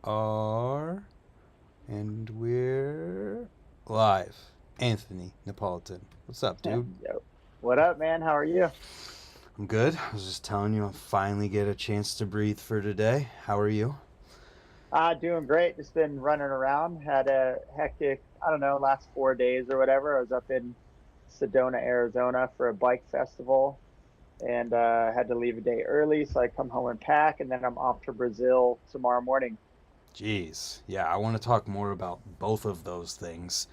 are, and we're live. Anthony Napolitan. What's up, dude? Yo. What up, man? How are you? I'm good. I was just telling you I finally get a chance to breathe for today. How are you? Doing great. Just been running around. Had a hectic, I don't know, last 4 days or whatever. I was up in Sedona, Arizona for a bike festival and had to leave a day early. So I come home and pack, and then I'm off to Brazil tomorrow morning. Jeez. Yeah, I want to talk more about both of those things.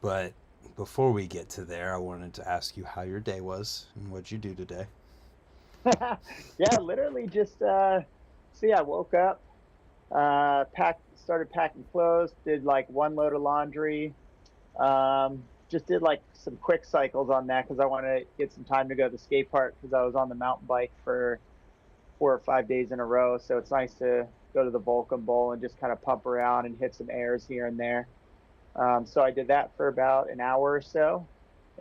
But before we get to there, I wanted to ask you how your day was and what'd you do today. Yeah, literally just, so yeah, I woke up, started packing clothes, did like one load of laundry. Just did like some quick cycles on that because I want to get some time to go to the skate park because I was on the mountain bike for 4 or 5 days in a row. So it's nice to go to the Vulcan Bowl and just kind of pump around and hit some airs here and there. So I did that for about an hour or so.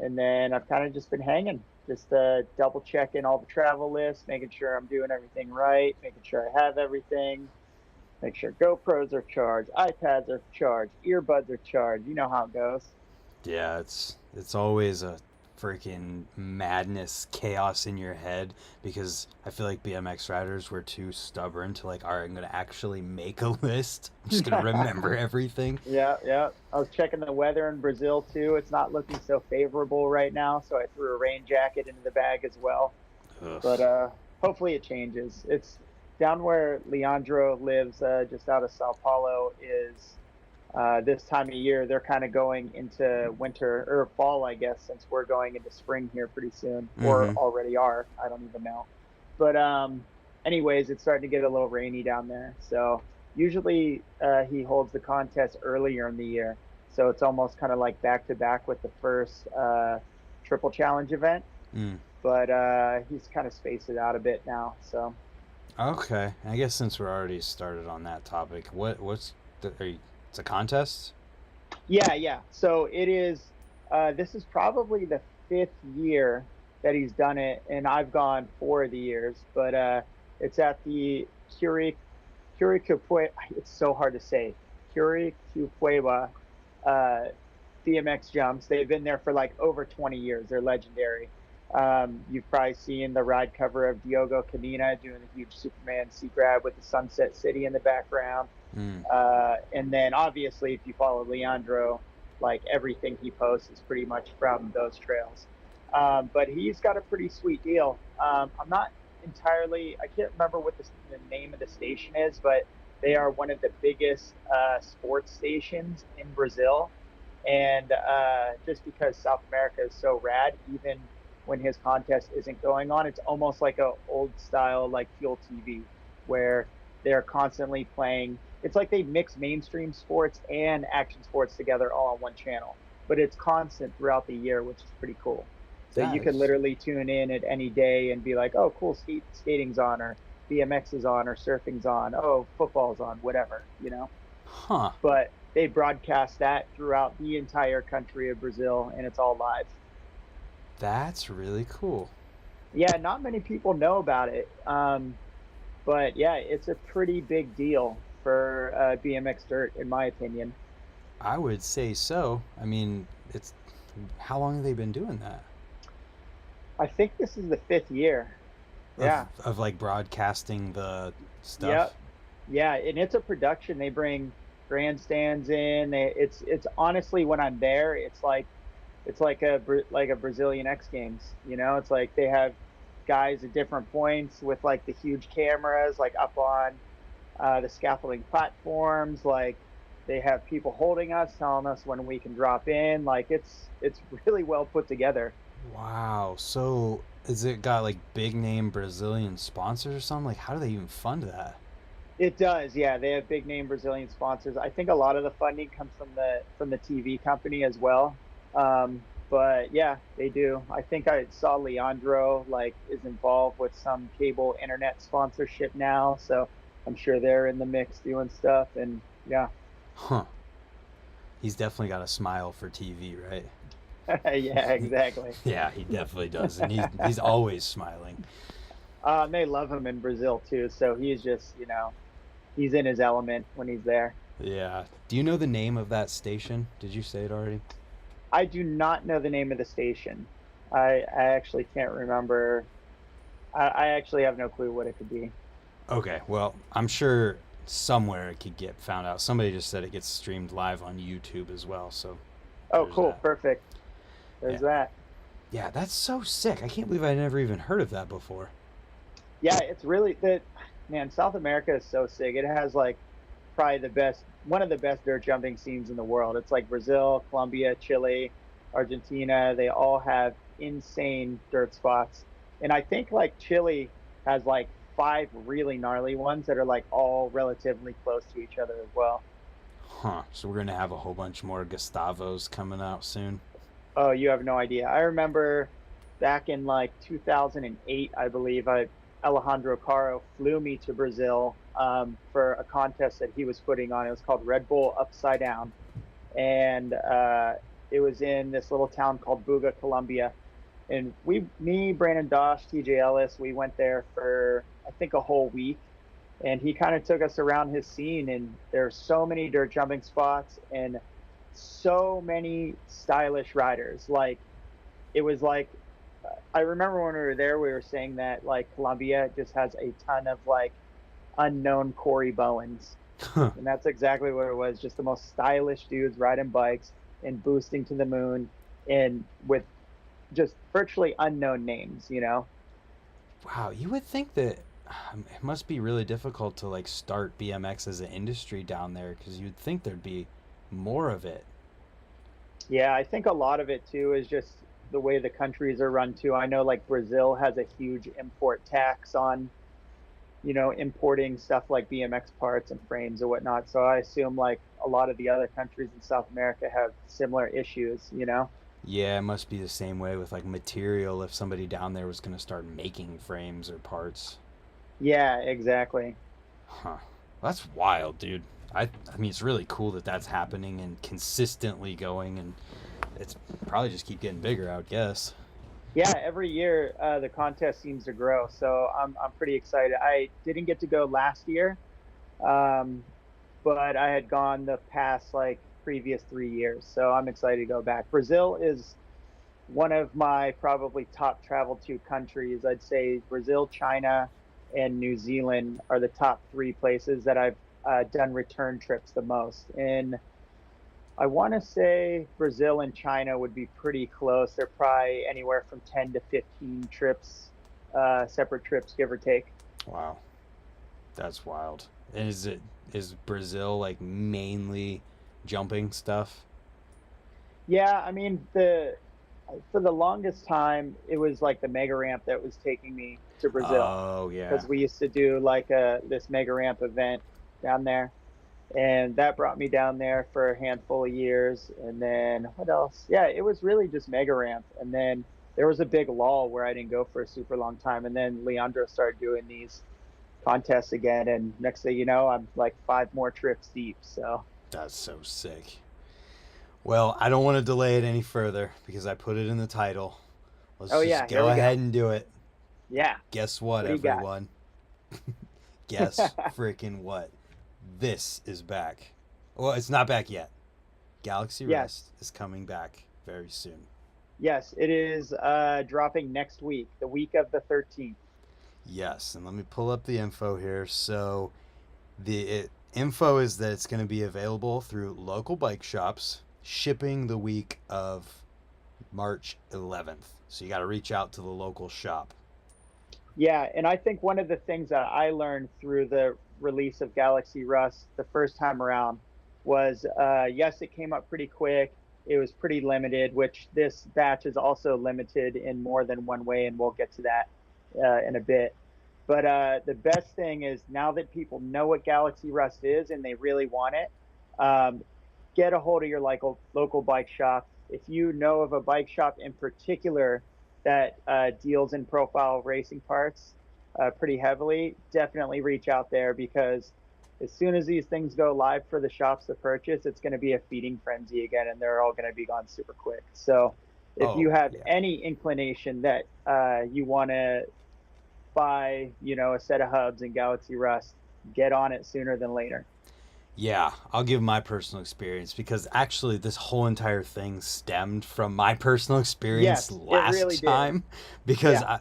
And then I've kind of just been hanging, just double checking all the travel lists, making sure I'm doing everything right, making sure I have everything, make sure GoPros are charged, iPads are charged, earbuds are charged. You know how it goes. Yeah, it's always a freaking madness, chaos in your head because I feel like BMX riders were too stubborn to like, all right, I'm gonna actually make a list. I'm just gonna remember everything. Yeah, yeah. I was checking the weather in Brazil too. It's not looking so favorable right now, so I threw a rain jacket into the bag as well. Ugh. But hopefully it changes. It's down where Leandro lives, just out of Sao Paulo, is this time of year they're kind of going into winter or fall, I guess, since we're going into spring here pretty soon, or Mm-hmm. already are. I don't even know. But anyways, it's starting to get a little rainy down there. So usually he holds the contest earlier in the year, so it's almost kind of like back to back with the first triple challenge event. Mm. But he's kind of spaced it out a bit now. So Okay, I guess since we're already started on that topic, what's it's a contest? yeah, yeah. So it is. This is probably the fifth year that he's done it, and I've gone 4 of the years. But it's at the Curicupue. It's so hard to say. Curicupue uh, BMX jumps. They've been there for like over 20 years. They're legendary. You've probably seen the ride cover of Diogo Canina doing the huge Superman sea grab with the Sunset City in the background. Mm. And then obviously, if you follow Leandro, like everything he posts is pretty much from those trails. But he's got a pretty sweet deal. I'm not entirely, I can't remember what the name of the station is, but they are one of the biggest sports stations in Brazil. And just because South America is so rad, even when his contest isn't going on, it's almost like a old style like Fuel TV, where they're constantly playing. It's like they mix mainstream sports and action sports together all on one channel, but it's constant throughout the year, which is pretty cool. So you could Nice. literally tune in at any day and be like, "Oh, cool, skating's on, or BMX is on, or surfing's on. Oh, football's on, whatever." Huh. But they broadcast that throughout the entire country of Brazil, and it's all live. That's really cool. Yeah, not many people know about it. But yeah, it's a pretty big deal for BMX dirt, in my opinion. I would say so. I mean, it's how long have they been doing that? I think this is the fifth year. Of Yeah. of like broadcasting the stuff. Yep. Yeah, and it's a production. They bring grandstands in. It's honestly, when I'm there, it's like a Brazilian X Games. It's like they have guys at different points with like the huge cameras, like up on the scaffolding platforms. Like they have people holding us, telling us when we can drop in. Like it's really well put together. Wow. So is it got like big name Brazilian sponsors or something? Like how do they even fund that? It does, yeah. They have big name Brazilian sponsors. I think a lot of the funding comes from the TV company as well. But yeah, they do. I think I saw Leandro like is involved with some cable internet sponsorship now, so I'm sure they're in the mix doing stuff. And yeah, Huh. He's definitely got a smile for TV, right? yeah, exactly. Yeah, he definitely does. And he's always smiling. They love him in Brazil too, so he's just he's in his element when he's there. Yeah. Do you know the name of that station? Did you say it already? I do not know the name of the station. I actually can't remember. I actually have no clue what it could be. Okay, well, I'm sure somewhere it could get found out. Somebody just said it gets streamed live on YouTube as well, so Oh, there's cool, that. perfect. Yeah. There's that. Yeah, that's so sick. I can't believe I never even heard of that before. Yeah, it's really that man, South America is so sick. It has like probably one of the best dirt jumping scenes in the world. It's like Brazil, Colombia, Chile, Argentina. They all have insane dirt spots. And I think like Chile has like five really gnarly ones that are like all relatively close to each other as well. Huh. So we're going to have a whole bunch more Gustavos coming out soon. Oh, you have no idea. I remember back in like 2008, I believe, Alejandro Caro flew me to Brazil for a contest that he was putting on. It was called Red Bull Upside Down, and it was in this little town called Buga, Colombia. And me, Brandon Dosh, TJ Ellis, we went there for I think a whole week, and he kind of took us around his scene. And there's so many dirt jumping spots and so many stylish riders. Like it was like I remember when we were there, we were saying that like Colombia just has a ton of like unknown Corey Bowens, and that's exactly what it was. Just the most stylish dudes riding bikes and boosting to the moon, and with just virtually unknown names. You know? Wow, you would think that it must be really difficult to like start BMX as an industry down there because you'd think there'd be more of it. Yeah, I think a lot of it too is just the way the countries are run too. I know like Brazil has a huge import tax on importing stuff like BMX parts and frames and whatnot. So I assume like a lot of the other countries in South America have similar issues. Yeah, it must be the same way with like material if somebody down there was going to start making frames or parts. Yeah, exactly. Huh. That's wild, dude. I mean, it's really cool that that's happening and consistently going, and it's probably just keep getting bigger, I would guess. Yeah, every year the contest seems to grow. So I'm pretty excited. I didn't get to go last year, um, but I had gone the past like previous 3 years. So I'm excited to go back. Brazil is one of my probably top travel to countries. I'd say Brazil, China, and New Zealand are the top three places that I've done return trips the most. And I want to say Brazil and China would be pretty close. They're probably anywhere from 10 to 15 trips, separate trips, give or take. Wow, that's wild. And is Brazil like mainly jumping stuff? Yeah, I mean the for the longest time it was like the mega ramp that was taking me to Brazil Oh yeah. because we used to do like this mega ramp event down there, and that brought me down there for a handful of years. And then what else? Yeah, it was really just mega ramp, and then there was a big lull where I didn't go for a super long time, and then Leandro started doing these contests again, and next thing you know I'm like five more trips deep. So That's so sick. Well, I don't want to delay it any further because I put it in the title. Let's oh just yeah, here go we go. ahead and do it. Yeah, Guess what, what do you got? everyone? Guess freaking what? This is back. Well, it's not back yet. Galaxy Yes, Rust is coming back very soon. yes, it is dropping next week, the week of the 13th. Yes, and let me pull up the info here. So info is that it's going to be available through local bike shops, shipping the week of March 11th. So you got to reach out to the local shop. Yeah, and I think one of the things that I learned through the release of Galaxy Rust the first time around was yes, it came up pretty quick. It was pretty limited, which this batch is also limited in more than one way, and we'll get to that in a bit. But the best thing is now that people know what Galaxy Rust is and they really want it, um, get a hold of your local bike shop. If you know of a bike shop in particular that deals in profile racing parts pretty heavily, definitely reach out there, because as soon as these things go live for the shops to purchase, it's going to be a feeding frenzy again, and they're all going to be gone super quick. So if you Oh, have yeah. any inclination that you want to buy, a set of hubs in Galaxy Rust, get on it sooner than later. Yeah, I'll give my personal experience because actually this whole entire thing stemmed from my personal experience Yes, it really last did. time because Yeah.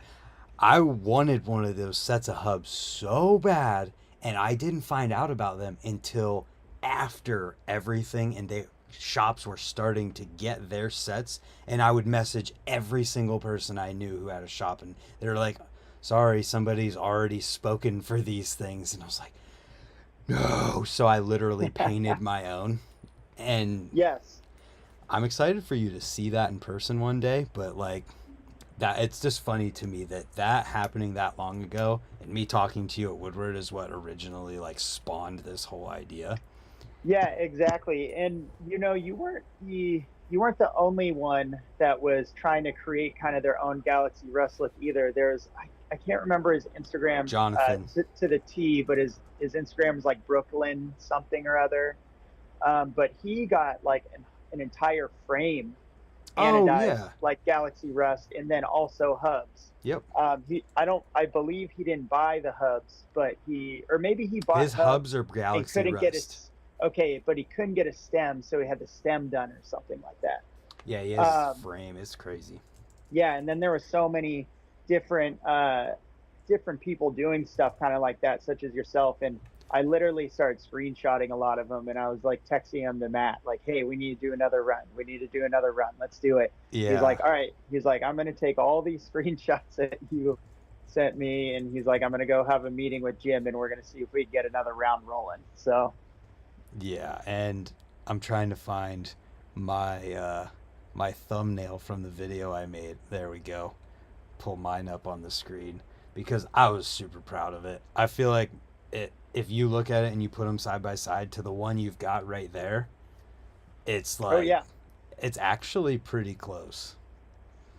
I wanted one of those sets of hubs so bad, and I didn't find out about them until after everything and they shops were starting to get their sets, and I would message every single person I knew who had a shop, and they were like, sorry, somebody's already spoken for these things. And I was like, no. So I literally painted my own, and Yes. I'm excited for you to see that in person one day. But like, that it's just funny to me that that happening that long ago and me talking to you at Woodward is what originally like spawned this whole idea. Yeah, exactly. And you weren't the only one that was trying to create kind of their own Galaxy Rust look either. I can't remember his Instagram Jonathan. to the T, but his Instagram is like Brooklyn something or other. But he got like an entire frame Oh anodized yeah. like Galaxy Rust, and then also hubs. Yep. I believe he didn't buy the hubs, but or maybe he bought His hubs hubs are and Galaxy couldn't get Rust. his, okay, but he couldn't get a stem, so he had the stem done or something like that. Yeah, he has his Um, frame. It's crazy. yeah, and then there were so many different different people doing stuff kind of like that, such as yourself. And I literally started screenshotting a lot of them, and I was like texting them to Matt, like, "Hey, we need to do another run. We need to do another run. Let's do it." He's Yeah. like, "All right." He's like, "I'm gonna take all these screenshots that you sent me, and he's like, I'm gonna go have a meeting with Jim, and we're gonna see if we can get another round rolling." So Yeah, and I'm trying to find my my thumbnail from the video I made. There we go. Pull mine up on the screen because I was super proud of it. I feel like if you look at it and you put them side by side to the one you've got right there, it's oh like yeah. it's actually pretty close.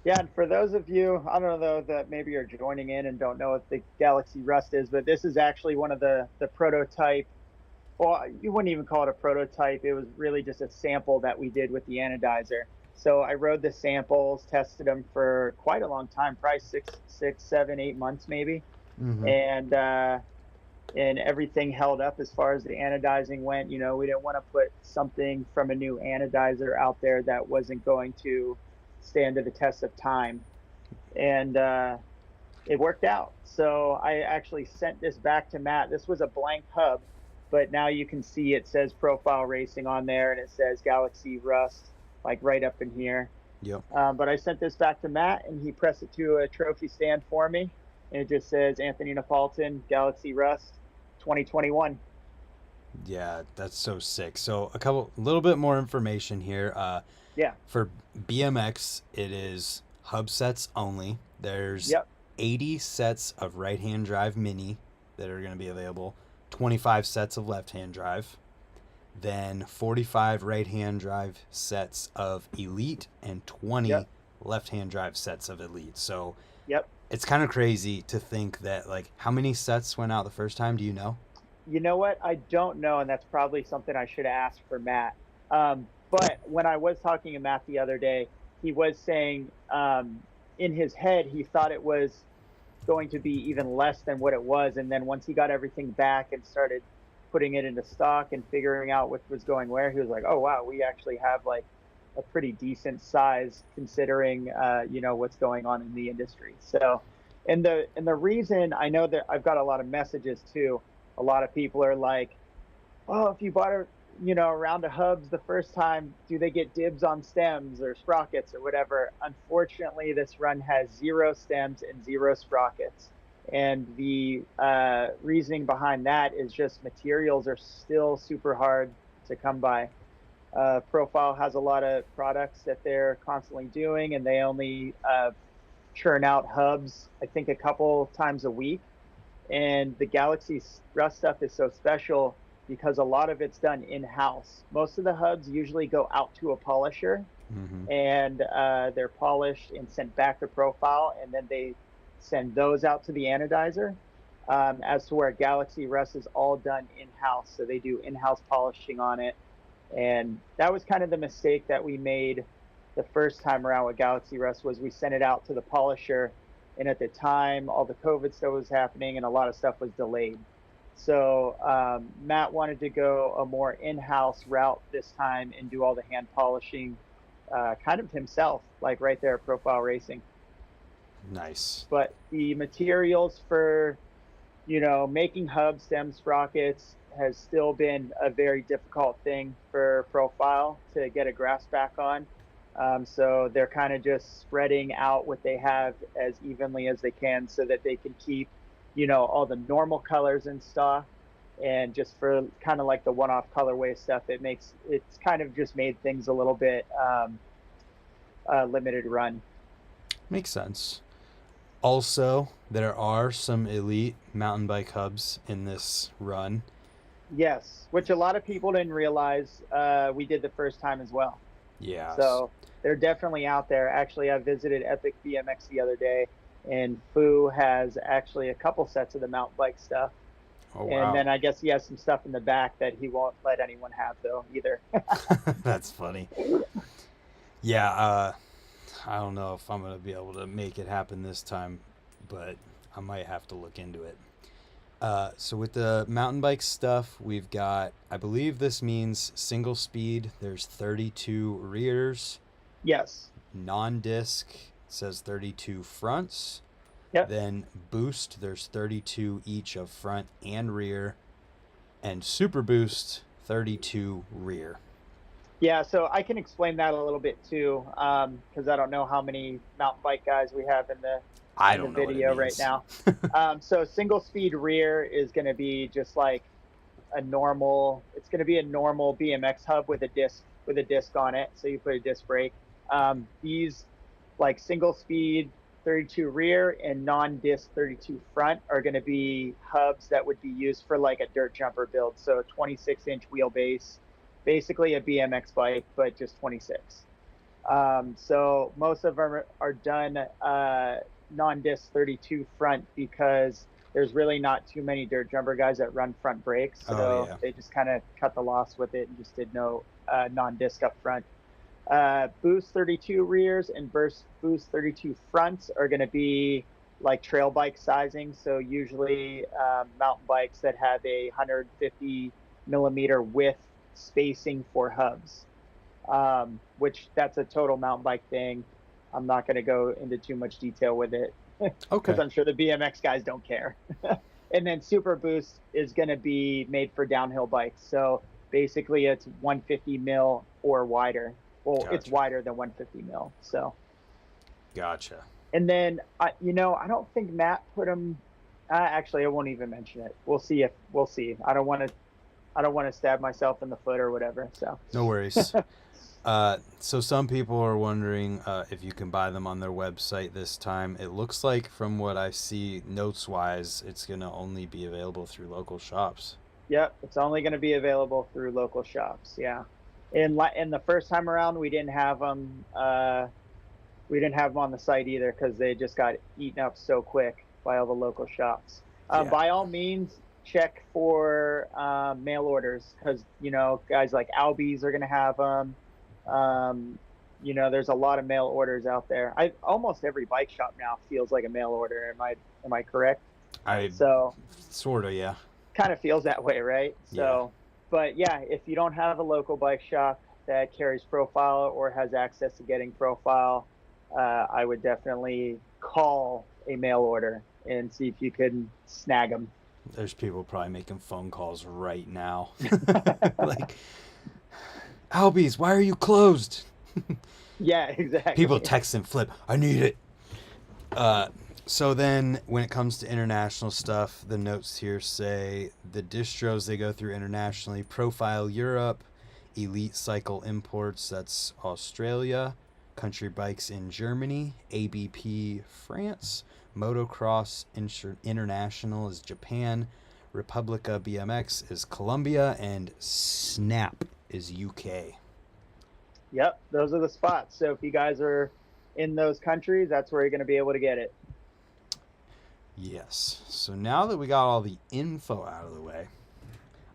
Yeah, and for those of you, I don't know though, that maybe are joining in and don't know what the Galaxy Rust is, but this is actually one of the prototype. Well, you wouldn't even call it a prototype. It was really just a sample that we did with the anodizer. So I rode the samples, tested them for quite a long time, probably 6, 7, 8 months maybe, Mm-hmm. and everything held up as far as the anodizing went. We didn't want to put something from a new anodizer out there that wasn't going to stand to the test of time, and it worked out. So I actually sent this back to Matt. This was a blank hub, but now you can see it says Profile Racing on there, and it says Galaxy Rust like right up in here. Yep. But I sent this back to Matt, and he pressed it to a trophy stand for me, and it just says Anthony Napolitan Galaxy Rust 2021. Yeah, that's so sick. So a little bit more information here. Yeah. For BMX, it is hub sets only. There's Yep. 80 sets of right-hand drive mini that are going to be available, 25 sets of left-hand drive, then 45 right-hand drive sets of elite, and 20 Yep. left-hand drive sets of elite. So Yep. it's kind of crazy to think that, like, how many sets went out the first time? Do you know? You know what? I don't know, and that's probably something I should ask for Matt. But when I was talking to Matt the other day, he was saying in his head he thought it was going to be even less than what it was, and then once he got everything back and started putting it into stock and figuring out what was going where, he was like, "Oh wow, we actually have like a pretty decent size considering what's going on in the industry." So, and the reason I know that I've got a lot of messages too. A lot of people are like, "Oh, if you bought a round of hubs the first time, do they get dibs on stems or sprockets or whatever?" Unfortunately, this run has 0 stems and 0 sprockets. And the reasoning behind that is just materials are still super hard to come by. Profile has a lot of products that they're constantly doing, and they only churn out hubs, I think, a couple times a week. And the Galaxy Rust stuff is so special because a lot of it's done in-house. Most of the hubs usually go out to a polisher, Mm-hmm. and they're polished and sent back to Profile, and then they send those out to the anodizer. As to where Galaxy Rust is all done in-house, so they do in-house polishing on it. And that was kind of the mistake that we made the first time around with Galaxy Rust, was we sent it out to the polisher, and at the time all the COVID stuff was happening and a lot of stuff was delayed. So Matt wanted to go a more in-house route this time and do all the hand polishing kind of himself, like right there at Profile Racing. Nice. But the materials for, making hubs, stems, sprockets has still been a very difficult thing for Profile to get a grasp back on. So they're kind of just spreading out what they have as evenly as they can so that they can keep, all the normal colors in stock. And just for kind of like the one-off colorway stuff, it's kind of just made things a little bit limited run. Makes sense. Also, there are some elite mountain bike hubs in this run. Yes, which a lot of people didn't realize we did the first time as well. Yeah. So they're definitely out there. Actually, I visited Epic BMX the other day, and Fu has actually a couple sets of the mountain bike stuff. Oh, and wow. then I guess he has some stuff in the back that he won't let anyone have, though, either. That's funny. Yeah, I don't know if I'm going to be able to make it happen this time, but I might have to look into it. So with the mountain bike stuff, we've got, I believe this means single speed. There's 32 rears. Yes. Non-disc says 32 fronts. Yep. Then boost, there's 32 each of front and rear. And super boost, 32 rear. Yeah, so I can explain that a little bit too, because I don't know how many mountain bike guys we have in the video right now. So single speed rear is going to be just like it's going to be a normal BMX hub with a disc on it. So you put a disc brake. These like single speed 32 rear and non-disc 32 front are going to be hubs that would be used for like a dirt jumper build. So a 26-inch wheelbase, basically a BMX bike, but just 26. So most of them are done non-disc 32 front because there's really not too many dirt jumper guys that run front brakes. So they just kind of cut the loss with it and just did no non-disc up front. Boost 32 rears and Boost 32 fronts are going to be like trail bike sizing. So usually mountain bikes that have a 150 millimeter width spacing for hubs, which that's a total mountain bike thing. I'm not going to go into too much detail with it because I'm sure the BMX guys don't care. And then Super Boost is going to be made for downhill bikes. So basically it's 150 mil or wider. Well, Gotcha. It's wider than 150 mil. So. Gotcha. And then, I don't think Matt put them. Actually, I won't even mention it. We'll see. I don't want to stab myself in the foot or whatever. So. No worries. So some people are wondering if you can buy them on their website this time. It looks like from what I see notes-wise, it's going to only be available through local shops. Yep, it's only going to be available through local shops. Yeah. And the first time around, we didn't have them. We didn't have them on the site either because they just got eaten up so quick by all the local shops. By all means, check for mail orders because guys like Albies are going to have them. There's a lot of mail orders out there. Almost every bike shop now feels like a mail order. Am I correct? Sort of, yeah. Kind of feels that way, right? Yeah. So. But yeah, if you don't have a local bike shop that carries Profile or has access to getting Profile, I would definitely call a mail order and see if you can snag them. There's people probably making phone calls right now. Like, Albies, why are you closed? Yeah, exactly. People text and flip, I need it. So then when it comes to international stuff, the notes here say the distros they go through internationally: Profile Europe, Elite Cycle Imports, that's Australia, Country Bikes in Germany, ABP France, Motocross International is Japan, Republica BMX is Colombia, and Snap is UK. Yep, those are the spots. So if you guys are in those countries, that's where you're going to be able to get it. Yes. So now that we got all the info out of the way,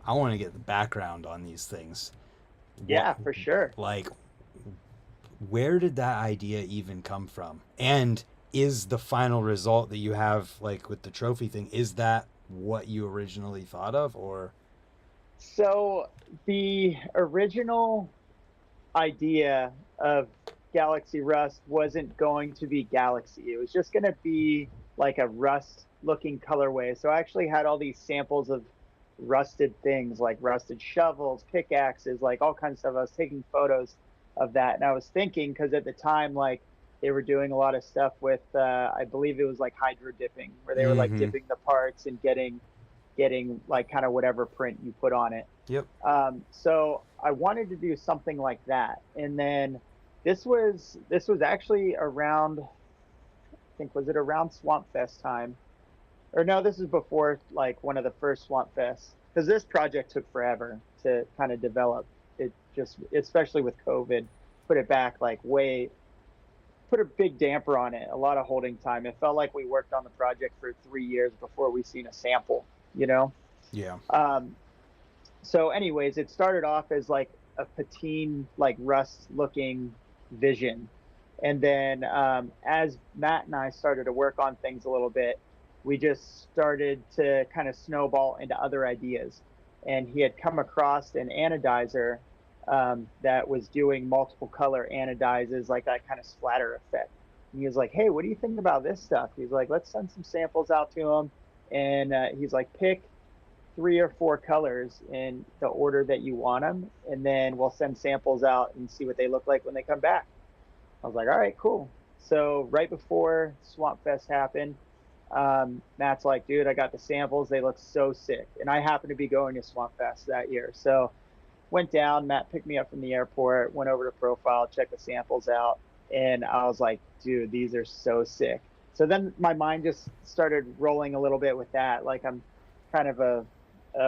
I want to get the background on these things. Yeah, for sure. Like, where did that idea even come from? And is the final result that you have, like with the trophy thing, is that what you originally thought of, or? So the original idea of Galaxy Rust wasn't going to be Galaxy. It was just going to be like a rust looking colorway. So I actually had all these samples of rusted things like rusted shovels, pickaxes, like all kinds of stuff. I was taking photos of that. And I was thinking, because at the time, like they were doing a lot of stuff with, I believe it was like hydro dipping, where they were like Mm-hmm. dipping the parts and getting like kind of whatever print you put on it. Yep. So I wanted to do something like that. And then this was actually around, I think, was it around Swamp Fest time? Or no, this is before like one of the first Swamp Fests, because this project took forever to kind of develop. It just, especially with COVID, put it back like way, put a big damper on it. A lot of holding time. It felt like we worked on the project for 3 years before we seen a sample. You know. Yeah. Um, so anyways, it started off as like a patine, like rust looking vision. And then as Matt and I started to work on things a little bit, we just started to kind of snowball into other ideas. And he had come across an anodizer that was doing multiple color anodizes, like that kind of splatter effect. And he was like, "Hey, what do you think about this stuff?" He's like, "Let's send some samples out to him." And he's like, "Pick 3 or 4 colors in the order that you want them, and then we'll send samples out and see what they look like when they come back." I was like, "All right, cool." So right before Swamp Fest happened, Matt's like, "Dude, I got the samples. They look so sick." And I happened to be going to Swamp Fest that year. So went down, Matt picked me up from the airport, went over to Profile, checked the samples out, and I was like, "Dude, these are so sick." So then my mind just started rolling a little bit with that. Like I'm kind of a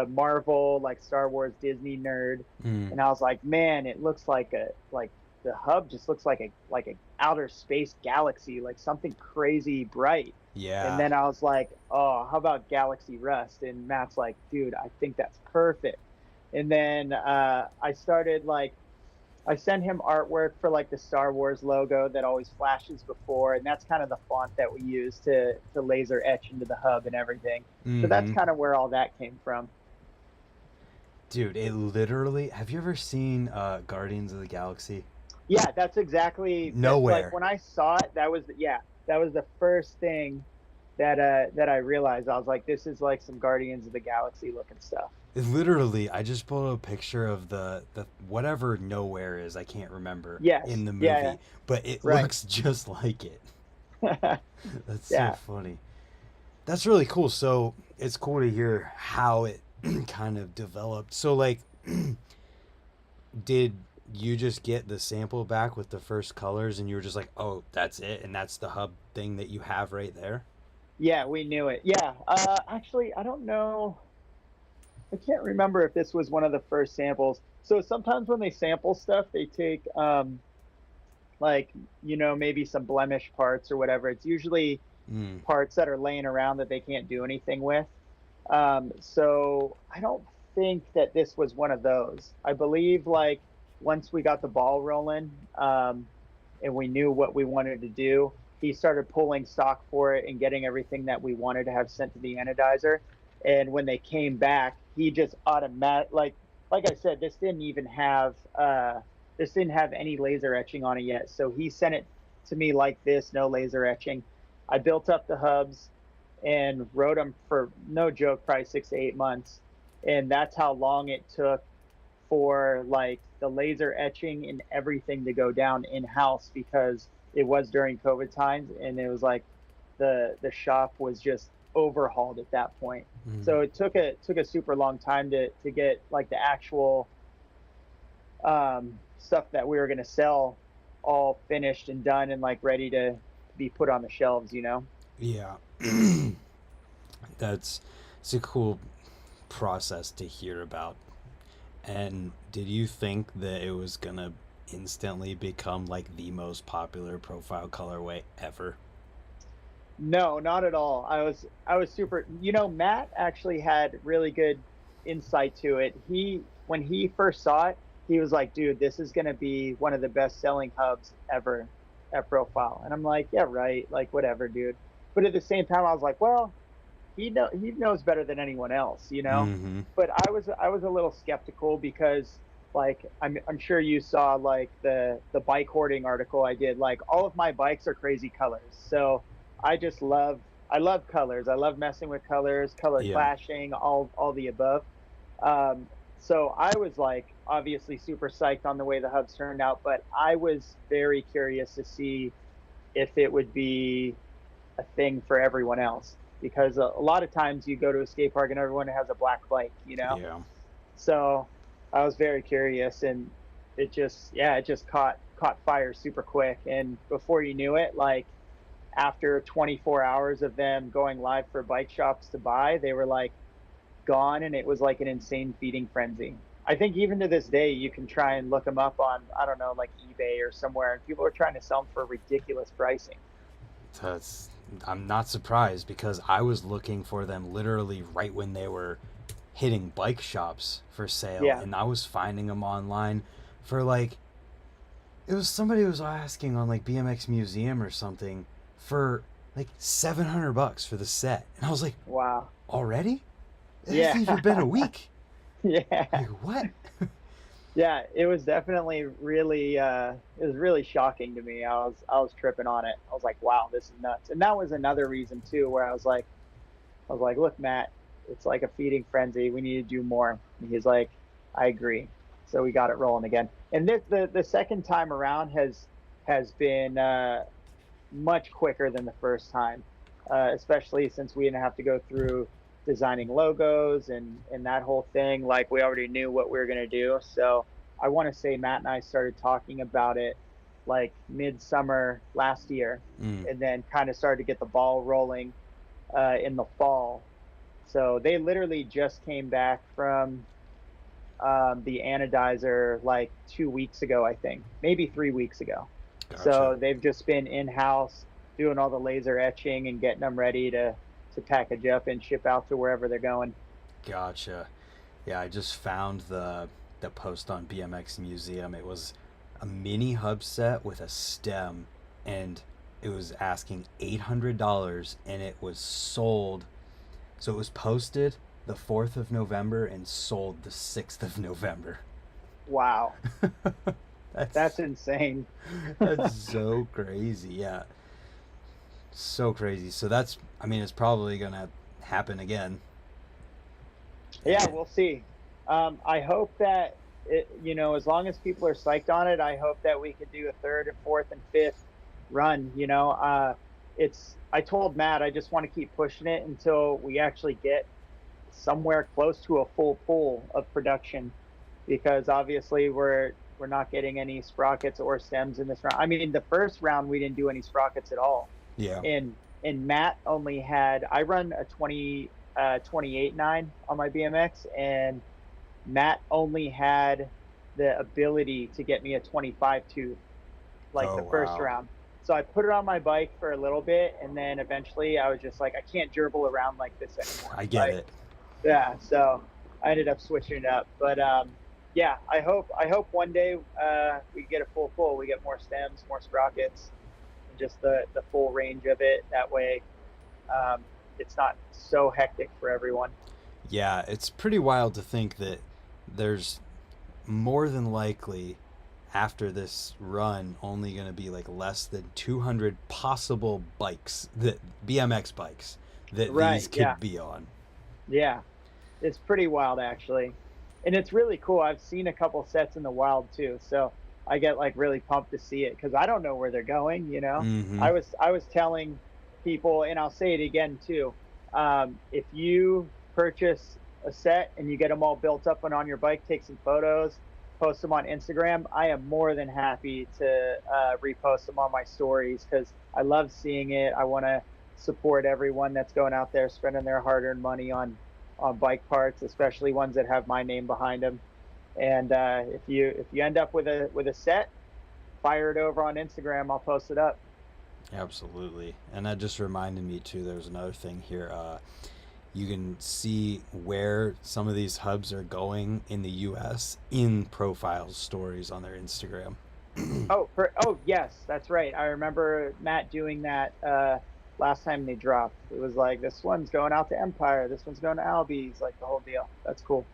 Marvel, like Star Wars, Disney nerd, Mm. and I was like, "Man, it looks like the hub just looks like a outer space galaxy, like something crazy bright." And Yeah. then I was like, "Oh, how about Galaxy Rust?" And Matt's like, "Dude, I think that's perfect." And then I started like I sent him artwork for like the Star Wars logo that always flashes before, and that's kind of the font that we use to laser etch into the hub and everything. So that's Mm-hmm. kind of where all that came from. Dude, it literally. Have you ever seen Guardians of the Galaxy? Yeah, that's exactly that. Like Nowhere. when I saw it, that was the first thing that I realized. I was like, this is like some Guardians of the Galaxy looking stuff. It literally, I just pulled a picture of the whatever nowhere is. I can't remember Yes, in the yeah, movie, but it right, looks just like it. That's so yeah. funny. That's really cool. So it's cool to hear how it kind of developed. So like, did you just get the sample back with the first colors, and you were just like, oh, that's it, and that's the hub thing that you have right there? Yeah, we knew it. Yeah. Actually, I don't know. I can't remember if this was one of the first samples. So sometimes when they sample stuff, they take like, maybe some blemish parts or whatever. It's usually Mm. parts that are laying around that they can't do anything with. So I don't think that this was one of those. I believe like once we got the ball rolling, and we knew what we wanted to do, he started pulling stock for it and getting everything that we wanted to have sent to the anodizer. And when they came back, he just automatic like I said, this didn't have any laser etching on it yet. So he sent it to me like this, no laser etching. I built up the hubs and rode them for no joke, probably 6 to 8 months. And that's how long it took for like the laser etching and everything to go down in house, because it was during COVID times, and it was like the shop was just overhauled at that point. Mm. So it took a super long time to get like the actual stuff that we were going to sell all finished and done and like ready to be put on the shelves, you know? Yeah. that's it's a cool process to hear about. And did you think that it was gonna instantly become like the most popular profile colorway ever? No, not at all. I was super, Matt actually had really good insight to it. When he first saw it, he was like, "Dude, this is going to be one of the best selling hubs ever at Profile." And I'm like, "Yeah, right. Like whatever, dude." But at the same time, I was like, "Well, he knows better than anyone else, you know. Mm-hmm. But I was a little skeptical because like I'm sure you saw like the bike hoarding article I did. Like all of my bikes are crazy colors, so I just love I love colors. I love messing with colors, color Yeah. clashing, all the above. Um, so I was like obviously super psyched on the way the hubs turned out, but I was very curious to see if it would be a thing for everyone else because a lot of times you go to a skate park and everyone has a black bike, you know. Yeah. So I was very curious, and it just caught fire super quick, and before you knew it, like after 24 hours of them going live for bike shops to buy, they were like gone, and it was like an insane feeding frenzy. I think even to this day, you can try and look them up on, I don't know, like eBay or somewhere, and people are trying to sell them for ridiculous pricing. That's I'm not surprised because I was looking for them literally right when they were hitting bike shops for sale, Yeah. and I was finding them online for like it was somebody was asking on like BMX Museum or something for like $700 for the set, and I was like, Wow. already? It Yeah. hasn't even been a week. Yeah. Like what? Yeah, it was definitely really it was really shocking to me. I was tripping on it. I was like, wow, this is nuts. And that was another reason too where I was like, look, Matt, it's like a feeding frenzy. We need to do more. And he's like, I agree. So we got it rolling again. And this the second time around has been much quicker than the first time, especially since we didn't have to go through designing logos and that whole thing. Like we already knew what we were gonna do. So I want to say Matt and I started talking about it like midsummer last year, Mm, and then kind of started to get the ball rolling in the fall. So they literally just came back from the anodizer like 2 weeks ago, I think, maybe 3 weeks ago. gotcha. So they've just been in house doing all the laser etching and getting them ready to package up and ship out to wherever they're going. Gotcha. Yeah, I just found the post on BMX Museum. It was a mini hub set with a stem, and it was asking $800, and it was sold. So it was posted the 4th of November and sold the 6th of November. Wow, that's That's insane. that's so crazy. Yeah, so crazy. So that's I mean it's probably gonna happen again. Yeah, And we'll see. I hope that as long as people are psyched on it, I hope that we could do a third and fourth and fifth run. I told Matt I just want to keep pushing it until we actually get somewhere close to a full pool of production, because obviously we're not getting any sprockets or stems in this round. I mean, the first round we didn't do any sprockets at all, yeah. and Matt only had I run a 28.9 on my BMX, and Matt only had the ability to get me a 25 tooth like Oh the first wow. round. So I put it on my bike for a little bit, and then eventually I was just like, I can't gerbil around like this anymore. I get Like, it. yeah, so I ended up switching it up. But yeah, I hope one day we get a full pull, we get more stems, more sprockets, and just the full range of it. That way, um, it's not so hectic for everyone. Yeah, it's pretty wild to think that there's more than likely after this run only going to be like less than 200 possible bikes that BMX bikes that these Right? Yeah, could be on. yeah. It's pretty wild actually, and it's really cool. I've seen a couple sets in the wild too, so I get like really pumped to see it because I don't know where they're going. Mm-hmm. I was telling people, and I'll say it again too. If you purchase a set and you get them all built up and on your bike, take some photos, post them on Instagram. I am more than happy to repost them on my stories because I love seeing it. I want to support everyone that's going out there spending their hard-earned money on bike parts, especially ones that have my name behind them. And if you end up with a set, fire it over on Instagram. I'll post it up. Absolutely. And that just reminded me too, there's another thing here. You can see where some of these hubs are going in the US in profile stories on their Instagram. Oh, yes, that's right. I remember Matt doing that last time they dropped. It was like, this one's going out to Empire, this one's going to Albies, like the whole deal. That's cool.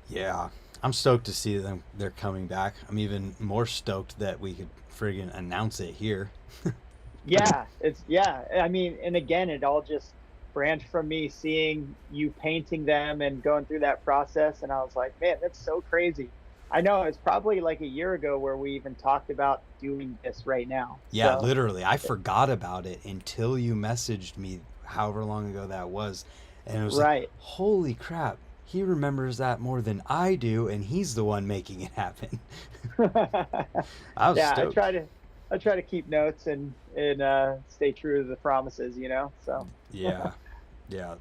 Yeah, I'm stoked to see them. They're coming back. I'm even more stoked that we could friggin' announce it here. Yeah. I mean, and again, it all just branched from me seeing you painting them and going through that process, and I was like, man, that's so crazy. I know it's probably like a year ago where we even talked about doing this right now. Yeah, So, literally. I forgot about it until you messaged me however long ago that was. And it was like, right. holy crap, he remembers that more than I do, and he's the one making it happen. I was Yeah, stoked. I try to keep notes and stay true to the promises, you know. So Yeah, yeah.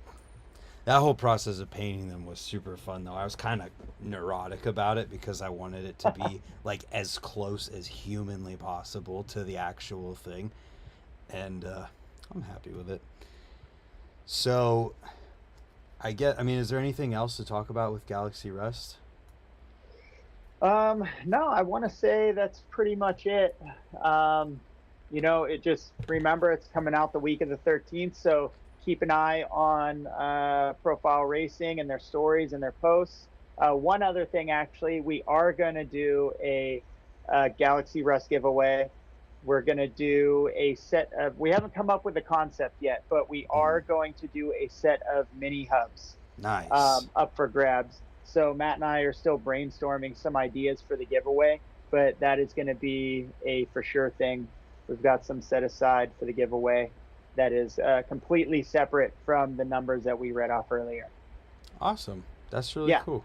That whole process of painting them was super fun, though. I was kind of neurotic about it because I wanted it to be like as close as humanly possible to the actual thing, and I'm happy with it. So, I mean, is there anything else to talk about with Galaxy Rust? no, I want to say that's pretty much it. Um, you know, it just remember it's coming out the week of the 13th, so keep an eye on Profile Racing and their stories and their posts. One other thing, actually, we are going to do a Galaxy Rust giveaway. We're going to do a set of, we haven't come up with a concept yet, but we Mm, are going to do a set of mini hubs nice. up for grabs. So Matt and I are still brainstorming some ideas for the giveaway, but that is going to be a for sure thing. We've got some set aside for the giveaway that is completely separate from the numbers that we read off earlier. Awesome. That's really Yeah, cool.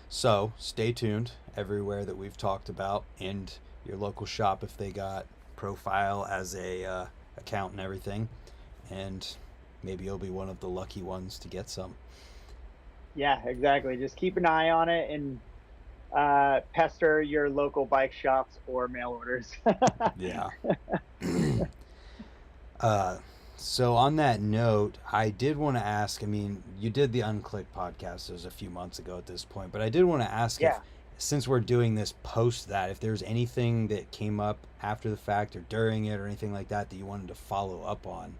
So, stay tuned everywhere that we've talked about, and your local shop if they got Profile as a account and everything, and maybe you'll be one of the lucky ones to get some. yeah, exactly. Just keep an eye on it and pester your local bike shops for mail orders. Yeah. uh, so on that note, I did want to ask. I mean, you did the Unclick podcast. It was a few months ago at this point, but I did want to ask if, Yeah. since we're doing this post that, if there's anything that came up after the fact or during it or anything like that that you wanted to follow up on.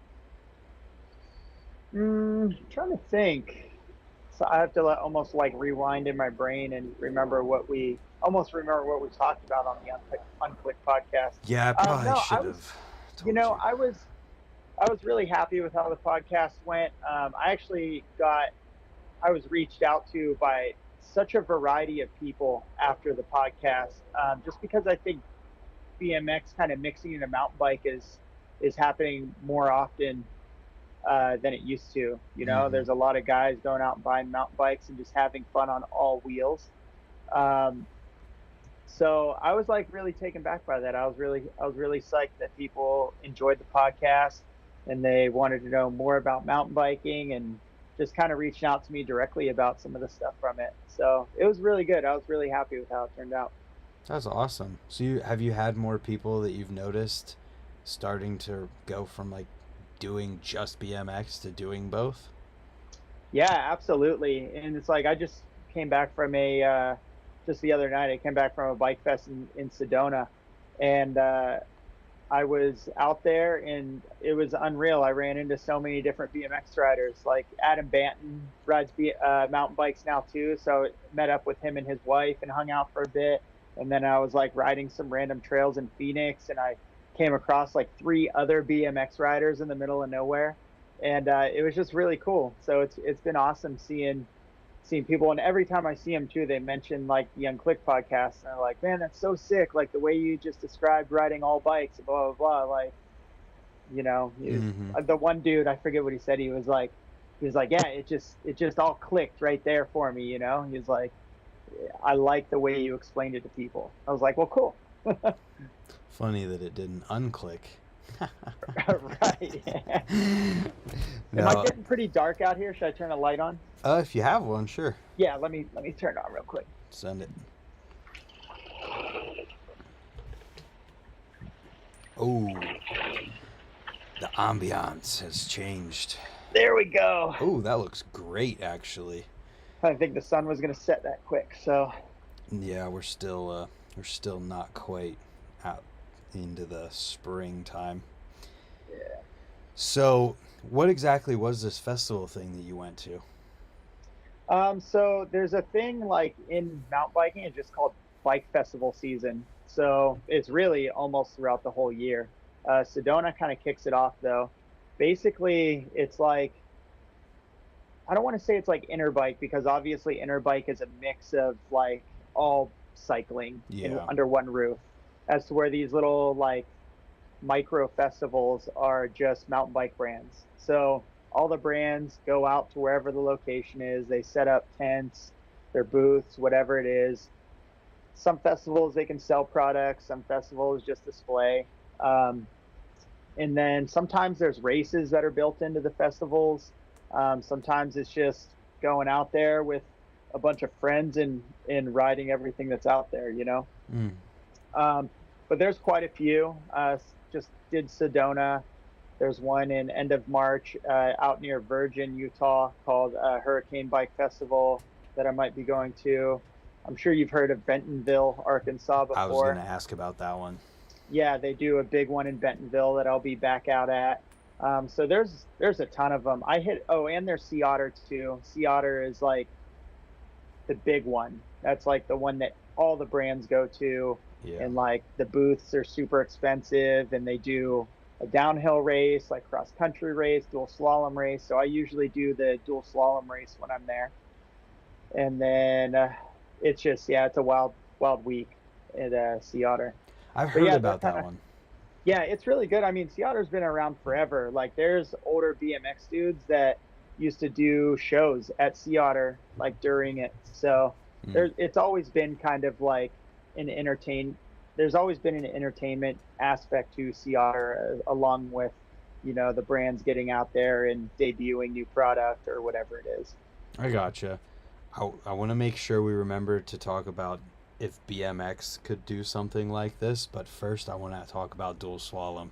Trying to think. So I have to almost like rewind in my brain and remember what we talked about on the Unclick podcast. Yeah, I probably No, should have you told know, you. I was really happy with how the podcast went. I was reached out to by such a variety of people after the podcast, just because I think BMX kind of mixing in a mountain bike is happening more often than it used to. You know, Mm-hmm. there's a lot of guys going out and buying mountain bikes and just having fun on all wheels. Um, so I was like really taken back by that. I was really psyched that people enjoyed the podcast and they wanted to know more about mountain biking and just kind of reaching out to me directly about some of the stuff from it. So it was really good. I was really happy with how it turned out. That's awesome. So have you had more people that you've noticed starting to go from like doing just BMX to doing both? Yeah, absolutely. And it's like I just came back from a just the other night. I came back from a bike fest in Sedona, and I was out there, and it was unreal. I ran into so many different BMX riders. Like Adam Banton rides mountain bikes now too, so I met up with him and his wife and hung out for a bit. And then I was like riding some random trails in Phoenix, and I came across like three other BMX riders in the middle of nowhere, and it was just really cool. So it's been awesome seeing people, and every time I see them too, they mention like the Unclick podcast, and they're like, "Man, that's so sick! Like the way you just described riding all bikes, blah blah blah." Like, you know, Mm-hmm. the one dude, I forget what he said. He was like, "Yeah, it just all clicked right there for me." You know, he was like, "I like the way you explained it to people." I was like, "Well, cool." Funny that it didn't unclick. Right. Am I No, getting pretty dark out here? Should I turn a light on? if you have one, sure. Yeah, let me turn it on real quick. Send it. Oh, the ambiance has changed. There we go. Oh, that looks great, actually. I didn't think the sun was going to set that quick. So, Yeah, we're still not quite out into the springtime. So, what exactly was this festival thing that you went to? So there's a thing like in mountain biking, it's just called bike festival season. So it's really almost throughout the whole year. Sedona kind of kicks it off though. Basically, it's like I don't want to say it's like Interbike because obviously Interbike is a mix of like all cycling in Yeah. under one roof, as to where these little like micro festivals are just mountain bike brands. So all the brands go out to wherever the location is. They set up tents, their booths, whatever it is. Some festivals they can sell products. Some festivals just display. Um, and then sometimes there's races that are built into the festivals. Sometimes it's just going out there with a bunch of friends and riding everything that's out there. Mm. Um, but there's quite a few. Just did Sedona. There's one in end of March out near Virgin, Utah, called Hurricane Bike Festival that I might be going to. I'm sure you've heard of Bentonville, Arkansas I was gonna before. ask about that one. Yeah, they do a big one in Bentonville that I'll be back out at. So there's a ton of them. I hit and there's Sea Otter too. Sea Otter is like the big one. That's like the one that all the brands go to, Yeah. and like the booths are super expensive, and they do a downhill race, like cross country race, dual slalom race. So I usually do the dual slalom race when I'm there, and then it's just it's a wild week at Sea Otter. I've But heard yeah, they're about kind that of one. yeah, it's really good. I mean, Sea Otter's been around forever. Like, there's older BMX dudes that used to do shows at Sea Otter, like during it. So Mm. it's always been kind of like an entertain. There's always been an entertainment aspect to Sea Otter, along with, the brands getting out there and debuting new product or whatever it is. I gotcha. I want to make sure we remember to talk about if BMX could do something like this, but first I want to talk about dual slalom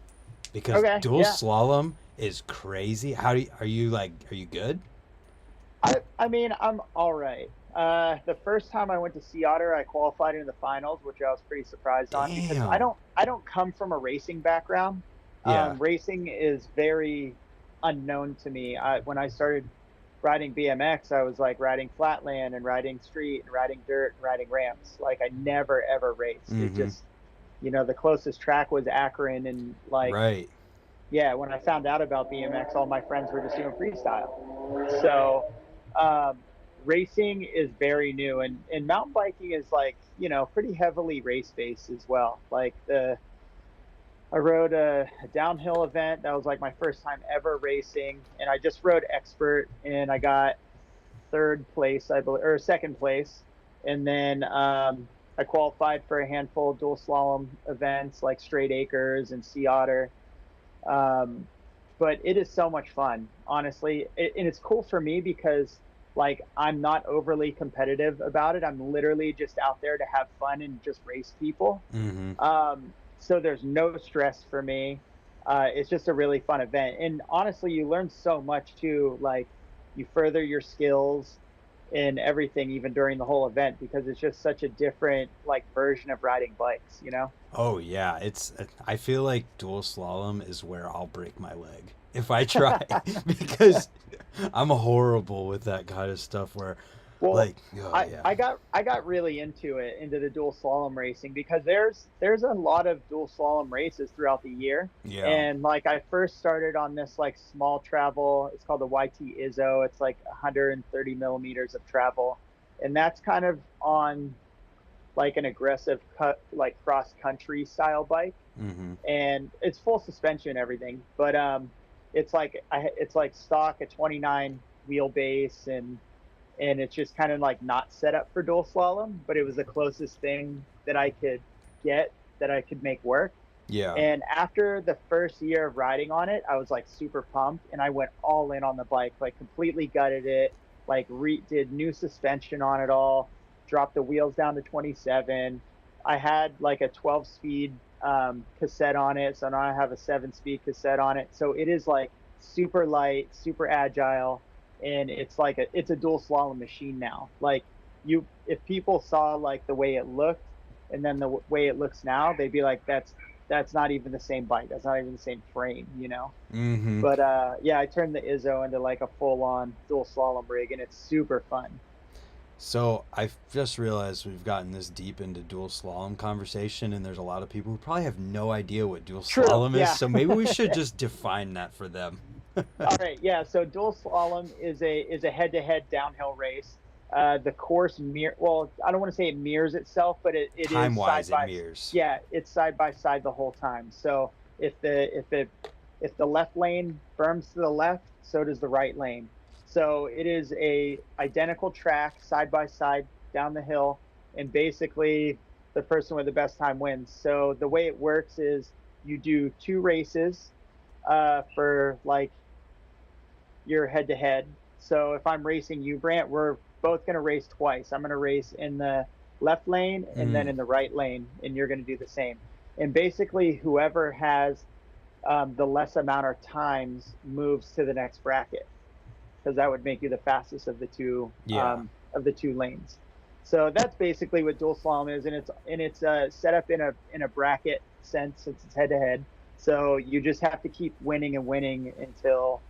because Okay, dual yeah. slalom is crazy. Are you good? I mean, I'm all right. The first time I went to Sea Otter, I qualified into the finals, which I was pretty surprised on because I Damn. don't I don't come from a racing background. Yeah. Racing is very unknown to me. When I started riding BMX, I was like riding flatland and riding street and riding dirt and riding ramps. Like I never ever raced. It Mm-hmm. just, the closest track was Akron, and like, Right. yeah, when I found out about BMX, all my friends were just doing freestyle. So, um, racing is very new, and mountain biking is like, pretty heavily race based as well. Like I rode a downhill event that was like my first time ever racing, and I just rode expert, and I got third place, I believe, or second place, and then I qualified for a handful of dual slalom events like Straight Acres and Sea Otter. um, but it is so much fun, honestly. And it's cool for me because like I'm not overly competitive about it. I'm literally just out there to have fun and just race people. Mm-hmm. So there's no stress for me. It's just a really fun event, and honestly, you learn so much too. Like, you further your skills in everything, even during the whole event, because it's just such a different like version of riding bikes. Oh yeah, I feel like dual slalom is where I'll break my leg if I try because I'm horrible with that kind of stuff where Well, like oh I yeah. I got I got really into the dual slalom racing because there's a lot of dual slalom races throughout the year. Yeah. And like I first started on this like small travel. It's called the YT Izzo. It's like 130 millimeters of travel, and that's kind of on like an aggressive cut like cross country style bike, Mm-hmm. and it's full suspension and everything. But it's like stock at 29 wheelbase, and it's just kind of like not set up for dual slalom, but it was the closest thing that I could get that I could make work. Yeah. And after the first year of riding on it, I was like super pumped, and I went all in on the bike, like completely gutted it, like did new suspension on it all, dropped the wheels down to 27. I had like a 12 speed cassette on it, so now I have a 7-speed cassette on it. So it is like super light, super agile, and it's a dual slalom machine now. Like, if people saw like the way it looked and then the way it looks now, they'd be like, that's not even the same bike. That's not even the same frame, you know. Mm-hmm. But yeah, I turned the Izzo into like a full-on dual slalom rig, and it's super fun. So I've just realized we've gotten this deep into dual slalom conversation, and there's a lot of people who probably have no idea what dual True. slalom is. Yeah. So maybe we should just define that for them. All right. Yeah. So dual slalom is a head-to-head downhill race. The course well, I don't want to say it mirrors itself, but it Time is wise, it mirrors. yeah, it's side by side the whole time. So if the left lane berms to the left, so does the right lane. So it is a identical track side by side down the hill, and basically the person with the best time wins. So the way it works is you do 2 races for like your head to head. So if I'm racing you, Brant, we're both going to race twice. I'm going to race in the left lane and then in the right lane, and you're going to do the same. And basically, whoever has the less amount of times moves to the next bracket, because that would make you the fastest of the two lanes. So that's basically what dual slalom is, and it's set up in a bracket sense since it's head to head. So you just have to keep winning and winning until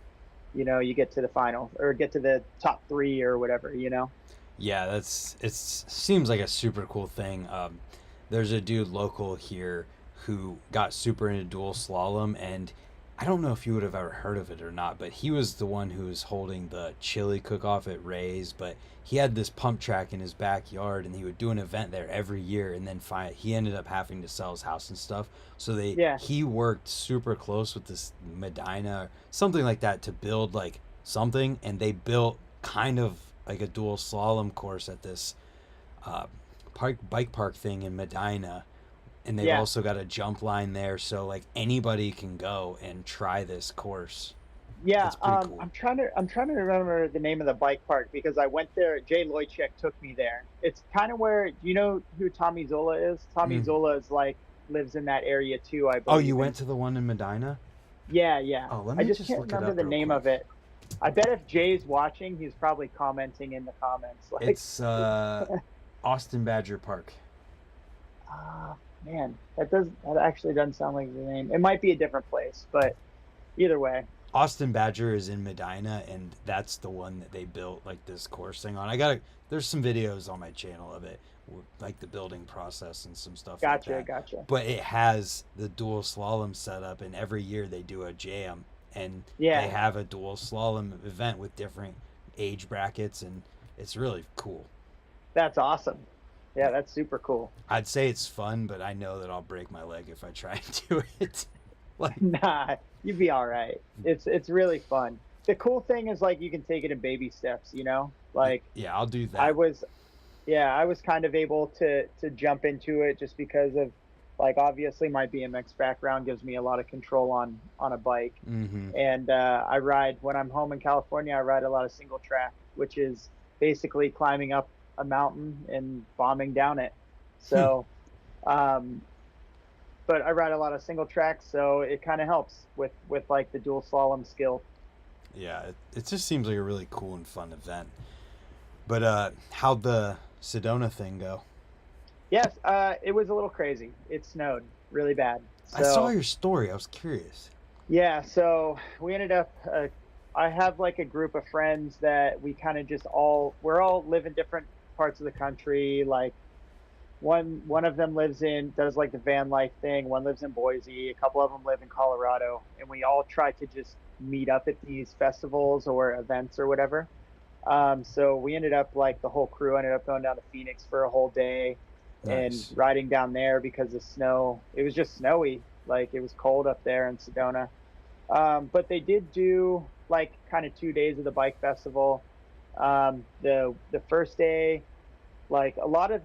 you get to the final or get to the top 3 or whatever. Yeah, it seems like a super cool thing. There's a dude local here who got super into dual slalom, and I don't know if you would have ever heard of it or not, but he was the one who was holding the chili cook-off at Ray's. But he had this pump track in his backyard, and he would do an event there every year, and then he ended up having to sell his house and stuff. So he worked super close with this Medina, something like that, to build like something, and they built kind of like a dual slalom course at this bike park thing in Medina, and they've also got a jump line there, so like anybody can go and try this course. Yeah, cool. I'm trying to remember the name of the bike park because I went there. Jay Loychek took me there. It's kind of where, do you know who Tommy Zola is? Tommy Zola is like lives in that area too, I believe. Oh, you went to the one in Medina? Yeah. Oh, let me I just can't remember the name of it. I bet if Jay's watching, he's probably commenting in the comments. Like, it's Austin Badger Park. Man, that actually doesn't sound like the name. It might be a different place, but either way. Austin Badger is in Medina, and that's the one that they built like this course thing on. There's some videos on my channel of it, like the building process and some stuff. Gotcha. But it has the dual slalom setup, and every year they do a jam, and they have a dual slalom event with different age brackets, and it's really cool. That's awesome. Yeah, that's super cool. I'd say it's fun, but I know that I'll break my leg if I try and do it. Nah, you'd be all right. It's really fun. The cool thing is like you can take it in baby steps, Like yeah, I'll do that. I was kind of able to jump into it just because of like obviously my BMX background gives me a lot of control on a bike. And I ride when I'm home in California. I ride a lot of single track, which is basically climbing up a mountain and bombing down it. So but I ride a lot of single tracks, so it kind of helps with like the dual slalom skill. Yeah, it just seems like a really cool and fun event. But how'd the Sedona thing go? Yes, it was a little crazy. It snowed really bad. So, I saw your story. I was curious. Yeah, so we ended up I have like a group of friends that we kind of just we're all live in different parts of the country. Like one of them does like the van life thing. One lives in Boise. A couple of them live in Colorado, and we all try to just meet up at these festivals or events or whatever. So we ended up like the whole crew ended up going down to Phoenix for a whole day. Nice. And riding down there because of snow. It was just snowy. Like it was cold up there in Sedona. But they did do like kind of 2 days of the bike festival. The first day, like a lot of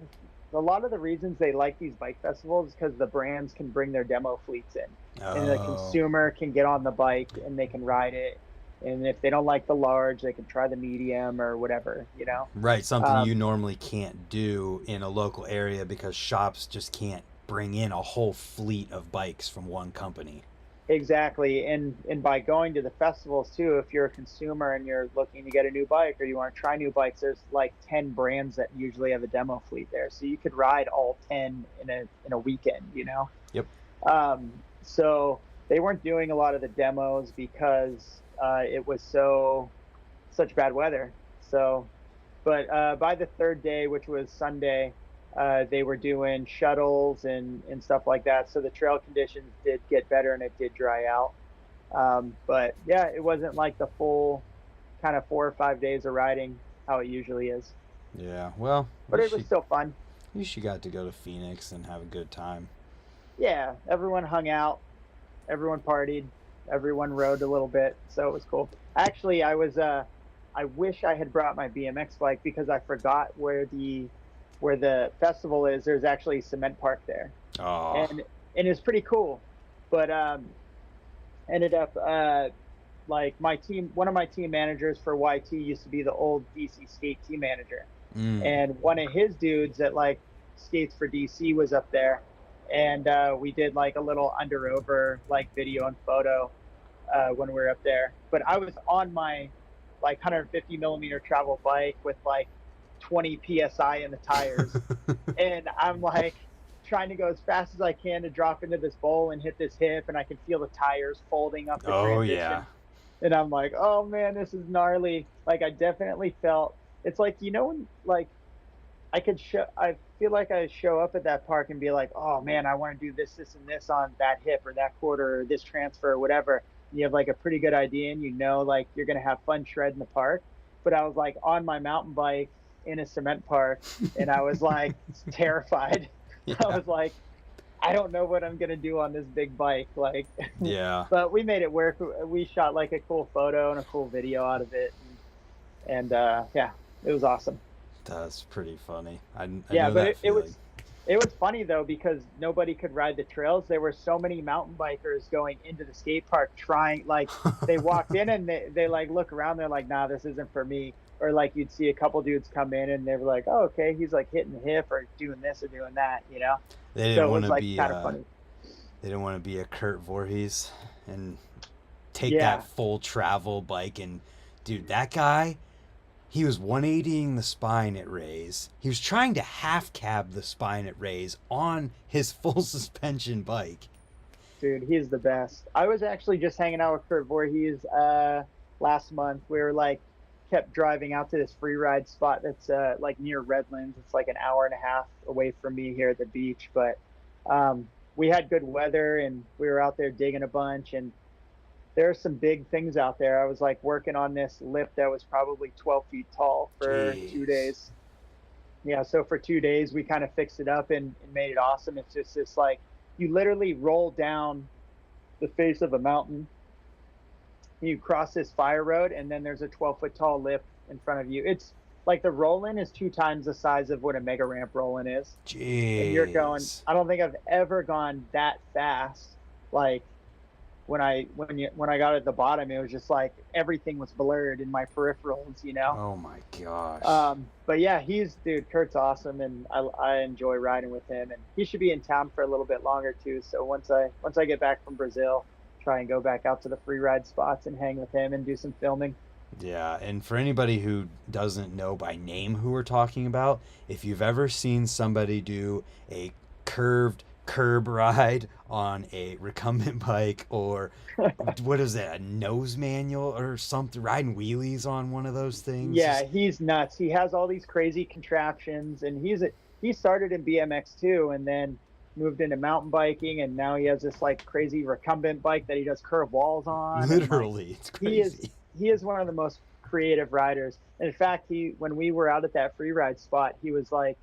the reasons they like these bike festivals is because the brands can bring their demo fleets in, and the consumer can get on the bike and they can ride it. And if they don't like the large, they can try the medium or whatever, Right, something you normally can't do in a local area because shops just can't bring in a whole fleet of bikes from one company. Exactly, and by going to the festivals too, if you're a consumer and you're looking to get a new bike or you want to try new bikes, there's like 10 brands that usually have a demo fleet there, so you could ride all 10 in a weekend, Yep. So they weren't doing a lot of the demos because it was such bad weather. So, but by the third day, which was Sunday, they were doing shuttles and stuff like that. So the trail conditions did get better and it did dry out. But yeah, it wasn't like the full kind of 4 or 5 days of riding how it usually is. Yeah, well, But it was still fun. at least you got to go to Phoenix and have a good time. Yeah, everyone hung out, everyone partied, everyone rode a little bit, so it was cool. Actually, I wish I had brought my BMX bike because I forgot where the festival is. There's actually a cement park there, Oh, and it's pretty cool. But ended up like my team, one of my team managers for YT used to be the old DC skate team manager, and one of his dudes that like skates for DC was up there, and we did like a little under over like video and photo when we were up there. But I was on my like 150 millimeter travel bike with like 20 psi in the tires, and I'm like trying to go as fast as I can to drop into this bowl and hit this hip, and I can feel the tires folding up the oh transition. yeah. And I'm like, oh man, this is gnarly. Like I definitely felt it's like when like I feel like I show up at that park and be like, oh man, I want to do this, this, and this on that hip or that quarter or this transfer or whatever. And you have like a pretty good idea and like you're gonna have fun shredding the park. But I was like on my mountain bike in a cement park and I was like terrified. I Yeah. was like, I don't know what I'm gonna do on this big bike. Like Yeah. but we made it work. We shot like a cool photo and a cool video out of it. And yeah, it was awesome. That's pretty funny. I Yeah, know but that feeling. it was funny though because nobody could ride the trails. There were so many mountain bikers going into the skate park trying like they walked in and they like look around, they're like, nah, this isn't for me. Or like you'd see a couple dudes come in and they were like, oh, okay, he's like hitting the hip or doing this or doing that, you know? They So didn't it want was to like be kind of funny. they didn't want to be a Kurt Voorhees and take Yeah, that full travel bike and dude, that guy, he was 180ing the spine at Ray's. He was trying to half cab the spine at Ray's on his full suspension bike. dude, he's the best. I was actually just hanging out with Kurt Voorhees last month. We were like kept driving out to this free ride spot that's like near Redlands. It's like an hour and a half away from me here at the beach, but we had good weather and we were out there digging a bunch and there are some big things out there. I was like working on this lip that was probably 12 feet tall for Jeez. 2 days. Yeah, so for 2 days we kind of fixed it up and made it awesome. It's just this like you literally roll down the face of a mountain, you cross this fire road, and then there's a 12-foot tall lip in front of you. It's like the roll-in is 2 times the size of what a mega ramp roll-in is, and you're going. Jeez. I don't think I've ever gone that fast. Like when I got at the bottom, it was just like everything was blurred in my peripherals, you know. Oh my gosh. But yeah, Kurt's awesome, and I enjoy riding with him, and he should be in town for a little bit longer too. So once I get back from Brazil, try and go back out to the free ride spots and hang with him and do some filming. Yeah, and for anybody who doesn't know by name who we're talking about, if you've ever seen somebody do a curved curb ride on a recumbent bike or what is that, a nose manual or something, riding wheelies on one of those things. Yeah, he's nuts. He has all these crazy contraptions, and he started in BMX too, and then moved into mountain biking, and now he has this like crazy recumbent bike that he does curved walls on. Literally, Like, it's he is crazy. he is one of the most creative riders. And in fact, when we were out at that free ride spot, he was like,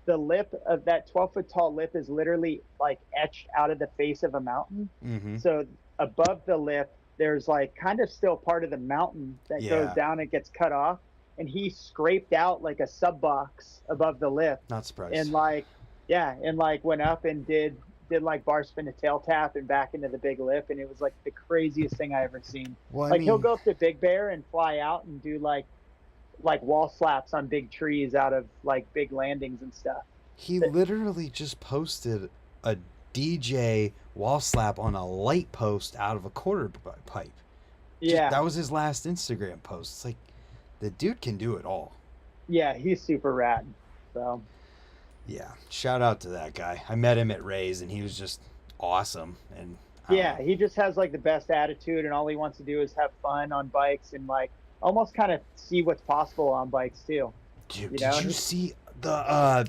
the lip of that 12-foot tall lip is literally like etched out of the face of a mountain. Mm-hmm. So above the lip, there's like kind of still part of the mountain that goes down and gets cut off. And he scraped out like a sub box above the lip. Not surprised. And like, yeah, and like went up and did like bar spin to tail tap and back into the big lip. And it was like the craziest thing I ever seen. Well, I Like he'll mean, go up to Big Bear and fly out and do like wall slaps on big trees out of like big landings and stuff. he literally just posted a DJ wall slap on a light post out of a quarter pipe. Yeah. That was his last Instagram post. It's like the dude can do it all. Yeah, he's super rad. So Yeah, shout out to that guy. I met him at Ray's and he was just awesome. And Yeah, he just has like the best attitude, and all he wants to do is have fun on bikes and like almost kind of see what's possible on bikes too. dude, You did know? you see the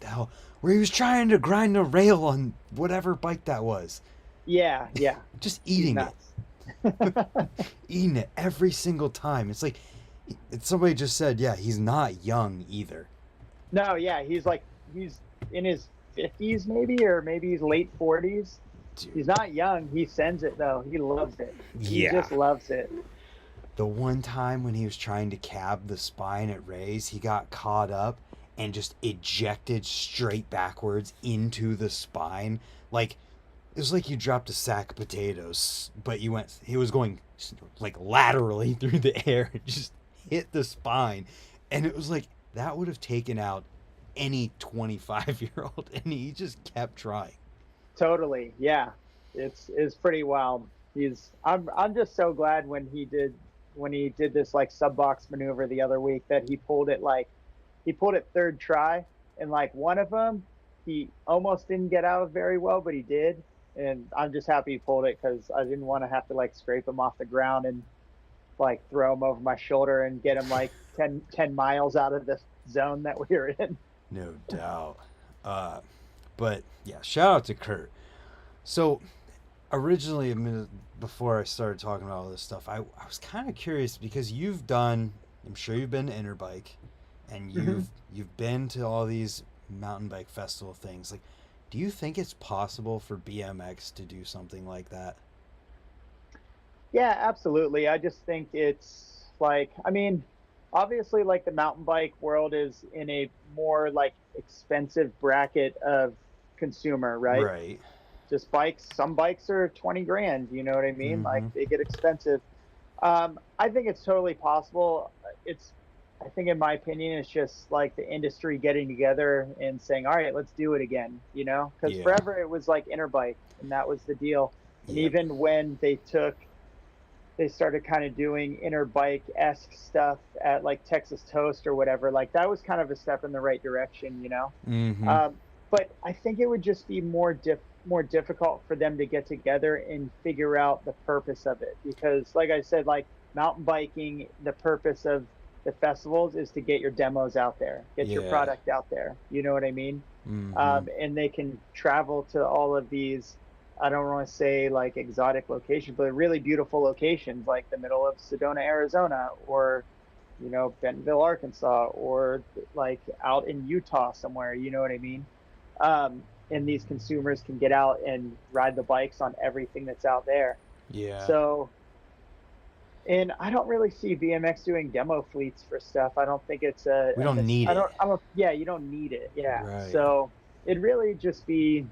hell where he was trying to grind a rail on whatever bike that was? Yeah, yeah. Just He's eating it, nuts. eating it every single time. It's like somebody just said, yeah, he's not young either. No, yeah, he's in his 50s maybe, or maybe he's late 40s. Dude, He's not young. He sends it though. He loves it. He yeah. just loves it. The one time when he was trying to cab the spine at Ray's, he got caught up and just ejected straight backwards into the spine. Like, it was like you dropped a sack of potatoes, but he was going like laterally through the air and just hit the spine. And it was like, that would have taken out any 25-year-old, and he just kept trying. Totally. Yeah. It's pretty wild. I'm just so glad when he did this like sub box maneuver the other week that he pulled it third try, and like one of them he almost didn't get out of very well, but he did. And I'm just happy he pulled it because I didn't want to have to like scrape him off the ground and like throw him over my shoulder and get him like 10 miles out of the zone that we were in. No doubt. But yeah, shout out to Kurt. So originally, a minute before I started talking about all this stuff, I was kind of curious because I'm sure you've been to Interbike, and Mm-hmm. you've been to all these mountain bike festival things. Like, do you think it's possible for BMX to do something like that? Yeah, absolutely. I just think it's like, I mean, obviously, like the mountain bike world is in a more like expensive bracket of consumer, right? Right. Just bikes, some bikes are 20 grand, you know what I mean? Like Mm-hmm. they get expensive. I think it's totally possible. I think, in my opinion, it's just like the industry getting together and saying, all right, let's do it again, you know? Because Yeah. forever it was like Interbike, and that was the deal. And Yep. even when they started kind of doing Interbike-esque stuff at like Texas Toast or whatever, like that was kind of a step in the right direction, you know? Mm-hmm. Um, but I think it would just be more difficult for them to get together and figure out the purpose of it, because like I said, like mountain biking, the purpose of the festivals is to get your demos out there, get your Yeah. product out there, you know what I mean? Mm-hmm. And they can travel to all of these, I don't want to say like exotic locations, but really beautiful locations like the middle of Sedona, Arizona, or Bentonville, Arkansas, or like out in Utah somewhere, you know what I mean? And these consumers can get out and ride the bikes on everything that's out there. Yeah. So, and I don't really see BMX doing demo fleets for stuff. I don't think it's We don't need I it. don't, yeah, you don't need it. Yeah. Right. So it'd really just be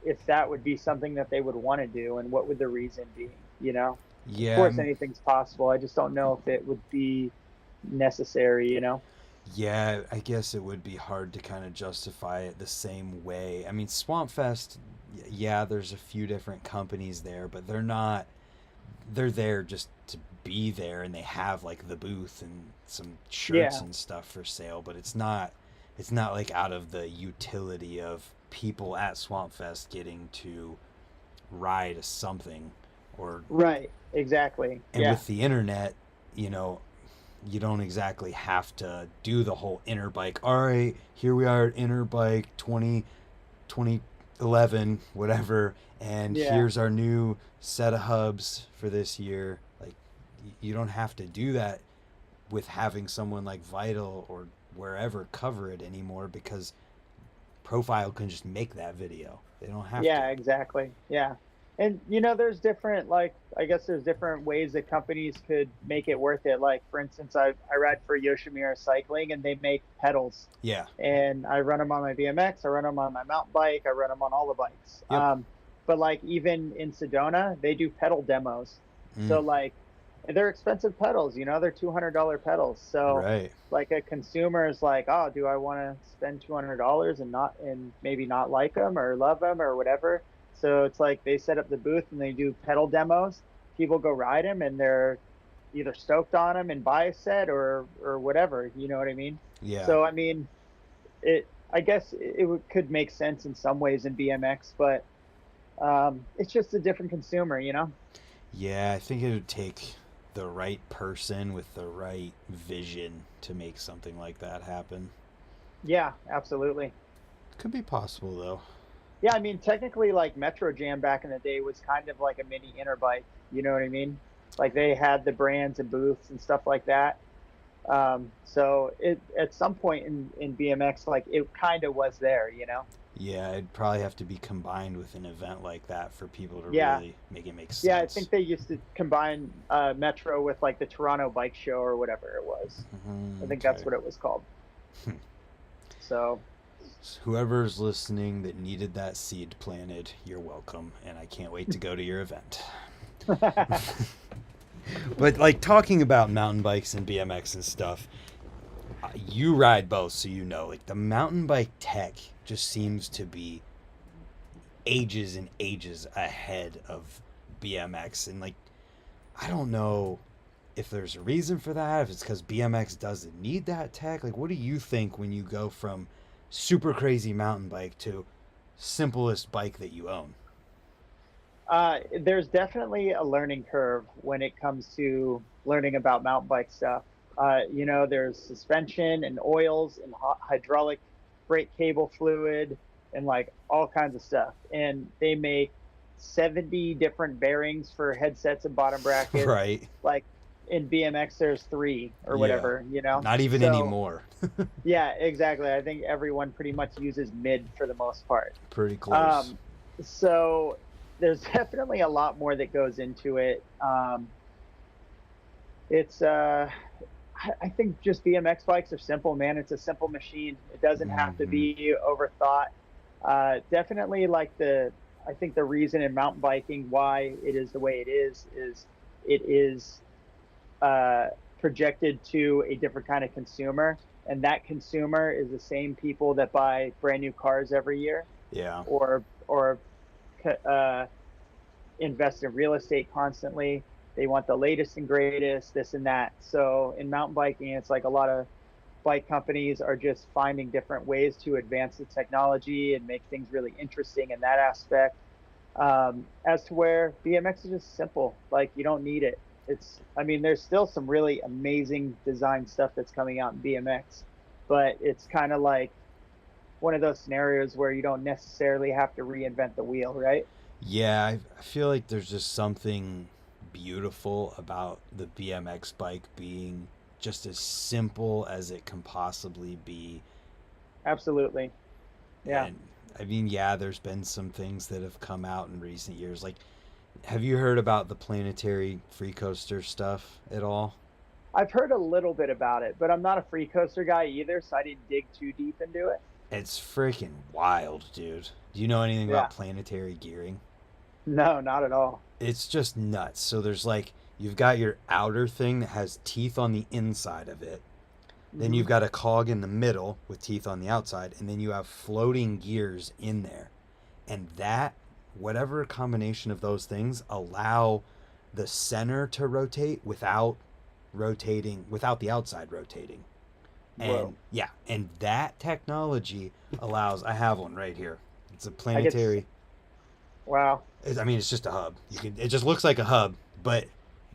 if that would be something that they would want to do, and what would the reason be, you know? Of Yeah. course, anything's possible. I just don't know if it would be necessary, you know? Yeah, I guess it would be hard to kind of justify it the same way. I mean, Swamp Fest, yeah, there's a few different companies there, but they're there just to be there, and they have like the booth and some shirts Yeah. and stuff for sale, but it's not like out of the utility of people at Swamp Fest getting to ride something. Or Right. Exactly. and Yeah. with the internet, you know, you don't exactly have to do the whole Interbike. All right, here we are at Interbike 2011, whatever, and Yeah. here's our new set of hubs for this year. Like, you don't have to do that with having someone like Vital or wherever cover it anymore, because Profile can just make that video. They don't have to. Yeah, exactly. Yeah. And there's different, like, I guess there's different ways that companies could make it worth it. Like, for instance, I ride for Yoshimura Cycling, and they make pedals, Yeah. and I run them on my BMX, I run them on my mountain bike, I run them on all the bikes. Yep. But like even in Sedona, they do pedal demos. So Mm, like they're expensive pedals, they're $200 pedals. So right. like a consumer is like, oh, do I want to spend $200 and maybe not like them or love them or whatever? So it's like they set up the booth and they do pedal demos. People go ride them, and they're either stoked on them and buy a set or whatever. You know what I mean? Yeah. So I mean, I guess could make sense in some ways in BMX, but It's just a different consumer, you know? Yeah, I think it would take the right person with the right vision to make something like that happen. Yeah, absolutely. Could be possible though. Yeah, I mean, technically, like Metro Jam back in the day was kind of like a mini Interbike. You know what I mean? Like they had the brands and booths and stuff like that. So it at some point in BMX, like it kind of was there, you know? Yeah, it'd probably have to be combined with an event like that for people to Yeah, really make it make yeah. I sense. think they used to combine Metro with like the Toronto Bike Show or whatever it was. I think that's Okay. what it was called. So So whoever's listening that needed that seed planted, you're welcome, and I can't wait to go to your event. But like talking about mountain bikes and BMX and stuff, you ride both, so you know. Like the mountain bike tech just seems to be ages and ages ahead of BMX, and like I don't know if there's a reason for that, if it's because BMX doesn't need that tech. Like, what do you think when you go from super crazy mountain bike to simplest bike that you own? there's definitely a learning curve when it comes to learning about mountain bike stuff. You know, there's suspension and oils and hydraulic brake cable fluid and like all kinds of stuff. And they make 70 different bearings for headsets and bottom brackets. Right. Like in BMX, there's three or Yeah. whatever, you know? Not even So, anymore. yeah, exactly. I think everyone pretty much uses mid for the most part. Pretty close. Um, so there's definitely a lot more that goes into it. It's I think just BMX bikes are simple, man. It's a simple machine. It doesn't have to Hmm. be overthought. Definitely like I think the reason in mountain biking why it is the way is it is uh, projected to a different kind of consumer, and that consumer is the same people that buy brand new cars every year, Yeah. or uh, invest in real estate constantly. They want the latest and greatest, this and that. So in mountain biking, it's like a lot of bike companies are just finding different ways to advance the technology and make things really interesting in that aspect. As to where BMX is just simple, like you don't need it. I mean, there's still some really amazing design stuff that's coming out in BMX, but it's kind of like one of those scenarios where you don't necessarily have to reinvent the wheel, right? Yeah, I feel like there's just something beautiful about the BMX bike being just as simple as it can possibly be. Absolutely. Yeah. And I mean, yeah, there's been some things that have come out in recent years. Like, have you heard about the planetary free coaster stuff at all? I've heard a little bit about it, but I'm not a free coaster guy either, so I didn't dig too deep into it. It's freaking wild, dude. Do you know anything about Yeah. planetary gearing? No, not at all. It's just nuts. So there's like, you've got your outer thing that has teeth on the inside of it. Then Hmm. you've got a cog in the middle with teeth on the outside, and then you have floating gears in there. And that, whatever combination of those things, allow the center to rotate without the outside rotating. Whoa. And yeah, and that technology allows, I have one right here. It's a I get, planetary, wow. I mean, it's just a hub. It just looks like a hub, but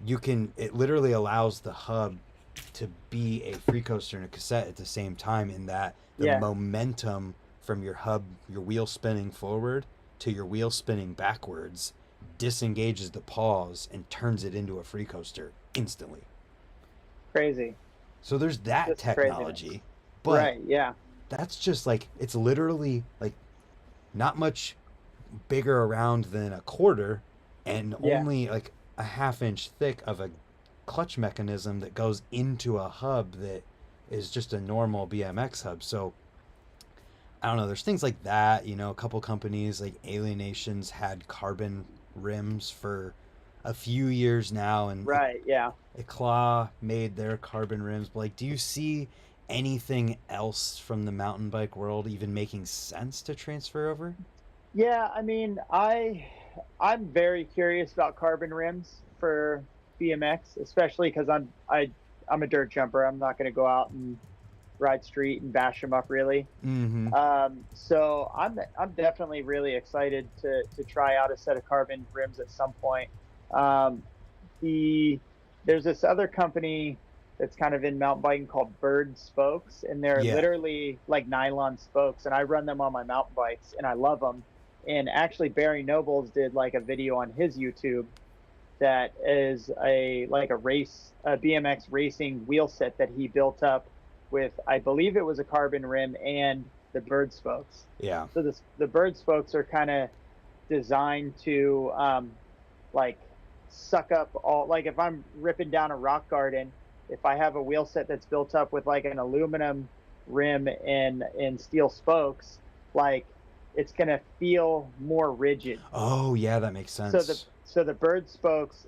it literally allows the hub to be a free coaster and a cassette at the same time, in that the Yeah, momentum from your hub, your wheel spinning forward to your wheel spinning backwards, disengages the pause and turns it into a free coaster instantly. crazy. So there's that Just craziness. technology, but Right, yeah. that's just like, it's literally like not much bigger around than a quarter, and Yeah. only like a half inch thick of a clutch mechanism that goes into a hub that is just a normal BMX hub. So I don't know, there's things like that. A couple companies like Alienations had carbon rims for a few years now, and Right, yeah. Eclat made their carbon rims. But like, do you see anything else from the mountain bike world even making sense to transfer over? Yeah, I mean, I'm very curious about carbon rims for BMX, especially because I'm a dirt jumper. I'm not going to go out and ride street and bash them up really. Mm-hmm. So I'm definitely really excited to try out a set of carbon rims at some point. Um, there's this other company that's kind of in mountain biking called Bird Spokes, and they're Yeah. literally like nylon spokes, and I run them on my mountain bikes, and I love them. And actually, Barry Nobles did like a video on his YouTube that is a BMX racing wheel set that he built up with, I believe it was a carbon rim and the bird spokes. Yeah. So the bird spokes are kind of designed to like suck up all, like if I'm ripping down a rock garden, if I have a wheel set that's built up with like an aluminum rim and steel spokes, like it's gonna feel more rigid. Oh yeah, that makes sense. So the bird spokes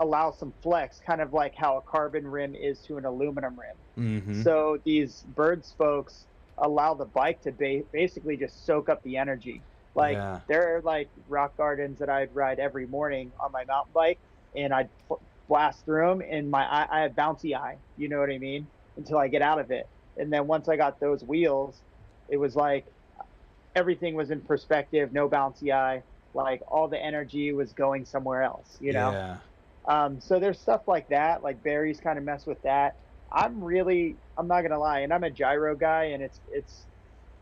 allow some flex, kind of like how a carbon rim is to an aluminum rim. Mm-hmm. So these bird spokes allow the bike to basically just soak up the energy. Like there are like rock gardens that I'd ride every morning on my mountain bike, and I'd blast through them, and I have bouncy eye. You know what I mean? Until I get out of it, and then once I got those wheels, it was like everything was in perspective, no bouncy eye. Like all the energy was going somewhere else. You know? Yeah. So there's stuff like that. Like Barry's kind of mess with that. I'm not gonna lie, and I'm a gyro guy, and it's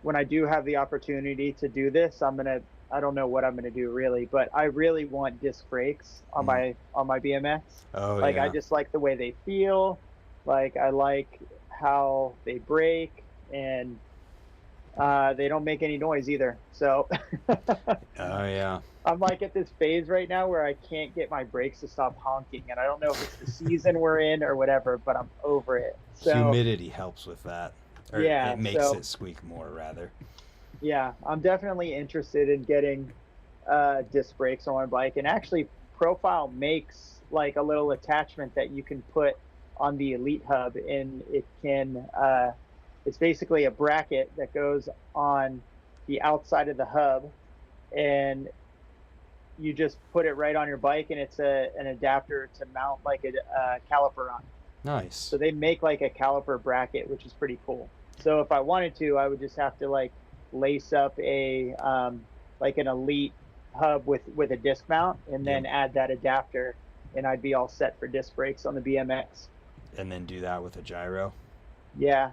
when I do have the opportunity to do this, I don't know what I'm gonna do really, but I really want disc brakes on my BMX. Oh like yeah. I just like the way they feel. Like I like how they brake, and they don't make any noise either. So oh yeah. I'm like at this phase right now where I can't get my brakes to stop honking, and I don't know if it's the season we're in or whatever, but I'm over it. So humidity helps with that. Or yeah, it makes it squeak more rather. Yeah, I'm definitely interested in getting disc brakes on my bike, and actually Profile makes like a little attachment that you can put on the Elite hub, and it can it's basically a bracket that goes on the outside of the hub, and you just put it right on your bike, and it's an adapter to mount like a caliper on. Nice. So they make like a caliper bracket, which is pretty cool. So if I wanted to, I would just have to like lace up a like an Elite hub with a disc mount, and then add that adapter, and I'd be all set for disc brakes on the BMX. And then do that with a gyro. Yeah,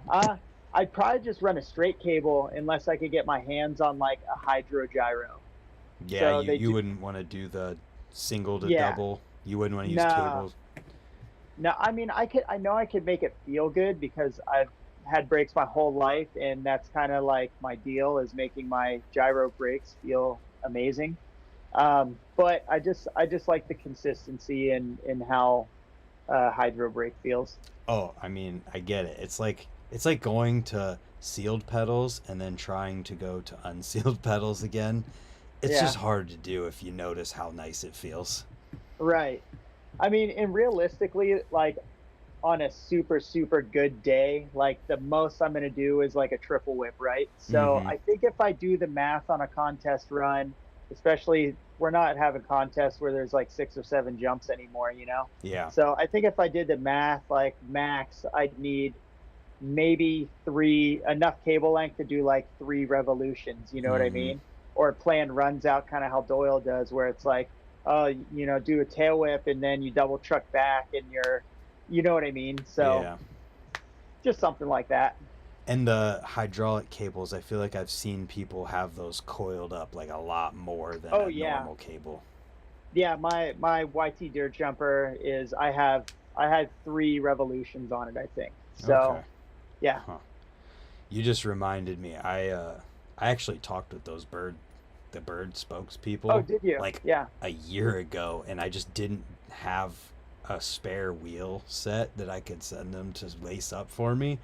I'd probably just run a straight cable unless I could get my hands on like a hydro gyro. Yeah, so you wouldn't want to do the single to double. You wouldn't want to use cables. No, I mean I know I could make it feel good because I've had brakes my whole life, and that's kind of like my deal, is making my gyro brakes feel amazing. But I just like the consistency in how hydro brake feels. Oh, I mean, I get it. It's like going to sealed pedals and then trying to go to unsealed pedals again. It's just hard to do if you notice how nice it feels. Right. I mean, and realistically, like on a super, super good day, like the most I'm going to do is like a triple whip, right? So I think if I do the math on a contest run, especially we're not having contests where there's like 6 or 7 jumps anymore, you know? Yeah. So I think if I did the math, like max, I'd need maybe enough cable length to do like 3 revolutions, you know what I mean? Or plan runs out kind of how Doyle does, where it's like, oh, you know, do a tail whip and then you double truck back and you know what I mean? So just something like that. And the hydraulic cables, I feel like I've seen people have those coiled up like a lot more than a normal cable. Yeah, my YT dirt jumper is I had 3 revolutions on it, I think. So yeah. Huh. You just reminded me. I actually talked with the bird spokes people. Oh, did you? Like a year ago, and I just didn't have a spare wheel set that I could send them to lace up for me.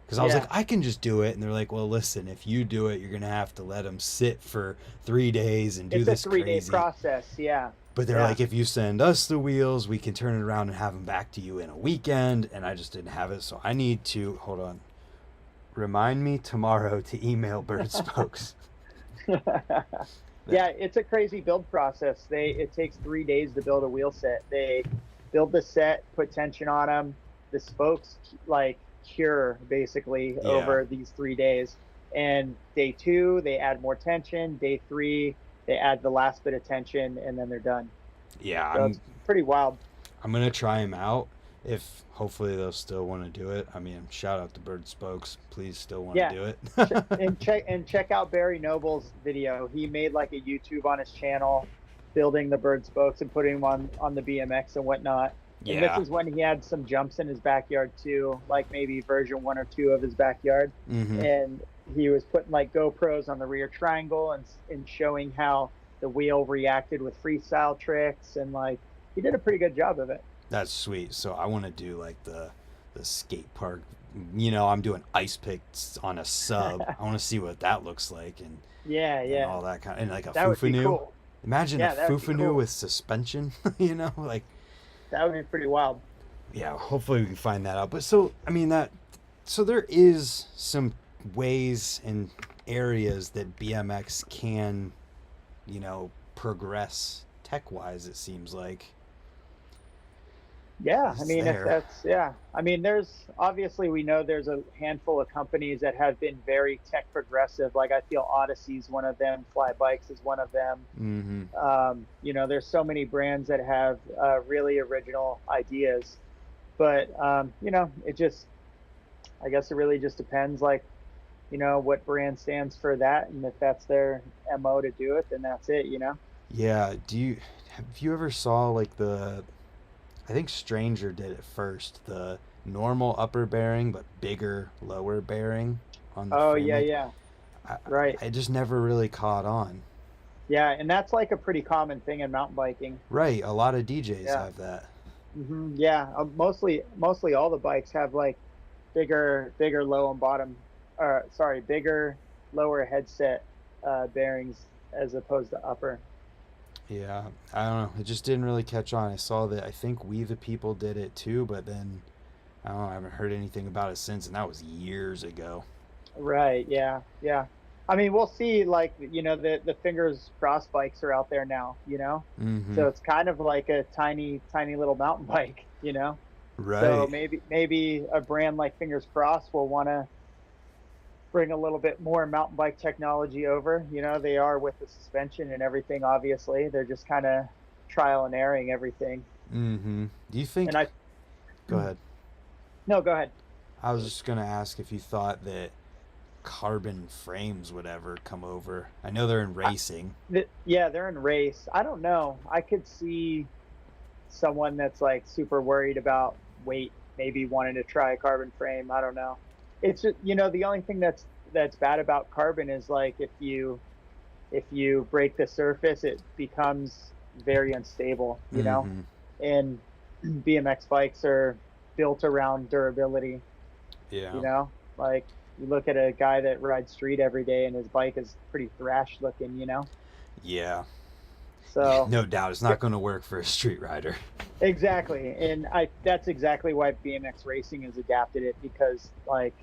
Because I was like, I can just do it. And they're like, well, listen, if you do it, you're going to have to let them sit for 3 days and do this crazy. It's a 3-day process, yeah. But they're like, if you send us the wheels, we can turn it around and have them back to you in a weekend. And I just didn't have it. So I need to, hold on, remind me tomorrow to email Bird Spokes. Yeah, it's a crazy build process. It takes 3 days to build a wheel set. They build the set, put tension on them. The spokes like cure basically Yeah. over these 3 days. And day 2, they add more tension. Day 3, they add the last bit of tension, and then they're done. Yeah, So it's pretty wild. I'm gonna try them out. If hopefully they'll still want to do it. I mean, shout out to Bird Spokes. Please still want to Yeah, do it. and check out Barry Noble's video. He made like a YouTube on his channel, building the bird spokes and putting them on the BMX and whatnot. And this Yeah. is when he had some jumps in his backyard too, like maybe version 1 or 2 of his backyard. Mm-hmm. And he was putting like GoPros on the rear triangle and showing how the wheel reacted with freestyle tricks, and like he did a pretty good job of it. That's sweet. So I want to do like the skate park. I'm doing ice picks on a sub. I want to see what that looks like Yeah, and yeah, all that kind and like a that would be Fufanu. cool. Imagine a Yeah, that would be Fufanu cool. with suspension. Like That would be pretty wild. yeah. Hopefully we can find that out. But so I mean that. So there is some ways and areas that BMX can, progress tech wise. It seems like. Yeah, I Is mean, if there. that's, yeah, I mean, there's obviously, we know there's a handful of companies that have been very tech progressive. Like I feel Odyssey's one of them, Fly Bikes is one of them. Mm-hmm. There's so many brands that have really original ideas, but it just, I guess it really just depends, like, what brand stands for that, and if that's their MO to do it, then that's it. Yeah. Have you ever saw like I think Stranger did it first. The normal upper bearing, but bigger lower bearing on the Oh frame. yeah, Like, yeah, I, right. I just never really caught on. Yeah, and that's like a pretty common thing in mountain biking. Right, a lot of DJs Yeah. have that. Yeah, mostly all the bikes have like bigger low and bottom, sorry, bigger lower headset bearings as opposed to upper. Yeah, I don't know. It just didn't really catch on. I saw that. I think We the People did it too, but then I don't know. I haven't heard anything about it since, and that was years ago. Right, yeah, yeah. I mean, we'll see. Like, the fingers cross bikes are out there now. Mm-hmm. So it's kind of like a tiny little mountain bike. So Right. maybe a brand like Fingers Crossed will want to bring a little bit more mountain bike technology over. They are with the suspension and everything, obviously. They're just kind of trial and erroring everything. Mm-hmm. Do you think? And I, Go ahead. no, go ahead. I was just gonna ask if you thought that carbon frames would ever come over. I know they're in racing. Yeah, they're in race. I don't know. I could see someone that's like super worried about weight, maybe wanting to try a carbon frame. I don't know. It's just, the only thing that's bad about carbon is like if you break the surface, it becomes very unstable. Mm-hmm. And BMX bikes are built around durability. Yeah. you know like you look at a guy that rides street every day and his bike is pretty thrashed looking. Yeah. Yeah. So No doubt, it's not going to work for a street rider. exactly, and that's exactly why BMX racing has adapted it, because like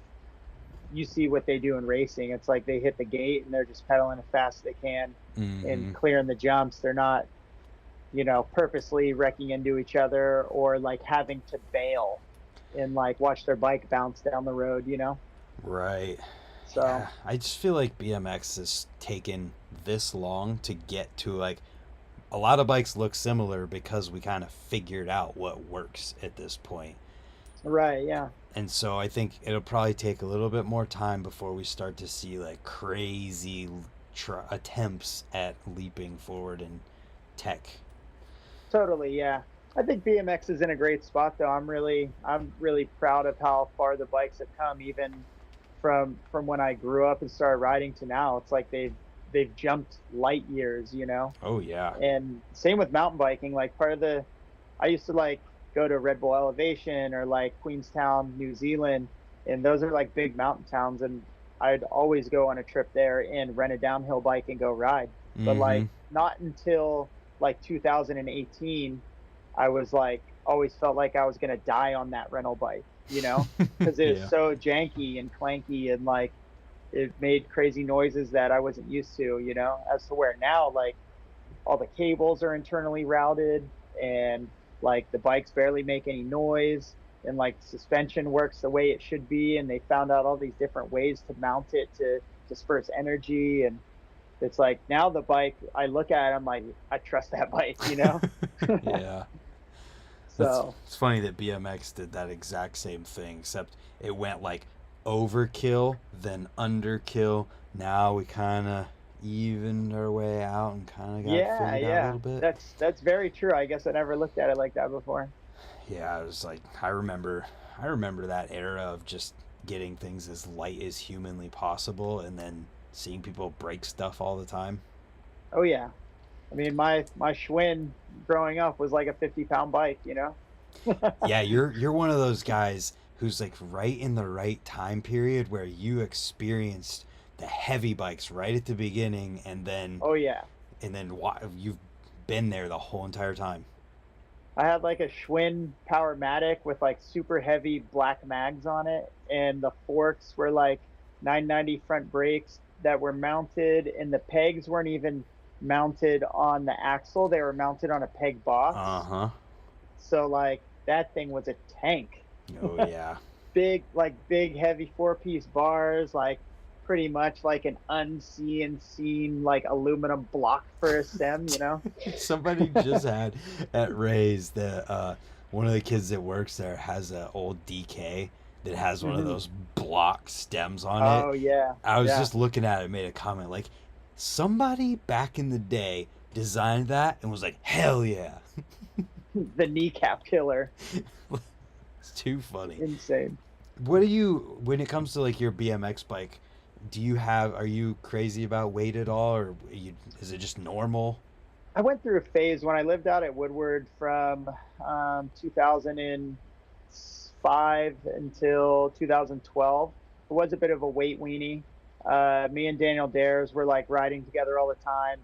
you see what they do in racing. It's like they hit the gate and they're just pedaling as fast as they can Mm-hmm. and clearing the jumps. They're not purposely wrecking into each other, or like having to bail and like watch their bike bounce down the road. Right. So Yeah. I just feel like BMX has taken this long to get to like a lot of bikes look similar because we kind of figured out what works at this point. right, yeah. And so I think it'll probably take a little bit more time before we start to see like crazy attempts at leaping forward in tech. Totally, yeah. I think BMX is in a great spot, though. I'm really proud of how far the bikes have come, even from when I grew up and started riding to now. It's like they've jumped light years. Oh yeah. And same with mountain biking. Like I used to like go to Red Bull Elevation or like Queenstown, New Zealand, and those are like big mountain towns, and I'd always go on a trip there and rent a downhill bike and go ride. But Mm-hmm. like not until like 2018, I was like always felt like I was gonna die on that rental bike, because it was Yeah. so janky and clanky, and like it made crazy noises that I wasn't used to. As to where now, like all the cables are internally routed, and like the bikes barely make any noise. and like suspension works the way it should be, and they found out all these different ways to mount it to disperse energy. And it's like now the bike, I look at it, I'm like, I trust that bike, you know? Yeah. So It's funny that BMX did that exact same thing, except it went like overkill, then underkill. Now we kind of evened our way out and kind of got it yeah, figured out a yeah, little bit. that's very true. I guess I never looked at it like that before. Yeah, it was like I remember that era of just getting things as light as humanly possible and then seeing people break stuff all the time. Oh yeah. I mean, my Schwinn growing up was like a 50-pound bike, you know? Yeah, you're one of those guys who's like right in the right time period where you experienced the heavy bikes right at the beginning, Oh yeah. and then you've been there the whole entire time. I had like a Schwinn Powermatic with like super heavy black mags on it, and the forks were like 990 front brakes that were mounted, and the pegs weren't even mounted on the axle; they were mounted on a peg Uh box. huh. So like that thing was a tank. Oh yeah. Big, like big, heavy four-piece bars, like pretty much like an seen like aluminum block for a stem, you know? Somebody just had at Ray's that one of the kids that works there has an old DK that has one of Hmm. those block stems on it. Oh yeah, I was yeah. just looking at it and made a comment like somebody back in the day designed that and was like, hell yeah. The kneecap killer, It's too funny. insane. What do you, when it comes to like your BMX bike, are you crazy about weight at all, or is it just normal? I went through a phase when I lived out at Woodward from 2005 until 2012. It was a bit of a weight weenie. Me and Daniel Dares were like riding together all the time,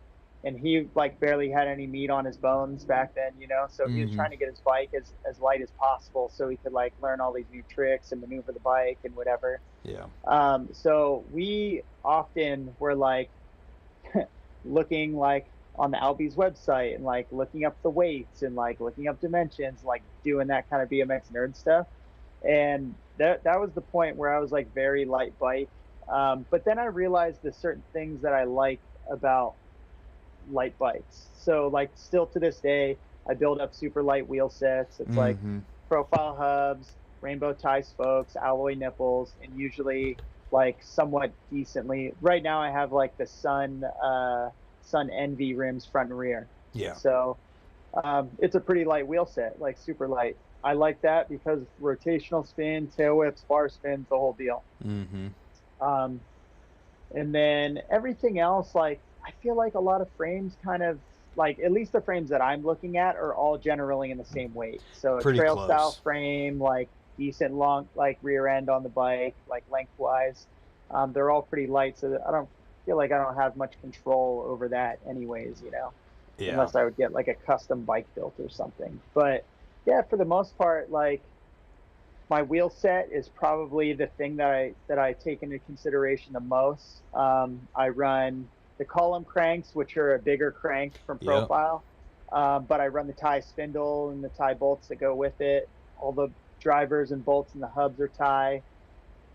and he like barely had any meat on his bones back then, you know. So he was Mm-hmm. trying to get his bike as light as possible, so he could like learn all these new tricks and maneuver the bike and whatever. Yeah. So we often were like looking like on the Albies website and like looking up the weights and like looking up dimensions, like doing that kind of BMX nerd stuff. And that was the point where I was like very light bike. But then I realized the certain things that I like about light bikes. So like still to this day, I build up super light wheel sets. It's like Mm-hmm. profile hubs, rainbow tie spokes, alloy nipples, and usually like somewhat decently. Right now, I have like the Sun Envy rims front and rear. Yeah. So it's a pretty light wheel set, like super light. I like that because rotational spin, tail whips, bar spins, the whole deal. Mm-hmm. Um, and then everything else, like I feel like a lot of frames kind of like at least the frames that I'm looking at are all generally in the same weight. So a Pretty trail style close. frame, like decent long like rear end on the bike, like lengthwise. They're all pretty light, so I don't feel like I don't have much control over that anyways, you know, Yeah. unless I would get like a custom bike built or something. But yeah, for the most part, like my wheel set is probably the thing that I take into consideration the most. I run the column cranks, which are a bigger crank from Yep. profile, but I run the tie spindle and the tie bolts that go with it. All the drivers and bolts and the hubs are tie.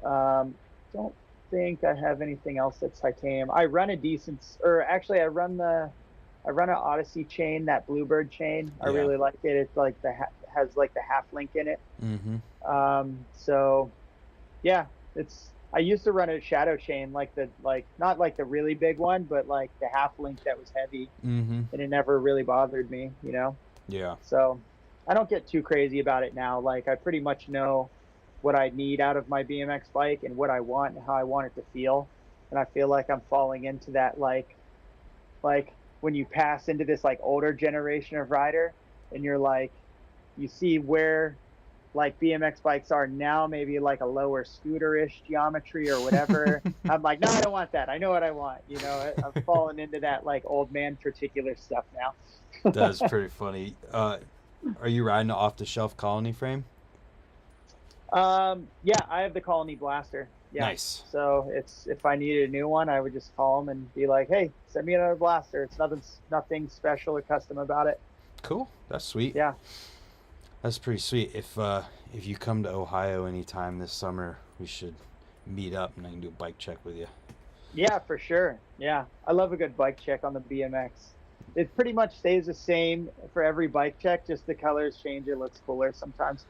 Don't think I have anything else that's titanium. I run a decent, or actually, I run an Odyssey chain, that Bluebird chain. I Yeah. really like it. It's like has like the half link in it. Mm-hmm. So yeah, I used to run a shadow chain, like not like the really big one, but like the half link that was heavy, Mm-hmm. and it never really bothered me, you know? Yeah. So I don't get too crazy about it now. Like I pretty much know what I need out of my BMX bike and what I want and how I want it to feel. And I feel like I'm falling into that like when you pass into this like older generation of rider and you're like you see where like BMX bikes are now, maybe like a lower scooter-ish geometry or whatever. I'm like, no, I don't want that. I know what I want. You know, I've fallen into that like old man particular stuff now. That's pretty funny. Are you riding an off-the-shelf Colony frame? Yeah, I have the Colony Blaster. Yeah. Nice. So it's if I needed a new one, I would just call them and be like, hey, send me another blaster. It's nothing special or custom about it. Cool. That's sweet. Yeah. That's pretty sweet. If you come to Ohio anytime this summer, we should meet up and I can do a bike check with you. Yeah, for sure. Yeah, I love a good bike check on the BMX. It pretty much stays the same for every bike check, just the colors change. It looks cooler sometimes.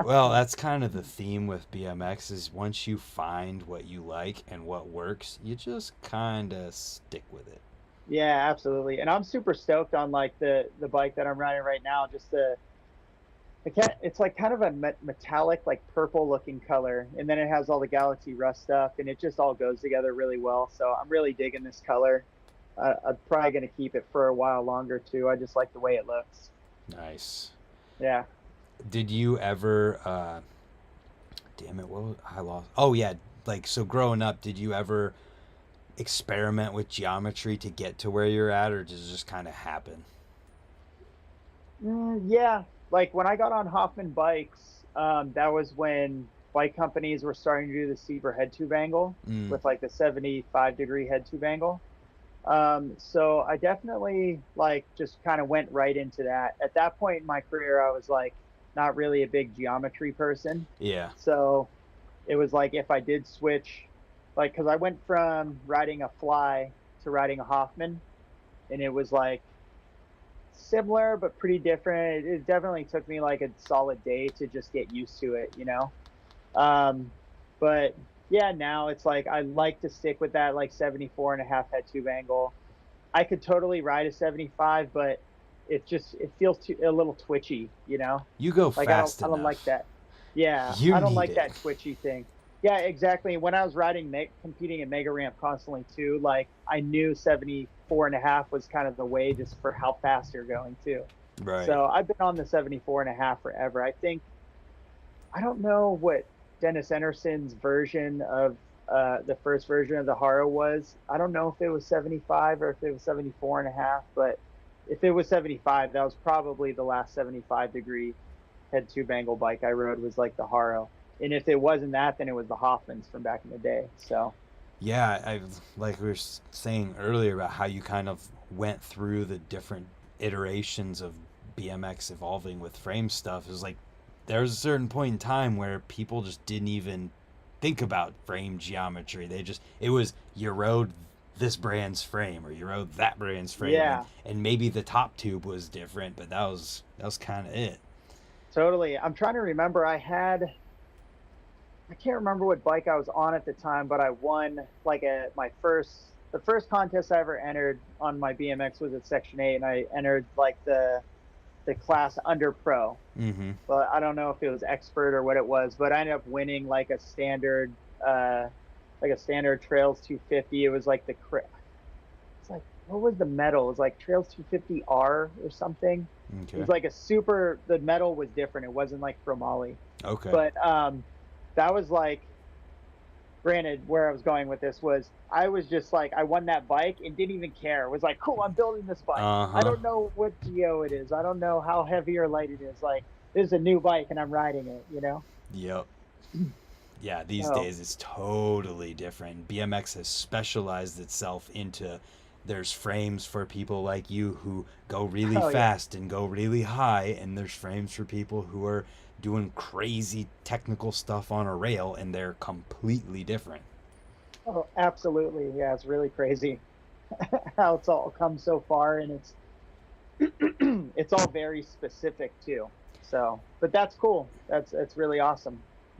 Well, that's kind of the theme with BMX is once you find what you like and what works, you just kind of stick with it. Yeah, absolutely. And I'm super stoked on like the bike that I'm riding right now. Just it's like kind of a metallic, like purple looking color, and then it has all the Galaxy Rust stuff, and it just all goes together really well. So I'm really digging this color. I'm probably gonna keep it for a while longer too. I just like the way it looks. Nice. Yeah. Did you ever damn it, what was, I lost. Oh yeah, like so growing up, did you ever experiment with geometry to get to where you're at or does it just kind of happen? Yeah, like when I got on Hoffman bikes, that was when bike companies were starting to do the Seaver head tube angle Mm, with like the 75-degree head tube angle. So I definitely like just kind of went right into that. At that point in my career, I was like not really a big geometry person. yeah. So it was like if I did switch, like, because I went from riding a Fly to riding a Hoffman, and it was like similar but pretty different. It definitely took me like a solid day to just get used to it, you know. But yeah, now it's like I like to stick with that like 74 and a half head tube angle. I could totally ride a 75, but it feels a little twitchy, you know. You go Like fast I don't like enough. that. Yeah, You I don't need like it. that twitchy thing. Yeah, exactly. When I was riding, competing in mega ramp constantly too, like I knew 74 and a half was kind of the way just for how fast you're going too. Right. So I've been on the 74 and a half forever. I think, I don't know what Dennis Enterson's version of the first version of the Haro was. I don't know if it was 75 or if it was 74 and a half, but if it was 75, that was probably the last 75-degree head tube angle bike I rode was like the Haro. And if it wasn't that, then it was the Hoffmans from back in the day. So Yeah, I like we were saying earlier about how you kind of went through the different iterations of BMX evolving with frame stuff. It was like there was a certain point in time where people just didn't even think about frame geometry. They just it was you rode this brand's frame or you rode that brand's frame yeah, and maybe the top tube was different, but that was kind of it. totally. I'm trying to remember. I can't remember what bike I was on at the time, but I won like the first contest I ever entered on my BMX was at Section 8, and I entered like the class under pro. Mm-hmm. But I don't know if it was expert or what it was, but I ended up winning uh like a standard Trails 250. It was like it's like, what was the medal? It was like Trails 250R or something. It Okay. was like the metal was different. It wasn't like chromoly. Okay. But that was like, granted, where I was going with this was I was just like, I won that bike and didn't even care. It was like, cool, I'm building this bike. I Uh-huh. don't know what geo it is. I don't know how heavy or light it is. Like, this is a new bike and I'm riding it, you know? Yep. Yeah, these So, days it's totally different. BMX has specialized itself into there's frames for people like you who go really oh yeah. fast and go really high, and there's frames for people who are doing crazy technical stuff on a rail, and they're completely different. Oh, absolutely. Yeah, it's really crazy how it's all come so far, and it's all very specific too. So, but that's cool. That's really awesome.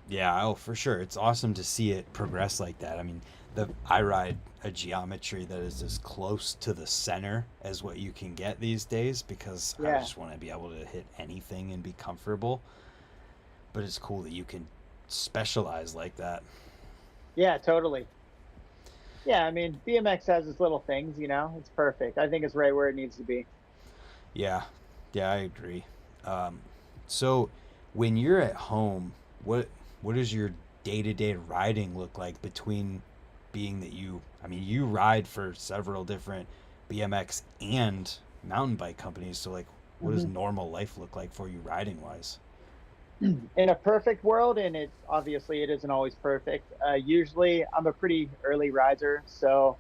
Yeah, oh, for sure. It's awesome to see it progress like that. I mean, I ride a geometry that is as close to the center as what you can get these days because I Yeah. just want to be able to hit anything and be comfortable. But it's cool that you can specialize like that. Yeah, totally. Yeah, I mean, BMX has its little things, you know. It's perfect. I think it's right where it needs to be. Yeah, yeah, I agree. Um, so when you're at home, what does your day-to-day riding look like between being that I mean, you ride for several different BMX and mountain bike companies, so like what does Mhm. normal life look like for you riding wise? In a perfect world, and it isn't always perfect. Usually, I'm a pretty early riser, so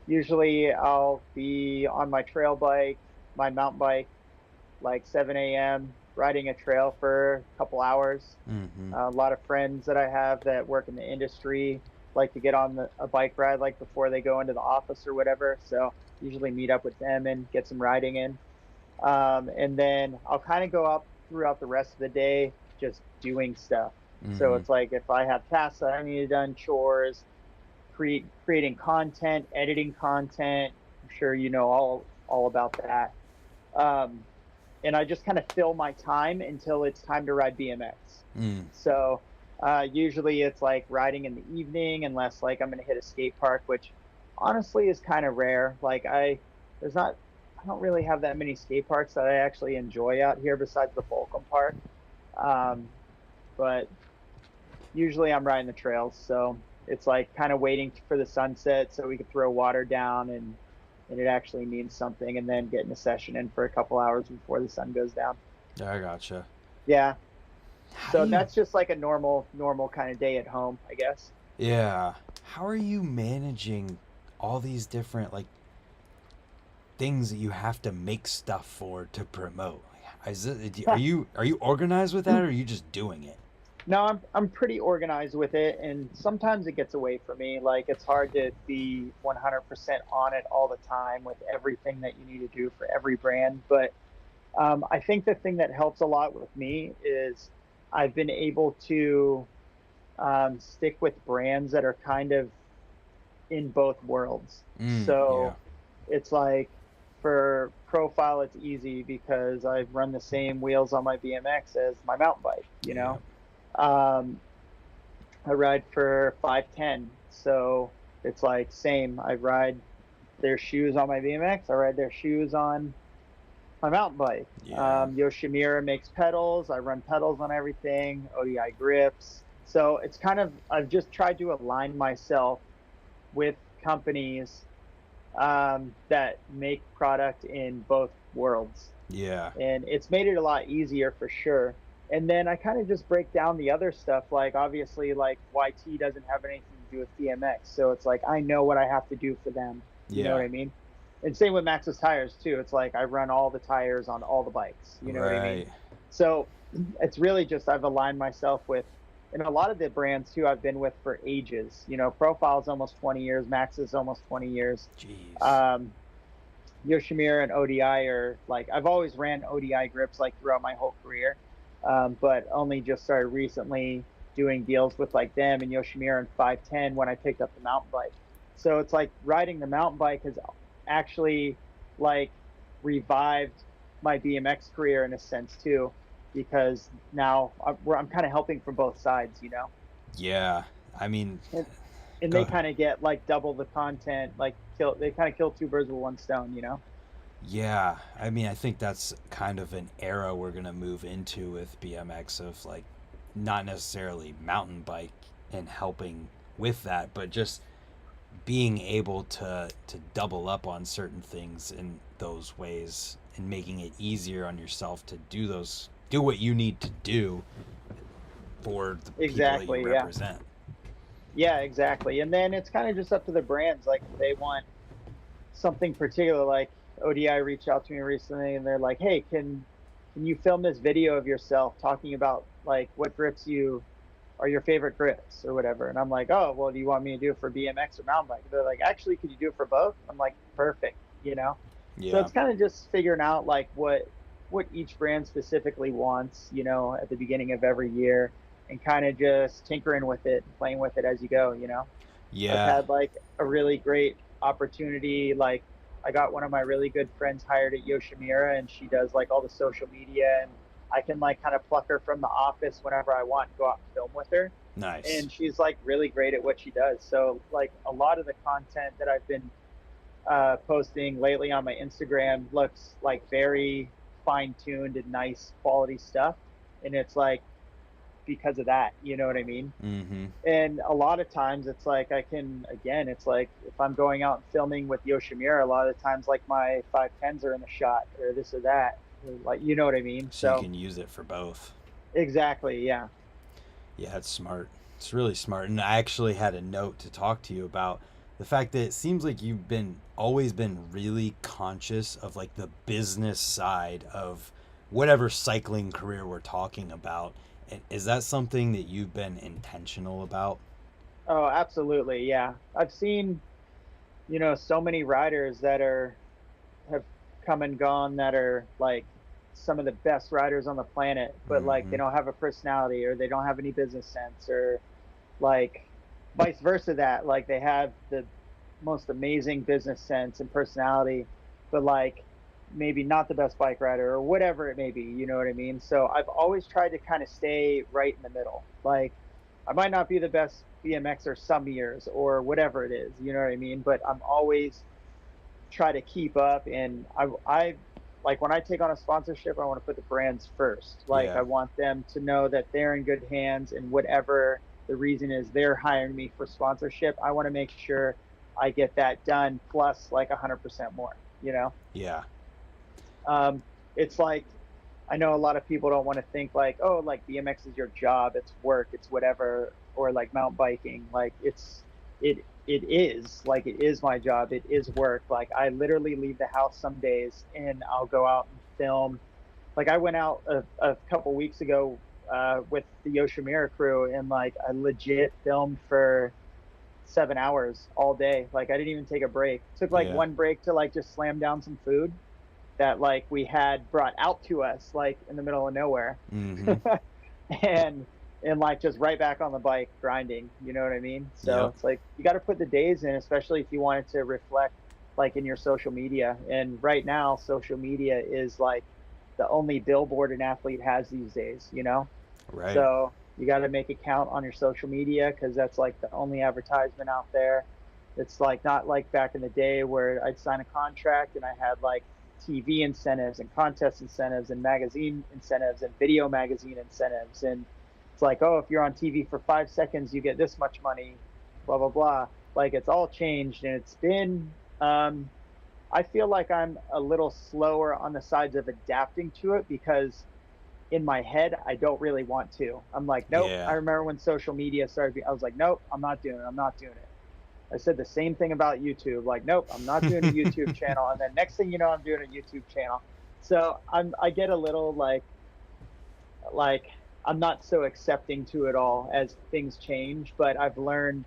usually I'll be on my trail bike, my mountain bike, like 7 a.m. riding a trail for a couple hours. Mm-hmm. A lot of friends that I have that work in the industry like to get on a bike ride like before they go into the office or whatever. So usually meet up with them and get some riding in. And then I'll kind of go up throughout the rest of the day just doing stuff. So Mm-hmm. it's like if I have tasks that I need done, chores, creating content, editing content. I'm sure you know all about that. Um, and I just kind of fill my time until it's time to ride BMX. Mm. So usually it's like riding in the evening, unless like I'm going to hit a skate park, which honestly is kind of rare. Like there's not, I don't really have that many skate parks that I actually enjoy out here besides the Fulton Park. Um, but usually I'm riding the trails, so it's like kind of waiting for the sunset so we could throw water down and it actually means something, and then getting a session in for a couple hours before the sun goes down. I gotcha. Yeah. How do So you? that's just like a normal kind of day at home, I guess. Yeah. How are you managing all these different like things that you have to make stuff for to promote? Are you organized with that, or are you just doing it? No, I'm pretty organized with it, and sometimes it gets away from me. Like it's hard to be 100% on it all the time with everything that you need to do for every brand. But I think the thing that helps a lot with me is I've been able to stick with brands that are kind of in both worlds. Yeah. So it's like for profile, it's easy because I've run the same wheels on my BMX as my mountain bike, you Yeah. know. Um, I ride for 510, so it's like same. I ride their shoes on my BMX. I ride their shoes on my mountain bike. Yeah. Yoshimura makes pedals. I run pedals on everything. ODI grips. So it's kind of I've just tried to align myself with companies that make product in both worlds, Yeah. and it's made it a lot easier for sure. And then I kind of just break down the other stuff, like obviously like YT doesn't have anything to do with BMX, so it's like I know what I have to do for them, you know what Yeah. I mean? And same with Maxxis tires too. It's like I run all the tires on all the bikes, you know what I mean? Right. So it's really just I've aligned myself with, and a lot of the brands too I've been with for ages. You know, Profile's almost 20 years, Maxxis almost 20 years. Jeez. um Yoshimura and ODI are like I've always ran ODI grips like throughout my whole career, but only just started recently doing deals with like them and Yoshimura and 510 when I picked up the mountain bike. So it's like riding the mountain bike has actually like revived my BMX career in a sense too, because now I'm kind of helping from both sides, you know. Yeah. I mean, And, and they go. kind of get like double the content, like they kind of kill two birds with one stone, you know. Yeah, I mean, I think that's kind of an era we're gonna move into with BMX of like not necessarily mountain bike and helping with that, but just being able to double up on certain things in those ways and making it easier on yourself to do what you need to do for the people that you Exactly, yeah. represent. Yeah, exactly. And then it's kind of just up to the brands. Like if they want something particular, like ODI reached out to me recently and they're like, "Hey, can you film this video of yourself talking about like what grips you are your favorite grips or whatever?" And I'm like, "Oh, well, do you want me to do it for BMX or mountain bike?" They're like, "Actually, could you do it for both?" I'm like, "Perfect," you know. So Yeah. it's kind of just figuring out like what each brand specifically wants, you know, at the beginning of every year, and kind of just tinkering with it, playing with it as you go, you know. I've Yeah. had like a really great opportunity. Like I got one of my really good friends hired at Yoshimura, and she does like all the social media, and I can like kind of pluck her from the office whenever I want and go out and film with her. Nice. And she's like really great at what she does. So like a lot of the content that I've been posting lately on my Instagram looks like very fine tuned and nice quality stuff. And it's like because of that, you know what I mean? Mm-hmm. And a lot of times it's like I can again, it's like if I'm going out and filming with Yoshimura, a lot of the times like my 510s are in the shot or this or that, or like you know what I mean. So you So can use it for both. exactly, yeah. Yeah, it's smart. It's really smart. And I actually had a note to talk to you about the fact that it seems like you've been always been really conscious of like the business side of whatever cycling career we're talking about. Is that something that you've been intentional about? Oh, absolutely. Yeah. I've seen, so many riders that have come and gone that are like some of the best riders on the planet, but like Mm-hmm. they don't have a personality or they don't have any business sense or like vice versa that like they have the most amazing business sense and personality, but like maybe not the best bike rider or whatever it may be, you know what I mean? So I've always tried to kind of stay right in the middle. Like I might not be the best BMXer some years or whatever it is, you know what I mean? But I'm always try to keep up, and I like when I take on a sponsorship, I want to put the brands first. Like Yeah. I want them to know that they're in good hands, and whatever the reason is they're hiring me for sponsorship, I want to make sure I get that done plus like 100% more, you know? Yeah. um, it's like I know a lot of people don't want to think like, oh, like BMX is your job, it's work, it's whatever, or like mountain biking, like it is like it is my job, it is work. Like I literally leave the house some days and I'll go out and film. Like I went out a couple weeks ago with the Yoshimura crew, and like I legit filmed for 7 hours all day. Like I didn't even take a break. Took like Yeah. one break to like just slam down some food that like we had brought out to us like in the middle of nowhere. Mm-hmm. and and like just right back on the bike grinding, you know what I mean? So Yep. it's like you got to put the days in, especially if you want it to reflect like in your social media. And right now social media is like the only billboard an athlete has these days, you know? Right. So you got to make it count on your social media because that's like the only advertisement out there. It's like not like back in the day where I'd sign a contract and I had like TV incentives and contest incentives and magazine incentives and video magazine incentives. And it's like, oh, if you're on TV for 5 seconds, you get this much money, blah, blah, blah. Like it's all changed. And it's been, I feel like I'm a little slower on the sides of adapting to it because in my head, I don't really want to. I'm like, nope. I Yeah. remember when social media started, I was like, nope, I'm not doing it. I'm not doing it. I said the same thing about YouTube. Like, nope, I'm not doing a YouTube channel. And then next thing you know, I'm doing a YouTube channel. So I get a little like I'm not so accepting to it all as things change. But I've learned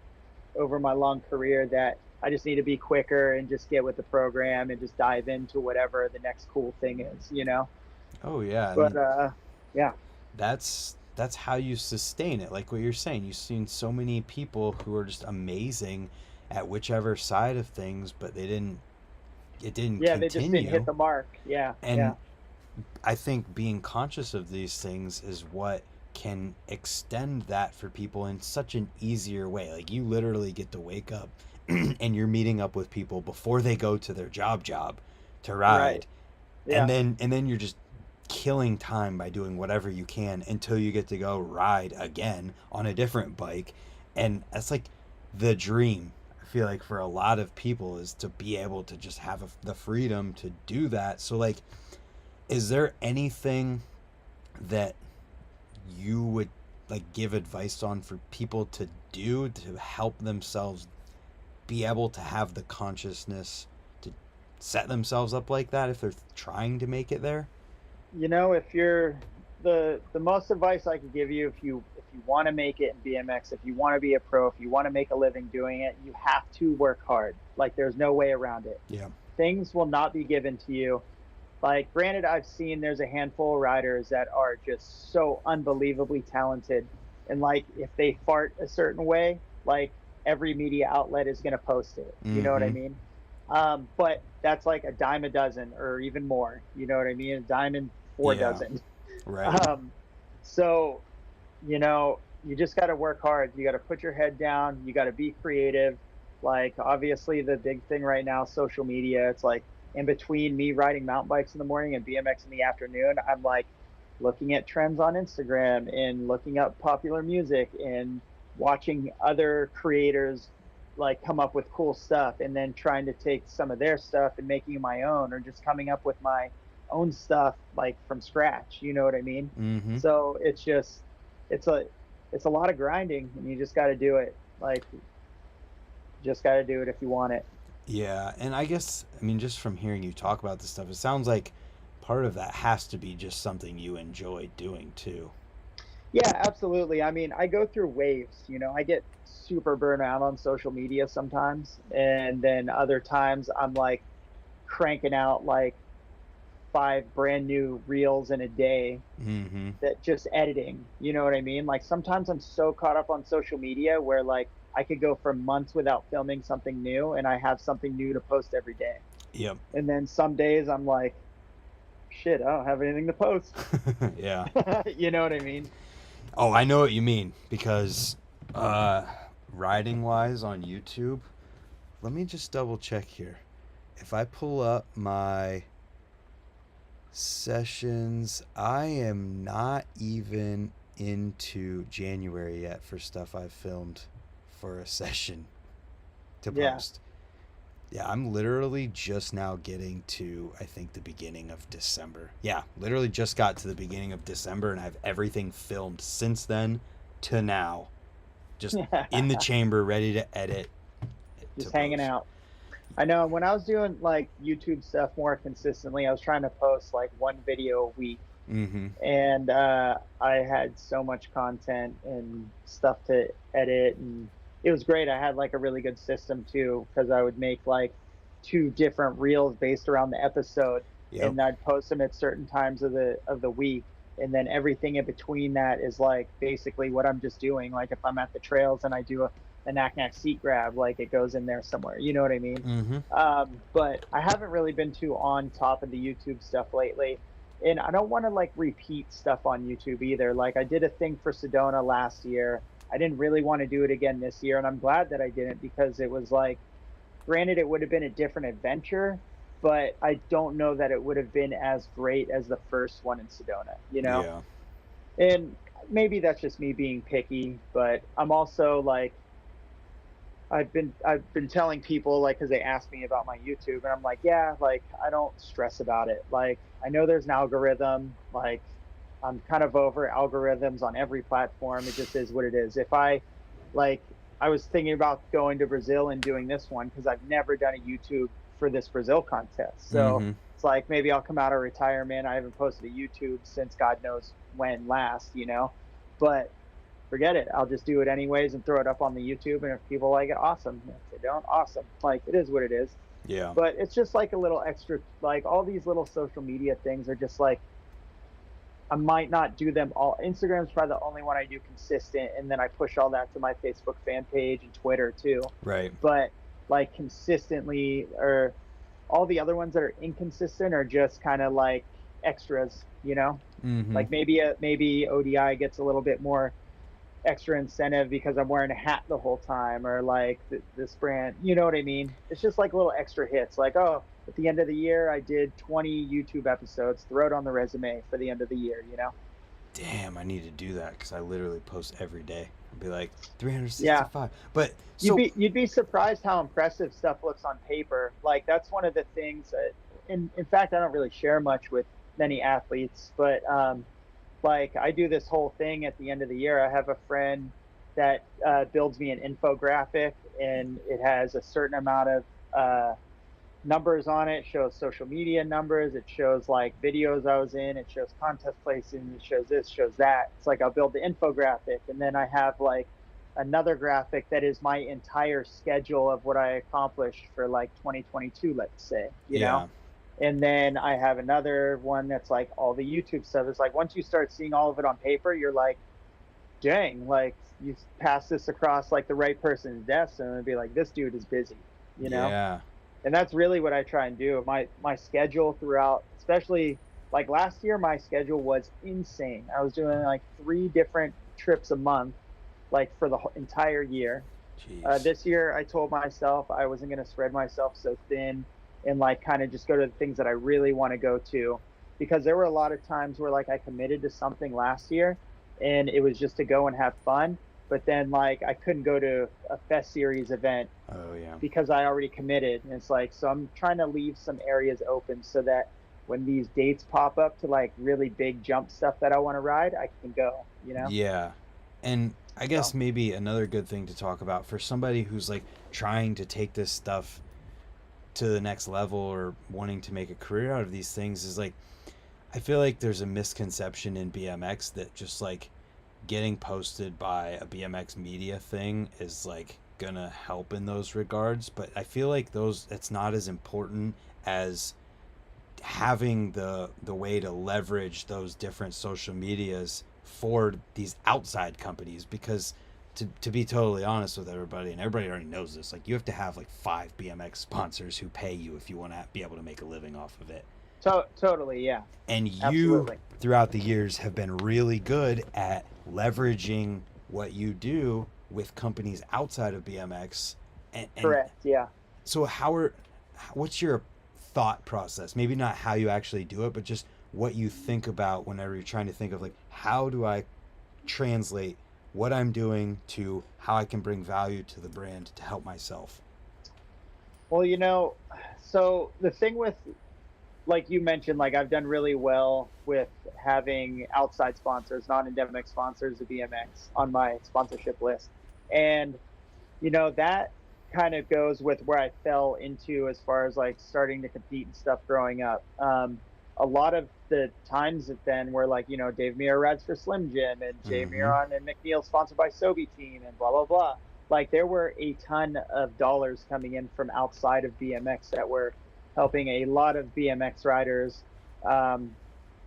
over my long career that I just need to be quicker and just get with the program and just dive into whatever the next cool thing is, you know. Oh yeah. But And yeah, that's how you sustain it. Like what you're saying, you've seen so many people who are just amazing at whichever side of things, but it didn't yeah, they just didn't hit continue. the mark. Yeah, And yeah, I think being conscious of these things is what can extend that for people in such an easier way. Like you literally get to wake up and you're meeting up with people before they go to their job to right. ride. Yeah, And then you're just killing time by doing whatever you can until you get to go ride again on a different bike. And that's like the dream. I feel like for a lot of people is to be able to just have the freedom to do that. So like, is there anything that you would like give advice on for people to do to help themselves be able to have the consciousness to set themselves up like that if they're trying to make it there? if you're the most advice I could give you, if you want to make it in BMX, if you want to be a pro, if you want to make a living doing it, you have to work hard. Like there's no way around it. Yeah. Things will not be given to you. Like granted, I've seen there's a handful of riders that are just so unbelievably talented, and like if they fart a certain way, like every media outlet is going to post it. You know what I Mm-hmm. mean? But that's like a dime a dozen or even more. You know what I mean? A dime and four Yeah. dozen. Right. Um, so, you just got to work hard. You got to put your head down. You got to be creative. Like, obviously, the big thing right now, social media. It's like in between me riding mountain bikes in the morning and BMX in the afternoon, I'm like looking at trends on Instagram and looking up popular music and watching other creators like come up with cool stuff and then trying to take some of their stuff and making it my own or just coming up with my own stuff like from scratch, you know what I mean? Mm-hmm. So it's a it's a lot of grinding and you just got to do it. Like just got to do it if you want it. Yeah, and I guess I mean just from hearing you talk about this stuff, it sounds like part of that has to be just something you enjoy doing too. Yeah, absolutely. I mean, I go through waves, I get super burnt out on social media sometimes, and then other times I'm like cranking out like 5 brand new reels in a day, Mm-hmm. that just editing, you know what I mean? Like sometimes I'm so caught up on social media where like I could go for months without filming something new and I have something new to post every day. Yep. And then some days I'm like, shit, I don't have anything to post. Yeah. You know what I mean? Oh, I know what you mean because uh riding wise on YouTube, let me just double check here. If I pull up my sessions, I am not even into January yet for stuff I've filmed for a session to Yeah. post. Yeah, I'm literally just now getting to, I think, the beginning of December. Yeah, literally just got to the beginning of December, and I have everything filmed since then to now. Just in the chamber, ready to edit, to Just hanging post. out. I know when I was doing like YouTube stuff more consistently, I was trying to post like one video a week, Mm-hmm. and I had so much content and stuff to edit, and it was great. I had like a really good system too, because I would make like 2 different reels based around the episode, Yep. and I'd post them at certain times of the week, and then everything in between that is like basically what I'm just doing. Like if I'm at the trails and I do a knack seat grab, like it goes in there somewhere. You know what I mean? Mm-hmm. But I haven't really been too on top of the YouTube stuff lately, and I don't want to like repeat stuff on YouTube either. Like I did a thing for Sedona last year. I didn't really want to do it again this year, and I'm glad that I didn't, because it was like, granted, it would have been a different adventure, but I don't know that it would have been as great as the first one in Sedona. Yeah. And maybe that's just me being picky, but I'm also like, I've been telling people, like, because they ask me about my YouTube, and I'm like, yeah, like I don't stress about it. Like I know there's an algorithm. Like I'm kind of over algorithms on every platform. It just is what it is. If I like, I was thinking about going to Brazil and doing this one because I've never done a YouTube for this Brazil contest. So Mm-hmm. it's like maybe I'll come out of retirement. I haven't posted a YouTube since God knows when last. But forget it. I'll just do it anyways and throw it up on the YouTube. And if people like it, awesome. If they don't, awesome. Like it is what it is. Yeah. But it's just like a little extra, like all these little social media things are just like, I might not do them all. Instagram's probably the only one I do consistent. And then I push all that to my Facebook fan page and Twitter too. Right. But like consistently, or all the other ones that are inconsistent are just kind of like extras. Mm-hmm. Like maybe ODI gets a little bit more extra incentive because I'm wearing a hat the whole time, or like this brand, you know what I mean? It's just like little extra hits, like, oh, at the end of the year I did 20 YouTube episodes, throw it on the resume for the end of the year. Damn, I need to do that because I literally post every day. I'd be like 365. Yeah, But you'd so, be surprised how impressive stuff looks on paper. Like that's one of the things that, in fact, I don't really share much with many athletes, but like I do this whole thing at the end of the year. I have a friend that builds me an infographic, and it has a certain amount of numbers on it. It shows social media numbers. It shows like videos I was in. It shows contest placing. It shows this, shows that. It's like I'll build the infographic, and then I have like another graphic that is my entire schedule of what I accomplished for like 2022, let's say. yeah. And then I have another one that's like all the YouTube stuff. It's like once you start seeing all of it on paper, you're like, dang, like you pass this across like the right person's desk, and it'd be like, this dude is busy. Yeah. And that's really what I try and do. My schedule throughout, especially like last year, my schedule was insane. I was doing like 3 different trips a month, like for the entire year. Jeez. This year, I told myself I wasn't going to spread myself so thin, and like kind of just go to the things that I really want to go to, because there were a lot of times where like I committed to something last year and it was just to go and have fun, but then like I couldn't go to a Fest Series event Oh yeah. because I already committed. And it's like, so I'm trying to leave some areas open so that when these dates pop up to like really big jump stuff that I want to ride, I can go. Yeah. And I guess So maybe another good thing to talk about for somebody who's like trying to take this stuff to the next level or wanting to make a career out of these things is like I feel like there's a misconception in BMX that just like getting posted by a BMX media thing is like gonna help in those regards, but I feel like those it's not as important as having the way to leverage those different social medias for these outside companies, because to be totally honest with everybody, and everybody already knows this, like you have to have like 5 BMX sponsors who pay you if you want to be able to make a living off of it. Totally, yeah, And you, absolutely. throughout the years, have been really good at leveraging what you do with companies outside of BMX. And Correct, yeah. so, what's your thought process? Maybe not how you actually do it, but just what you think about whenever you're trying to think of like, how do I translate what I'm doing to how I can bring value to the brand to help myself? Well, so the thing with, like you mentioned, like I've done really well with having outside sponsors, non-endemic sponsors of BMX on my sponsorship list. And, that kind of goes with where I fell into as far as like starting to compete and stuff growing up. A lot of the times that then were like, Dave Muir rides for Slim Jim and Jay Mm-hmm. Muron and McNeil sponsored by Sobe Team and blah, blah, blah. Like there were a ton of dollars coming in from outside of BMX that were helping a lot of BMX riders um,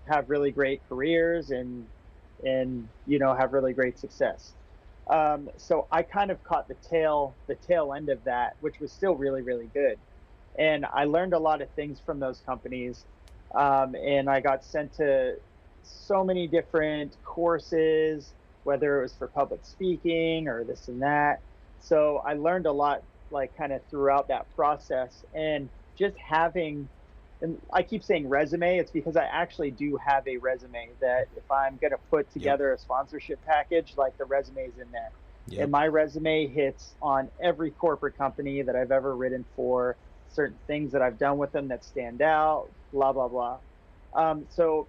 have really great careers and have really great success. So I kind of caught the tail end of that, which was still really really good, and I learned a lot of things from those companies, and I got sent to so many different courses, whether it was for public speaking or this and that. So I learned a lot, like kind of throughout that process, and just having, and I keep saying resume, it's because I actually do have a resume that if I'm going to put Yep. together a sponsorship package, like the resume's in there. Yep. And my resume hits on every corporate company that I've ever ridden for, certain things that I've done with them that stand out, blah, blah, blah. So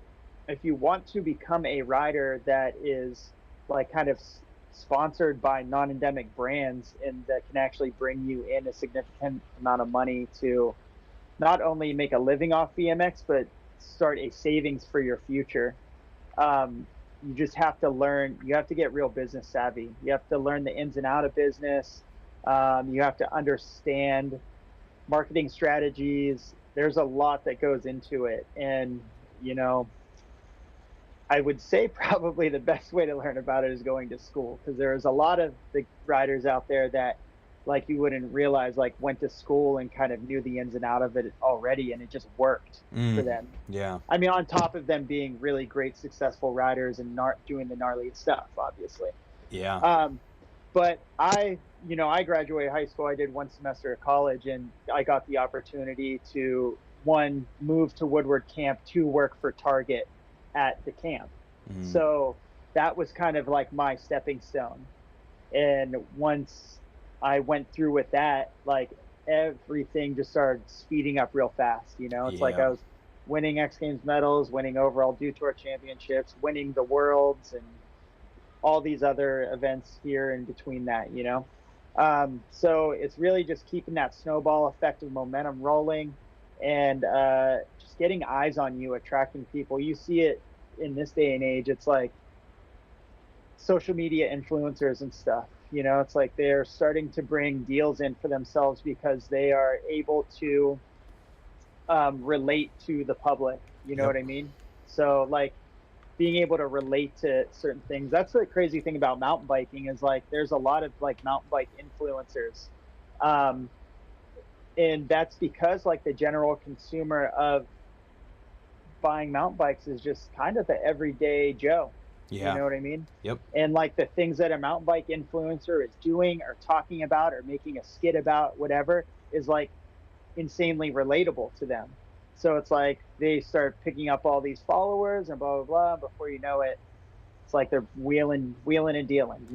if you want to become a rider that is like kind of sponsored by non-endemic brands and that can actually bring you in a significant amount of money to not only make a living off BMX, but start a savings for your future. You just have to learn, you have to get real business savvy. You have to learn the ins and out of business. You have to understand marketing strategies. There's a lot that goes into it. And, you know, I would say probably the best way to learn about it is going to school, because there's a lot of the riders out there that like you wouldn't realize like went to school and kind of knew the ins and out of it already and it just worked for Mm. them. Yeah. I mean, on top of them being really great successful riders and doing the gnarly stuff, obviously. Yeah. um, but I graduated high school, I did one semester of college, and I got the opportunity to, one, move to Woodward camp, to work for Target at the camp. Mm. So that was kind of like my stepping stone. And once I went through with that, like everything just started speeding up real fast. It's like Yeah. I was winning X Games medals, winning overall Dew Tour championships, winning the Worlds, and all these other events here in between that. So it's really just keeping that snowball effect of momentum rolling, and just getting eyes on you, attracting people. You see it in this day and age. It's like social media influencers and stuff. It's like they're starting to bring deals in for themselves because they are able to relate to the public. You know Yep. what I mean? So like being able to relate to certain things. That's the crazy thing about mountain biking, is like there's a lot of like mountain bike influencers. Um, and that's because like the general consumer of buying mountain bikes is just kind of the everyday Joe. You Yeah. know what I mean? Yep. And like the things that a mountain bike influencer is doing or talking about or making a skit about, whatever, is like insanely relatable to them. So it's like they start picking up all these followers and blah blah blah. Before you know it, it's like they're wheeling and dealing.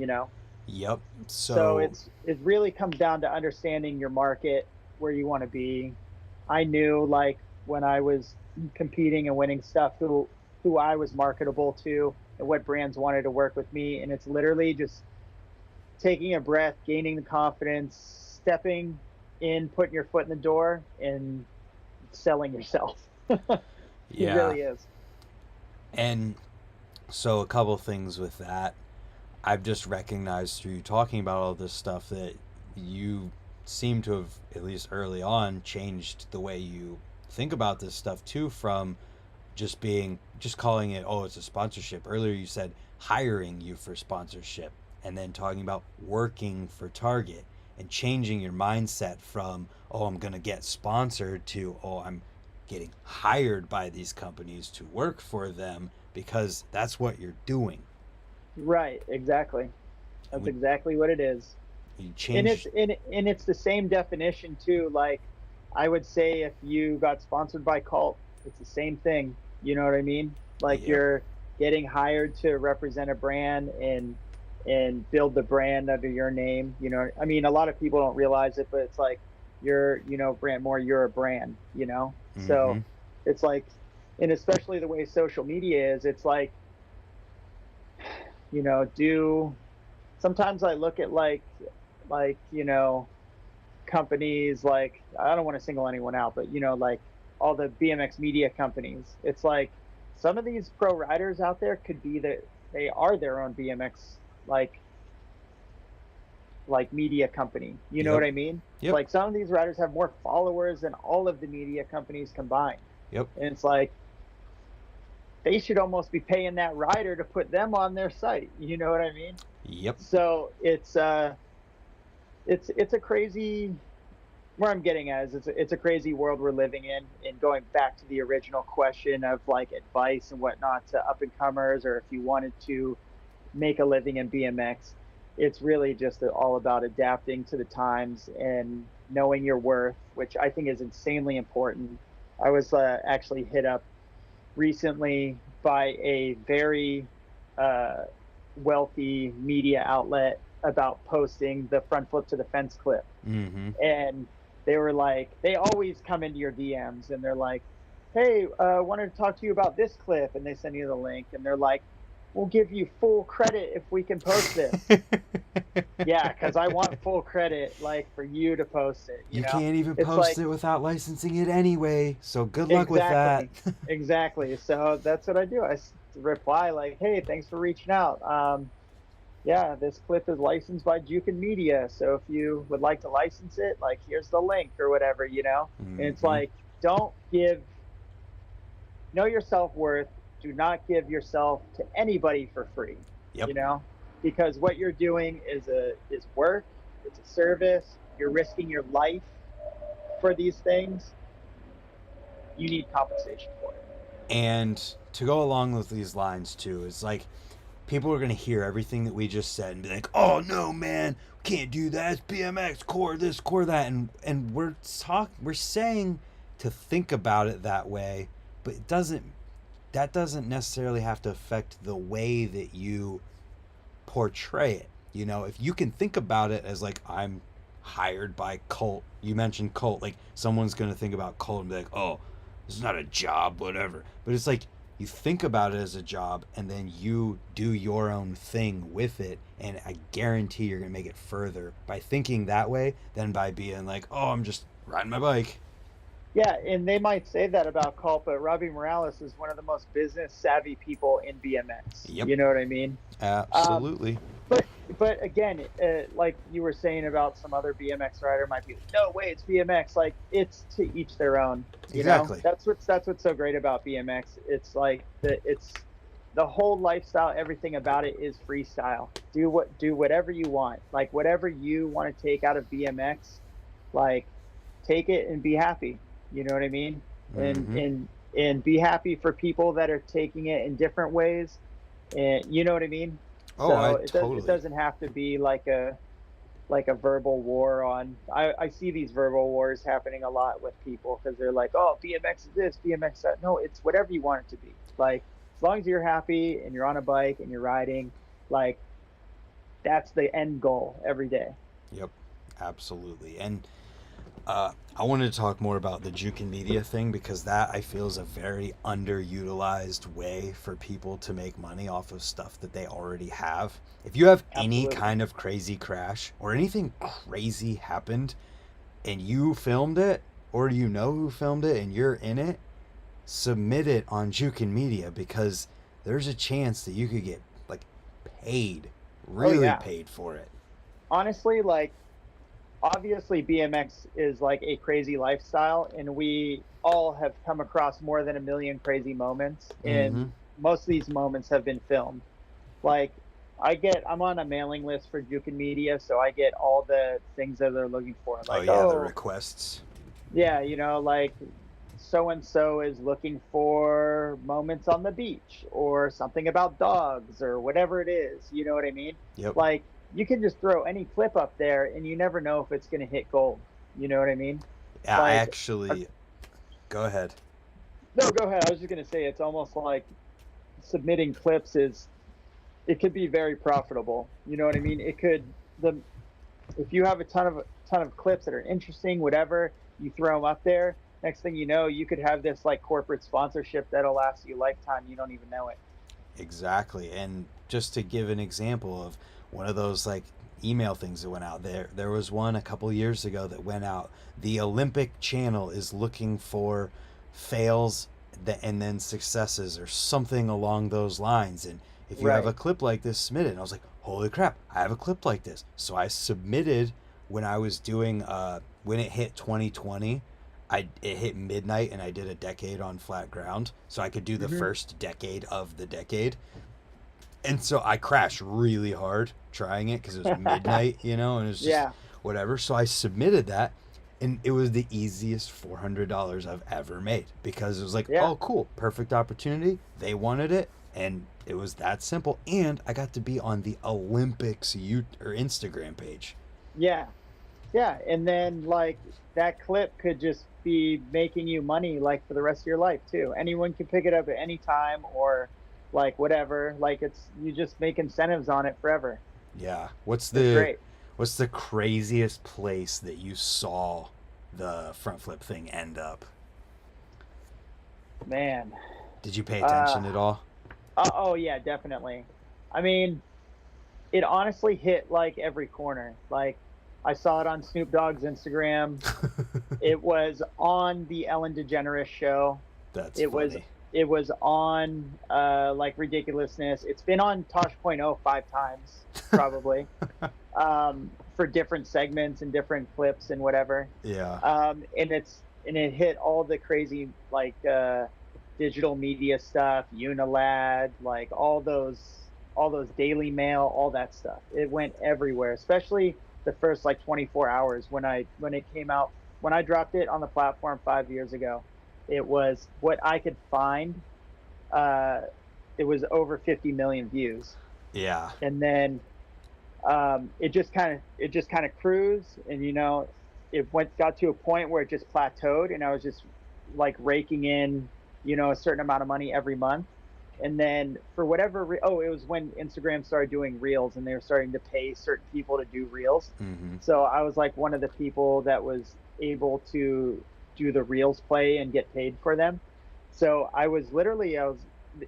Yep. So So it really comes down to understanding your market, where you want to be. I knew like when I was competing and winning stuff, who I was marketable to and what brands wanted to work with me. And it's literally just taking a breath, gaining the confidence, stepping in, putting your foot in the door, and selling yourself. It yeah, really is. And so a couple things with that. I've just recognized through you talking about all this stuff that you seem to have, at least early on, changed the way you think about this stuff too, from just calling it, oh, it's a sponsorship. Earlier you said hiring you for sponsorship, and then talking about working for Target, and changing your mindset from, oh, I'm going to get sponsored, to, oh, I'm getting hired by these companies to work for them, because that's what you're doing. Right, exactly. And That's exactly what it is. you And change. it's the same definition too. Like, I would say if you got sponsored by Cult, it's the same thing. You know what I mean? Like, Yep. you're getting hired to represent a brand and build the brand under your name. You know, I mean, a lot of people don't realize it, but it's like, you're, Brant Moore, you're a brand. Mm-hmm. So it's like, and especially the way social media is, it's like, do sometimes I look at like companies, like, I don't want to single anyone out, but like all the BMX media companies. It's like some of these pro riders out there could be that they are their own BMX, like media company. You know Yep. what I mean? Yep. Like, some of these riders have more followers than all of the media companies combined. Yep. And it's like, they should almost be paying that rider to put them on their site. You know what I mean? Yep. So it's a crazy, where I'm getting at is, it's a crazy world we're living in. And going back to the original question of like advice and whatnot to up and comers, or if you wanted to make a living in BMX, it's really just all about adapting to the times and knowing your worth, which I think is insanely important. I was actually hit up recently by a very uh, wealthy media outlet about posting the front flip to the fence clip. Mm-hmm. And they were like, they always come into your DMs and they're like, hey, wanted to talk to you about this clip. And they send you the link and they're like, we'll give you full credit if we can post this. Yeah, because I want full credit, like, for you to post it. You can't even It's post like, it without licensing it anyway. So good luck with that. exactly, exactly. So that's what I do. I reply like, hey, thanks for reaching out. Yeah, this clip is licensed by Jukin Media. So if you would like to license it, like, here's the link or whatever. And it's Mm-hmm. like, don't give, know your self-worth. Do not give yourself to anybody for free, Yep. you know, because what you're doing is work. It's a service. You're risking your life for these things. You need compensation for it. And to go along with these lines too, it's like people are gonna hear everything that we just said and be like, "Oh no, man, we can't do that. It's BMX core this, core that," and we're saying to think about it that way, but that doesn't necessarily have to affect the way that you portray it. If you can think about it as like, I'm hired by Colt. You mentioned Colt, like someone's gonna think about Colt and be like, oh, this is not a job, whatever. But it's like, you think about it as a job and then you do your own thing with it, and I guarantee you're gonna make it further by thinking that way than by being like, oh, I'm just riding my bike. Yeah, and they might say that about Colt, but Robbie Morales is one of the most business savvy people in BMX. Yep. You know what I mean? Um, Absolutely. but again, like you were saying about some other BMX rider might be like, no way, it's BMX. Like, it's to each their own. Exactly. That's what's so great about BMX. It's like it's the whole lifestyle. Everything about it is freestyle. Do whatever you want. Like, whatever you want to take out of BMX, like, take it and be happy. You know what I mean? And Mm-hmm. and be happy for people that are taking it in different ways. And you know what I mean? Oh, So I it totally. doesn't have to be like a verbal war on. I see these verbal wars happening a lot with people because they're like, oh, BMX is this, BMX that. No, it's whatever you want it to be. Like, as long as you're happy and you're on a bike and you're riding, like, that's the end goal every day. Yep. Absolutely. And I wanted to talk more about the Juke and Media thing, because that, I feel, is a very underutilized way for people to make money off of stuff that they already have. If you have any Absolutely. kind of crazy crash or anything crazy happened and you filmed it, or you know who filmed it and you're in it, submit it on Juke and Media, because there's a chance that you could get like paid, Oh really yeah. paid for it. Honestly, like obviously BMX is like a crazy lifestyle, and we all have come across more than a million crazy moments, Mm-hmm. and most of these moments have been filmed. Like I'm on a mailing list for Jukin Media, so I get all the things that they're looking for. Oh Like, yeah, the oh, requests. yeah, like so and so is looking for moments on the beach or something about dogs or whatever it is. You know what I mean? Yep. Like you can just throw any clip up there and you never know if it's going to hit gold. You know what I mean? Yeah, I Like, actually. Go ahead. no, go ahead. I was just going to say it's almost like submitting clips is it could be very profitable. You know what I mean? It could the if you have a ton of clips that are interesting, whatever, you throw them up there. Next thing you know, you could have this like corporate sponsorship that'll last you a lifetime. You don't even know it. Exactly. And just to give an example of one of those like email things that went out there was one a couple years ago that went out. The Olympic Channel is looking for fails that and then successes or something along those lines. And if you have Right. a clip like this, submit it. And I was like, holy crap, I have a clip like this. So I submitted when I was doing when it hit 2020. It hit midnight and I did a decade on flat ground, so I could do the Hmm. first decade of the decade. And so I crashed really hard trying it because it was midnight, and it was just Yeah. whatever. So I submitted that, and it was the easiest $400 I've ever made because it was like, Yeah. oh, cool, perfect opportunity. They wanted it, and it was that simple. And I got to be on the Olympics or Instagram page. Yeah. Yeah. And then like that clip could just be making you money like for the rest of your life too. Anyone can pick it up at any time or like whatever. Like you just make incentives on it forever. Yeah. It's great. What's the craziest place that you saw the front flip thing end up? Man. Did you pay Uh, attention at all? oh yeah, definitely. I mean, it honestly hit like every corner. Like I saw it on Snoop Dogg's Instagram. It was on the Ellen DeGeneres show. That's It was funny. it was on like ridiculousness. It's been on Tosh Point oh 5 times probably for different segments and different clips and whatever. Yeah. And it hit all the crazy like digital media stuff, Unilad, like all those Daily Mail, all that stuff. It went everywhere, especially the first like 24 hours when it came out. When I dropped it on the platform 5 years ago, it was what I could find. Uh, it was over 50 million views, Yeah. and then it just kind of cruised, and it got to a point where it just plateaued, and I was just like raking in a certain amount of money every month. And then for whatever it was when Instagram started doing reels and they were starting to pay certain people to do reels. Mm-hmm. So I was like one of the people that was able to do the reels play and get paid for them. So I was,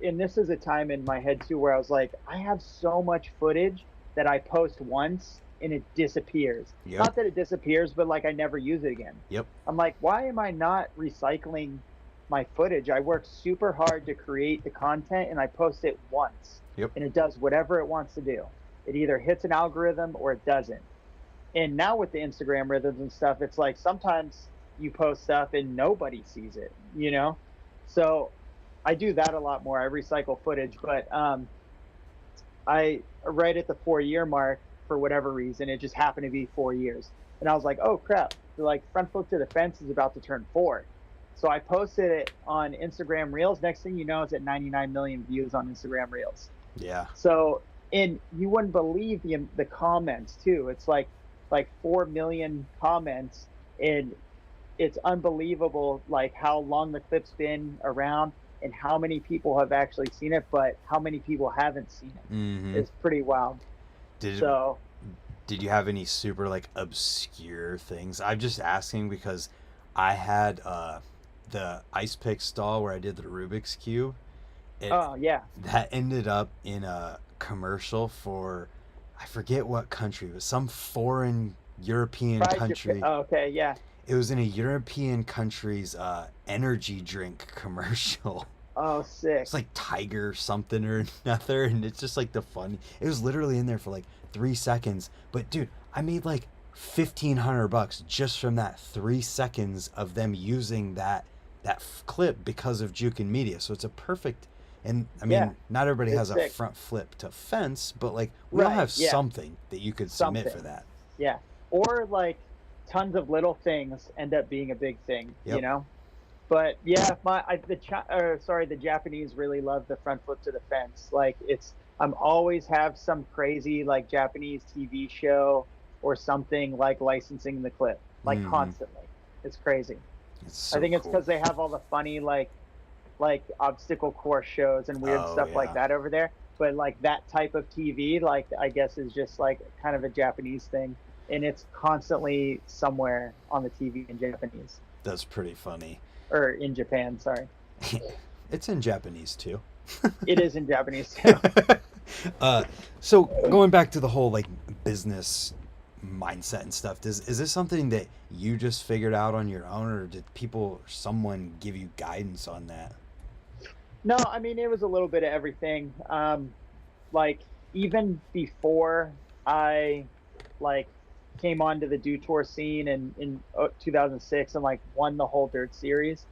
and this is a time in my head too where I was like, I have so much footage that I post once and it disappears. Yep. Not that it disappears, but like I never use it again. Yep. I'm like, why am I not recycling my footage? I work super hard to create the content and I post it once Yep. and it does whatever it wants to do. It either hits an algorithm or it doesn't. And now with the Instagram rhythms and stuff, it's like sometimes you post stuff and nobody sees it. So I do that a lot more. I recycle footage, but I right at the 4 year mark, for whatever reason, it just happened to be 4 years. And I was like, oh crap, like front flip to the fence is about to turn 4. So I posted it on Instagram Reels. Next thing you know, it's at 99 million views on Instagram Reels. Yeah. So, and you wouldn't believe the comments too. It's like 4 million comments, and it's unbelievable like how long the clip's been around and how many people have actually seen it, but how many people haven't seen it. Mm-hmm. It's pretty wild. Did it, So, did you have any super like obscure things? I'm just asking because I had the ice pick stall where I did the Rubik's cube. It oh yeah, That ended up in a commercial for I forget what country, but some foreign European fried country. Oh, okay, yeah. It was in a European country's energy drink commercial. Oh, sick. It's like Tiger something or another, and it's just like the fun. It was literally in there for like 3 seconds, but dude, I made like $1,500 just from that 3 seconds of them using that clip because of Juke and Media. So it's a perfect. And I Yeah, mean, not everybody it's has a sick. front flip to fence, but like we all Right. have Yeah. something that you could submit for Something. that. Yeah. Or like tons of little things end up being a big thing, you Yep. know? But yeah, the Japanese really love the front flip to the fence. Like I'm always have some crazy like Japanese TV show or something like licensing the clip, like Mm-hmm. constantly. It's crazy. It's I so think it's cool. because they have all the funny like obstacle course shows and weird Oh stuff like yeah. that over there. But like that type of TV, like I guess is just like kind of a Japanese thing, and it's constantly somewhere on the TV in Japanese That's pretty funny. or in Japan. Sorry, It's in Japanese too. it is in Japanese too. uh, so going back to the whole like business mindset and stuff, is this something that you just figured out on your own, or did someone give you guidance on that? No, I mean it was a little bit of everything. Like even before I like came onto the Do Tour scene in 2006 and like won the whole dirt series.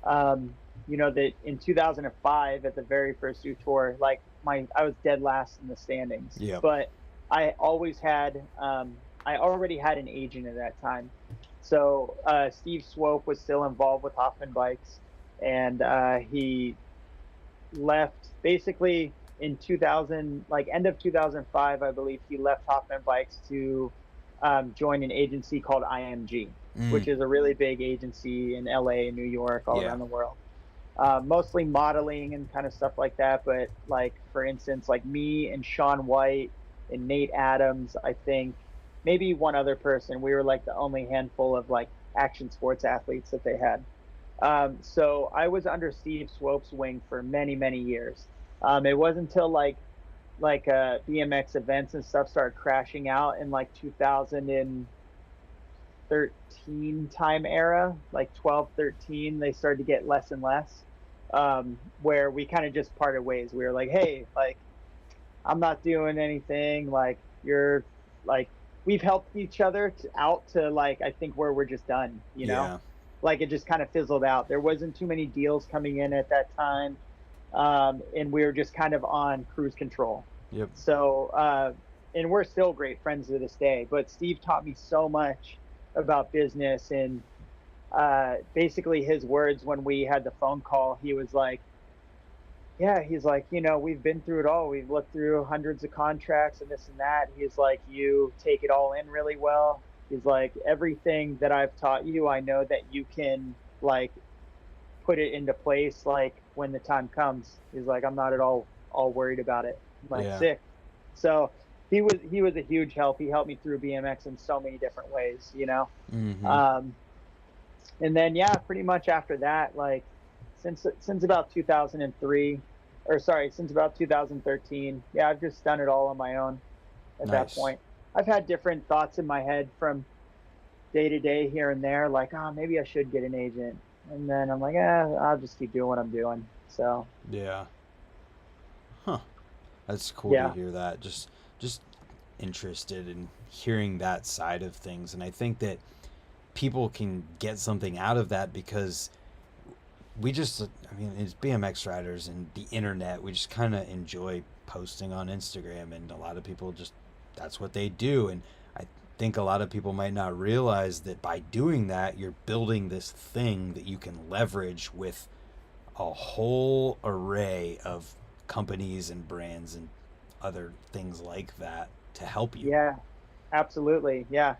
Um, that in 2005 at the very first Do Tour, like I was dead last in the standings, Yep. but I always had I already had an agent at that time. So Steve Swope was still involved with Hoffman Bikes, and he left basically in 2000, like end of 2005, I believe he left Hoffman Bikes to join an agency called IMG, Mm, which is a really big agency in LA, New York, all yeah. around the world. Mostly modeling and kind of stuff like that. But like, for instance, like me and Sean White and Nate Adams, I think maybe one other person, we were like the only handful of like action sports athletes that they had. So I was under Steve Swope's wing for many, many years. It wasn't until BMX events and stuff started crashing out in like 2013 time era, like 12, 13, they started to get less and less. Where we kind of just parted ways. We were like, hey, like I'm not doing anything. Like you're like we've helped each other out to like I think where we're just done, you know? Yeah. Like it just kind of fizzled out. There wasn't too many deals coming in at that time. And we were just kind of on cruise control. Yep. So and we're still great friends to this day, but Steve taught me so much about business and basically his words when we had the phone call, he was like, yeah, he's like, we've been through it all. We've looked through hundreds of contracts and this and that. He's like, you take it all in really well. He's like, everything that I've taught you, I know that you can like put it into place like when the time comes. He's like, I'm not at all worried about it. I'm like, Yeah. sick. So he was a huge help. He helped me through BMX in so many different ways. Mm-hmm. And then yeah, pretty much after that, like since about 2003, or sorry, since about 2013, yeah, I've just done it all on my own at that Nice. point. I've had different thoughts in my head from day to day here and there, like, oh, maybe I should get an agent. And then I'm like, I'll just keep doing what I'm doing. So Yeah. Huh. That's cool to yeah, hear that. Just interested in hearing that side of things, and I think that people can get something out of that because I mean, as BMX riders and the internet, we just kind of enjoy posting on Instagram, and a lot of people just, that's what they do. And I think a lot of people might not realize that by doing that, you're building this thing that you can leverage with a whole array of companies and brands and other things like that to help you. yeah, absolutely. Yeah.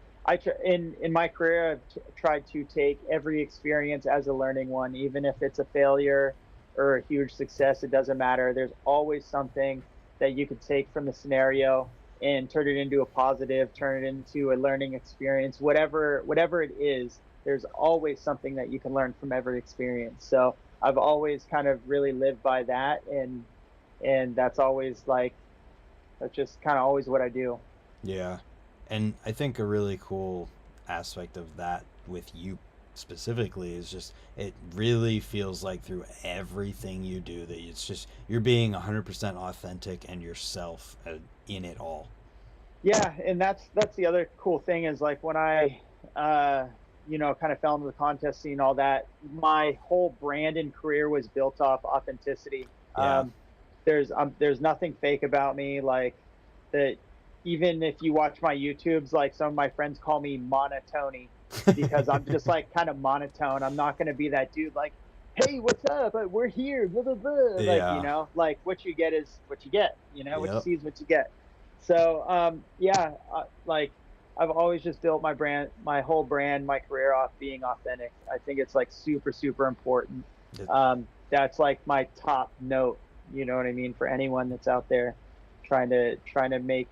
In my career, I've tried to take every experience as a learning one, even if it's a failure or a huge success. It doesn't matter. There's always something that you could take from the scenario and turn it into a positive, turn it into a learning experience. Whatever it is, there's always something that you can learn from every experience. So I've always kind of really lived by that, and that's just kind of always what I do. Yeah. And I think a really cool aspect of that with you specifically is just, it really feels like through everything you do that it's just you're being 100% authentic and yourself in it all. Yeah, and that's the other cool thing is like when I kind of fell into the contest scene, all that, my whole brand and career was built off authenticity. Yeah. There's nothing fake about me. Like that, even if you watch my YouTubes, like some of my friends call me monotony because I'm just like kind of monotone. I'm not gonna be that dude like, hey, what's up? We're here, blah blah blah. Like, Yeah. like what you get is what you get. What you Yep. see is what you get. So like I've always just built my brand, my whole brand, my career off being authentic. I think it's like super, super important. It- That's like my top note. You know what I mean? For anyone that's out there trying to make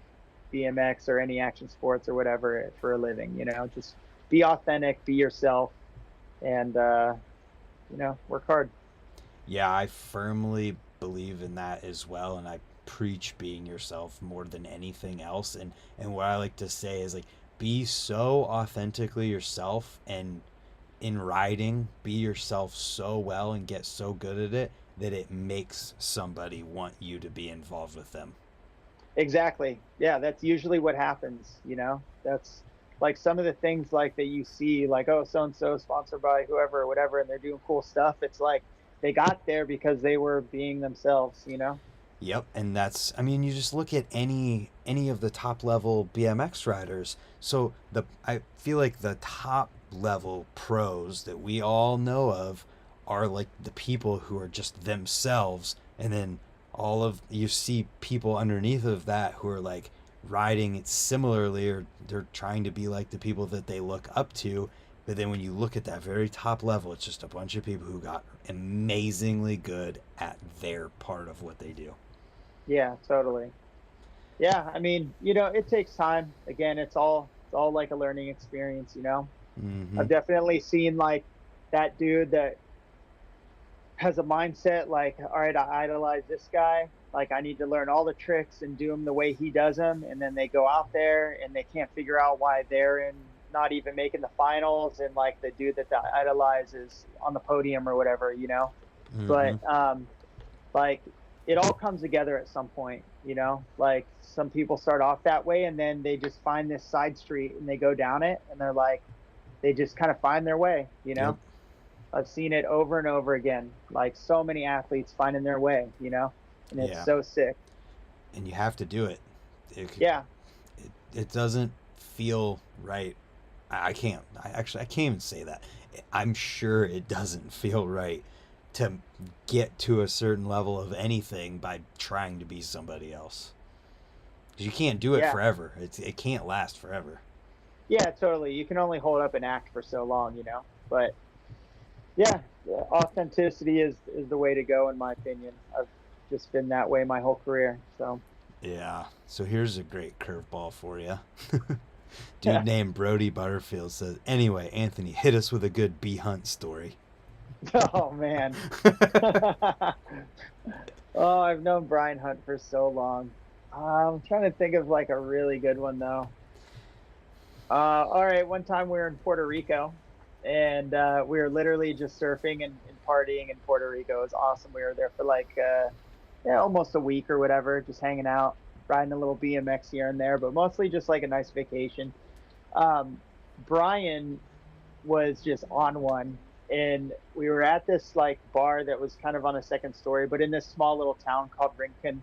BMX or any action sports or whatever for a living, just be authentic, be yourself, and work hard. Yeah, I firmly believe in that as well, and I preach being yourself more than anything else. And what I like to say is like, be so authentically yourself, and in riding, be yourself so well and get so good at it that it makes somebody want you to be involved with them. Exactly. Yeah, that's usually what happens. That's like some of the things like that you see, like, oh, so and so sponsored by whoever or whatever, and they're doing cool stuff. It's like they got there because they were being themselves. Yep, and that's, I mean, you just look at any of the top level BMX riders. So the I feel like the top level pros that we all know of are like the people who are just themselves, and then all of you see people underneath of that who are like riding it similarly, or they're trying to be like the people that they look up to. But then when you look at that very top level, it's just a bunch of people who got amazingly good at their part of what they do. Yeah, totally. Yeah, I mean, it takes time. Again, it's all like a learning experience. Mm-hmm. I've definitely seen like that dude that has a mindset like, all right, I idolize this guy. Like, I need to learn all the tricks and do them the way he does them. And then they go out there and they can't figure out why they're not even making the finals. And like the dude that they idolize is on the podium or whatever. Mm-hmm. But like it all comes together at some point. Like some people start off that way and then they just find this side street and they go down it and they're like, they just kind of find their way. Yep. I've seen it over and over again, like so many athletes finding their way, and it's Yeah. so sick. And you have to do it. It, Yeah, it doesn't feel right. I can't. I can't even say that. I'm sure it doesn't feel right to get to a certain level of anything by trying to be somebody else. 'Cause you can't do it yeah, forever. It can't last forever. yeah, totally. You can only hold up an act for so long. But yeah, authenticity is the way to go, in my opinion. I've just been that way my whole career. So Yeah. So here's a great curveball for you. Dude named Brody Butterfield says, "Anyway, Anthony, hit us with a good bee hunt story." oh man. Oh, I've known Brian Hunt for so long. I'm trying to think of like a really good one though. All right, one time we were in Puerto Rico, and we were literally just surfing and partying in Puerto Rico. It was awesome. We were there for like yeah, almost a week or whatever, just hanging out, riding a little BMX here and there, but mostly just like a nice vacation. Um, Brian was just on one, and we were at this like bar that was kind of on a second story, but in this small little town called Rincon,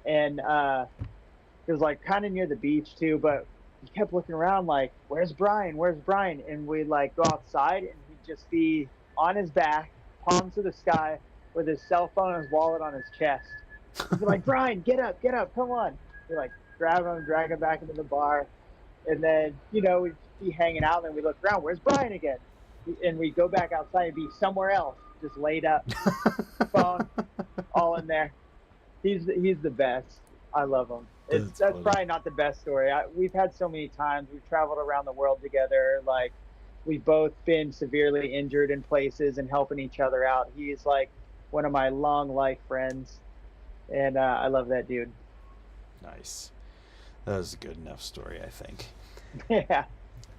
and it was like kind of near the beach too, but he kept looking around like, "Where's Brian? Where's Brian?" And we'd like go outside, and he'd just be on his back, palms to the sky, with his cell phone and his wallet on his chest. He'd be like, "Brian, get up, come on!" We like grab him, drag him back into the bar, and then we'd be hanging out, and then we look around, "Where's Brian again?" And we go back outside and be somewhere else, just laid up, phone, all in there. He's the best. I love him. That's That's funny. probably not the best story. We've had so many times. We've traveled around the world together. Like we've both been severely injured in places and helping each other out. He's like one of my long life friends, and I love that dude. Nice. That was a good enough story, I think. Yeah.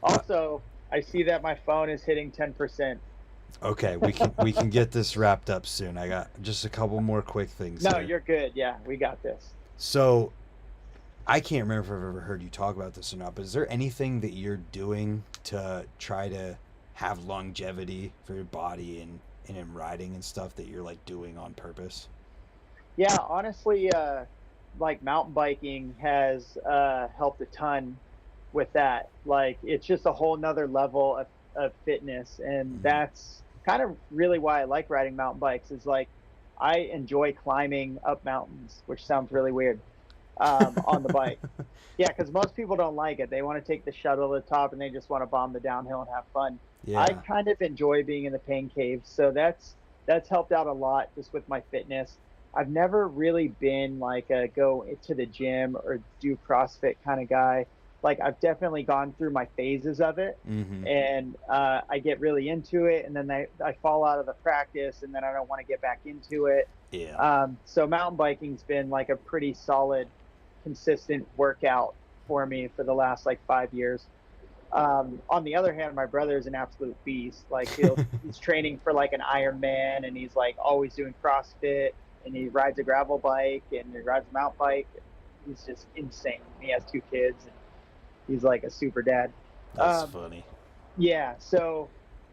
Uh, Also, I see that my phone is hitting 10%. Okay, we can get this wrapped up soon. I got just a couple more quick things No, here. you're good. Yeah, we got this. So I can't remember if I've ever heard you talk about this or not, but is there anything that you're doing to try to have longevity for your body and in riding and stuff that you're like doing on purpose? Yeah, honestly, like mountain biking has helped a ton with that. Like it's just a whole nother level of fitness, and Mm-hmm. that's kind of really why I like riding mountain bikes. Is like I enjoy climbing up mountains, which sounds really weird, on the bike. Yeah, because most people don't like it. They want to take the shuttle to the top and they just want to bomb the downhill and have fun. I Yeah. kind of enjoy being in the pain cave, so that's helped out a lot just with my fitness. I've never really been like a go to the gym or do CrossFit kind of guy. Like I've definitely gone through my phases of it, Mm-hmm. and I get really into it, and then I fall out of the practice, and then I don't want to get back into it. Yeah. So mountain biking's been like a pretty solid, consistent workout for me for the last like 5 years. On the other hand, my brother is an absolute beast. Like he's training for like an Ironman, and he's like always doing CrossFit, and he rides a gravel bike and he rides a mountain bike. He's just insane. He has 2 kids, and he's like a super dad. That's Um, funny. yeah, so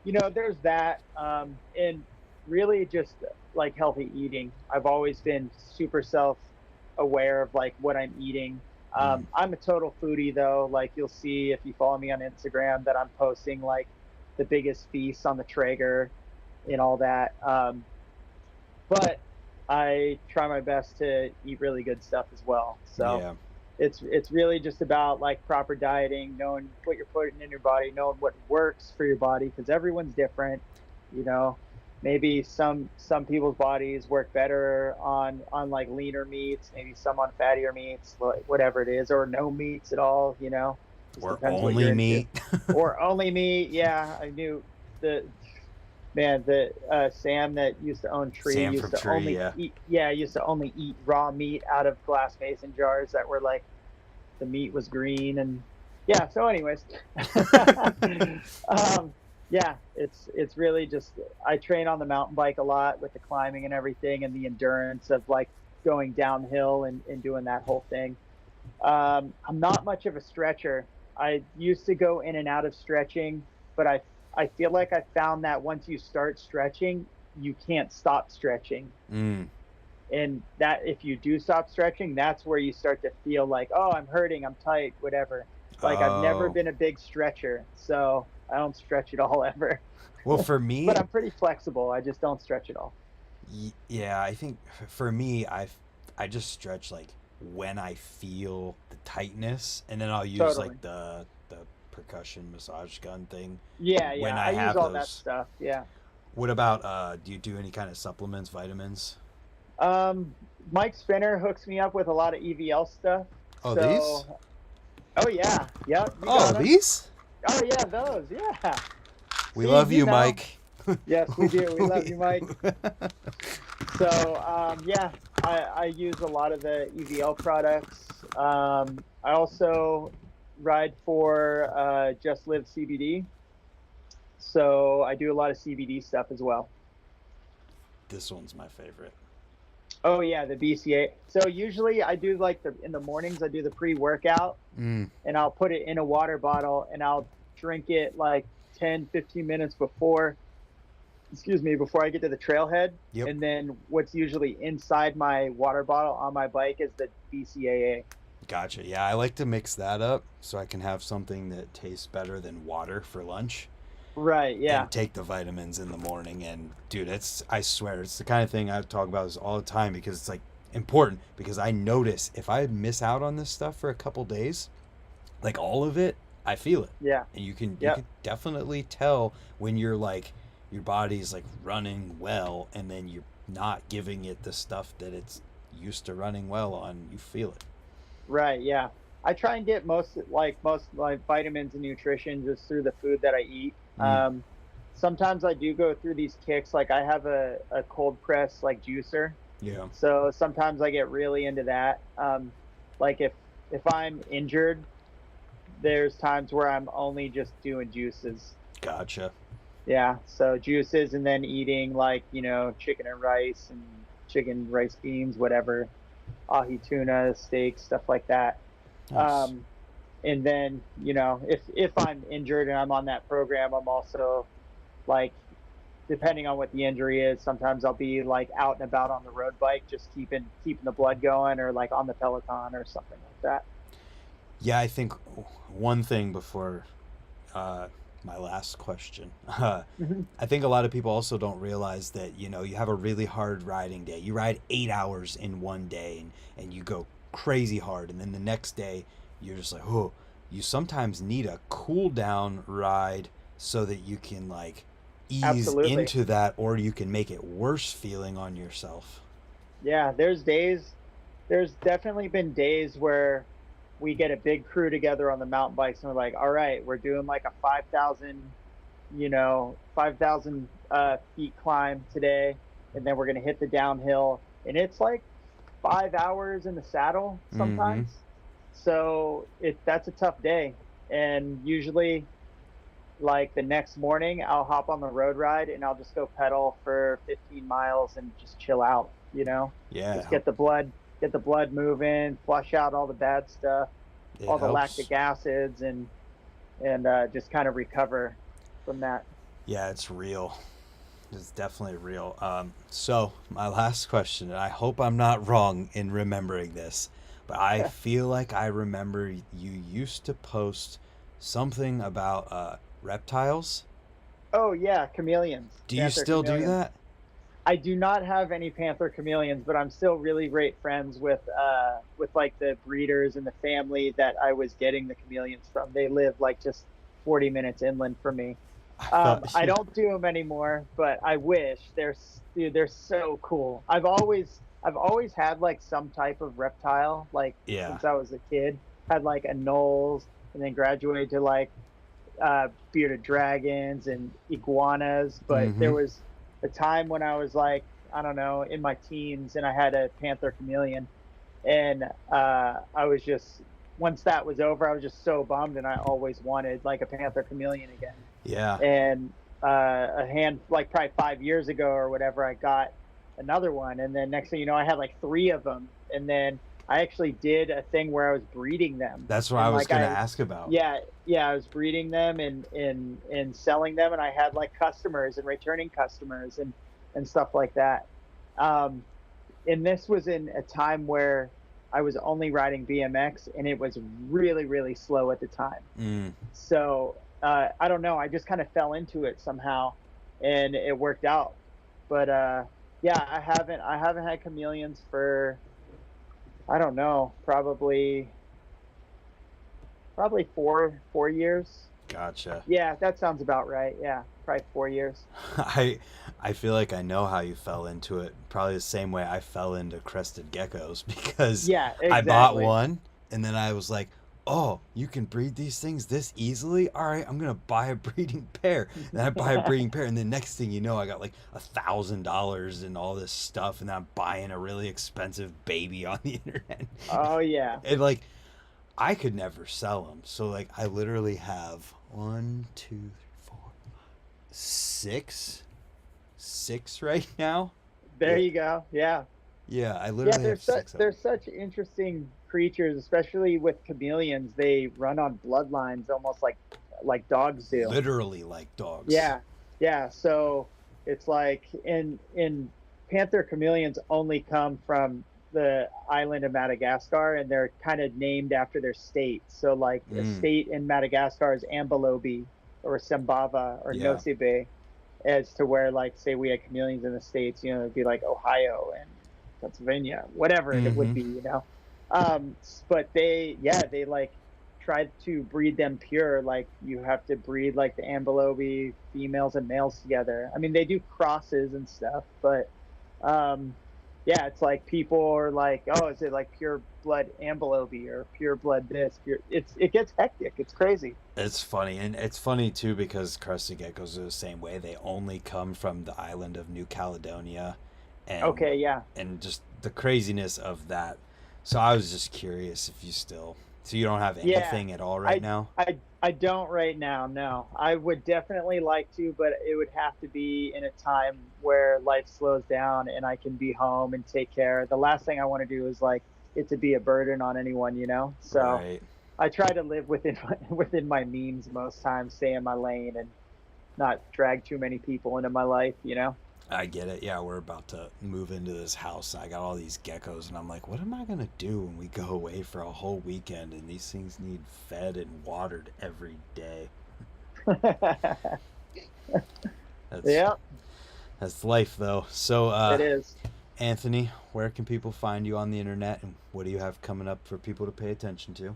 there's that, and really just like healthy eating. I've always been super self aware of like what I'm eating. Mm. I'm a total foodie though. Like you'll see if you follow me on Instagram that I'm posting like the biggest feasts on the Traeger and all that. But I try my best to eat really good stuff as well. So Yeah. it's really just about like proper dieting, knowing what you're putting in your body, knowing what works for your body, because everyone's different. You know, maybe some people's bodies work better on like leaner meats, maybe some on fattier meats, like whatever it is, or no meats at all. Just Or depends what only you're into. meat. Or only meat. Yeah, I knew the the Sam that used to own Tree Sam used from to Tree, only yeah. eat. Yeah, used to only eat raw meat out of glass mason jars that were like the meat was green. And yeah, so anyways. um yeah, it's really just I train on the mountain bike a lot with the climbing and everything, and the endurance of like going downhill and doing that whole thing. I'm not much of a stretcher. I used to go in and out of stretching, but I feel like I found that once you start stretching, you can't stop stretching. Mm. And that if you do stop stretching, that's where you start to feel like, oh, I'm hurting, I'm tight, whatever. Like I've never Oh. been a big stretcher, so I don't stretch at all ever. Well, for But me, I'm pretty flexible. I just don't stretch at all. yeah, I think for me, I just stretch like when I feel the tightness, and then I'll use Totally. like the percussion massage gun thing Yeah, when yeah. I I use have all that those. stuff. Yeah. What about do you do any kind of supplements, vitamins? Um, Mike Spinner hooks me up with a lot of EVL stuff. Oh, these? So, oh yeah, yep, you Oh, got them. these? Oh yeah, those. Yeah. We See, love you you, know. Mike. Yes, we do. We love you, Mike. So, yeah, I use a lot of the EVL products. I also ride for Just Live CBD. So I do a lot of CBD stuff as well. This one's my favorite. Oh yeah, the BCA. So usually I do like in the mornings I do the pre-workout, Mm. and I'll put it in a water bottle and I'll drink it like 10, 15 minutes before, excuse me, before I get to the trailhead. Yep. And then what's usually inside my water bottle on my bike is the BCAA. Gotcha. Yeah, I like to mix that up so I can have something that tastes better than water for lunch. Right, yeah. And take the vitamins in the morning. And dude, I swear, it's the kind of thing I talk about this all the time because it's like important. Because I notice if I miss out on this stuff for a couple days, like all of it, I feel it. Yeah. And you Yep. can definitely tell when you're like your body's like running well, and then you're not giving it the stuff that it's used to running well on. You feel it. Right, yeah. I try and get most like vitamins and nutrition just through the food that I eat. Mm. Sometimes I do go through these kicks. Like I have a cold press like juicer. Yeah. So sometimes I get really into that. Like if I'm injured, there's times where I'm only just doing juices. Gotcha. Yeah, so juices and then eating like, chicken and rice and chicken, rice, beans, whatever, ahi tuna, steak, stuff like that. Nice. Um, and then, if I'm injured and I'm on that program, I'm also like, depending on what the injury is, sometimes I'll be like out and about on the road bike, just keeping the blood going, or like on the Peloton or something like that. Yeah, I think one thing before uh, my last question. Hmm. I think a lot of people also don't realize that, you have a really hard riding day. You ride 8 hours in one day and you go crazy hard. And then the next day, you're just like, oh, you sometimes need a cool down ride so that you can, like, ease Absolutely. into that, or you can make it worse feeling on yourself. Yeah, there's definitely been days where we get a big crew together on the mountain bikes and we're like, all right, we're doing like a 5,000 feet climb today. And then we're going to hit the downhill. And it's like 5 hours in the saddle Mm-hmm. sometimes. So that's a tough day. And usually, like the next morning, I'll hop on the road ride and I'll just go pedal for 15 miles and just chill out, Yeah, just get the blood moving, flush out all the bad stuff, it all the helps. lactic acids, and just kind of recover from that. Yeah, it's real. It's definitely real. So my last question, and I hope I'm not wrong in remembering this, but I feel like I remember you used to post something about reptiles. Oh yeah, chameleons, Do you panther still do chameleons. that? I do not have any panther chameleons, but I'm still really great friends with like the breeders and the family that I was getting the chameleons from. They live like just 40 minutes inland from me. I thought, I don't do them anymore, but I wish. Dude, they're so cool. I've always had like some type of reptile, like yeah. since I was a kid. Had like a Knowles, and then graduated to like bearded dragons and iguanas. But Mm-hmm. there was a time when I was like, I don't know, in my teens, and I had a panther chameleon, and I was just once that was over, I was just so bummed, and I always wanted like a panther chameleon again. Yeah. And like probably 5 years ago or whatever, I got another one, and then next thing you know, I had like three of them, and then I actually did a thing where I was breeding them, That's what I and was like gonna ask about. yeah, I was breeding them and selling them, and I had like customers and returning customers and stuff like that. Um, and this was in a time where I was only riding BMX, and it was really really slow at the time. Mm. So I don't know. I just kind of fell into it somehow, and it worked out. But yeah, I haven't had chameleons for, I don't know, probably 4 years. Gotcha. Yeah, that sounds about right. Yeah, probably 4 years. I I feel like I know how you fell into it. Probably the same way I fell into crested geckos because Yeah, I bought exactly. one and then I was like, "Oh, you can breed these things this easily? All right, I'm gonna buy a breeding pair." And I buy a breeding pair, and the next thing you know, I got like $1,000 and all this stuff, and I'm buying a really expensive baby on the internet. Oh yeah. And like, I could never sell them, so like, I literally have one, two, three, four, six right now. There Yeah, you go. Yeah. yeah, I Yeah, literally they're have such six of they're them. such interesting creatures, especially with chameleons. They run on bloodlines almost like dogs do. Literally like dogs. Yeah, yeah. So it's like in panther chameleons only come from the island of Madagascar, and they're kind of named after their state. So like a Mm, state in Madagascar is Ambelobe or Sembava or yeah. Nosebe, as to where like say we had chameleons in the states, it'd be like Ohio and Pennsylvania, whatever it would Mm-hmm. be. But they like tried to breed them pure. Like you have to breed like the Ambelobe females and males together. I mean, they do crosses and stuff, but um, yeah, it's like people are like, oh, is it like pure blood Ambelobe or pure blood this? It gets hectic. It's crazy. It's funny, and it's funny too because crested geckos are the same way. They only come from the island of New Caledonia, and Okay, yeah. just the craziness of that. So I was just curious if you still So you don't have Yeah, anything at all right now? I don't right now. No, I would definitely like to, but it would have to be in a time where life slows down and I can be home and take care. The last thing I want to do is like it to be a burden on anyone, you know. So Right. I try to live within within my means most times, stay in my lane, and not drag too many people into my life, you know. I get it. Yeah, we're about to move into this house. And I got all these geckos, and I'm like, what am I gonna do when we go away for a whole weekend? And these things need fed and watered every day. That's Yeah, that's life, though. So, it is. Anthony, where can people find you on the internet, and what do you have coming up for people to pay attention to?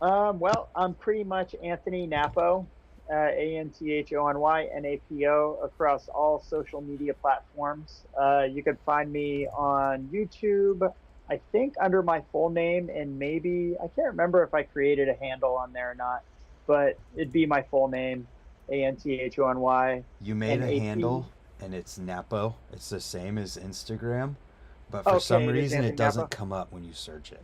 Well, I'm pretty much Anthony Napo, ANTHONYNAPO across all social media platforms. You can find me on YouTube, I think under my full name, and maybe I can't remember if I created a handle on there or not, but it'd be my full name, You made a ANTHONYNAP. handle, and it's Napo. It's the same as Instagram, but for some Okay, it is reason, it Anthony doesn't Napo. come up when you search it.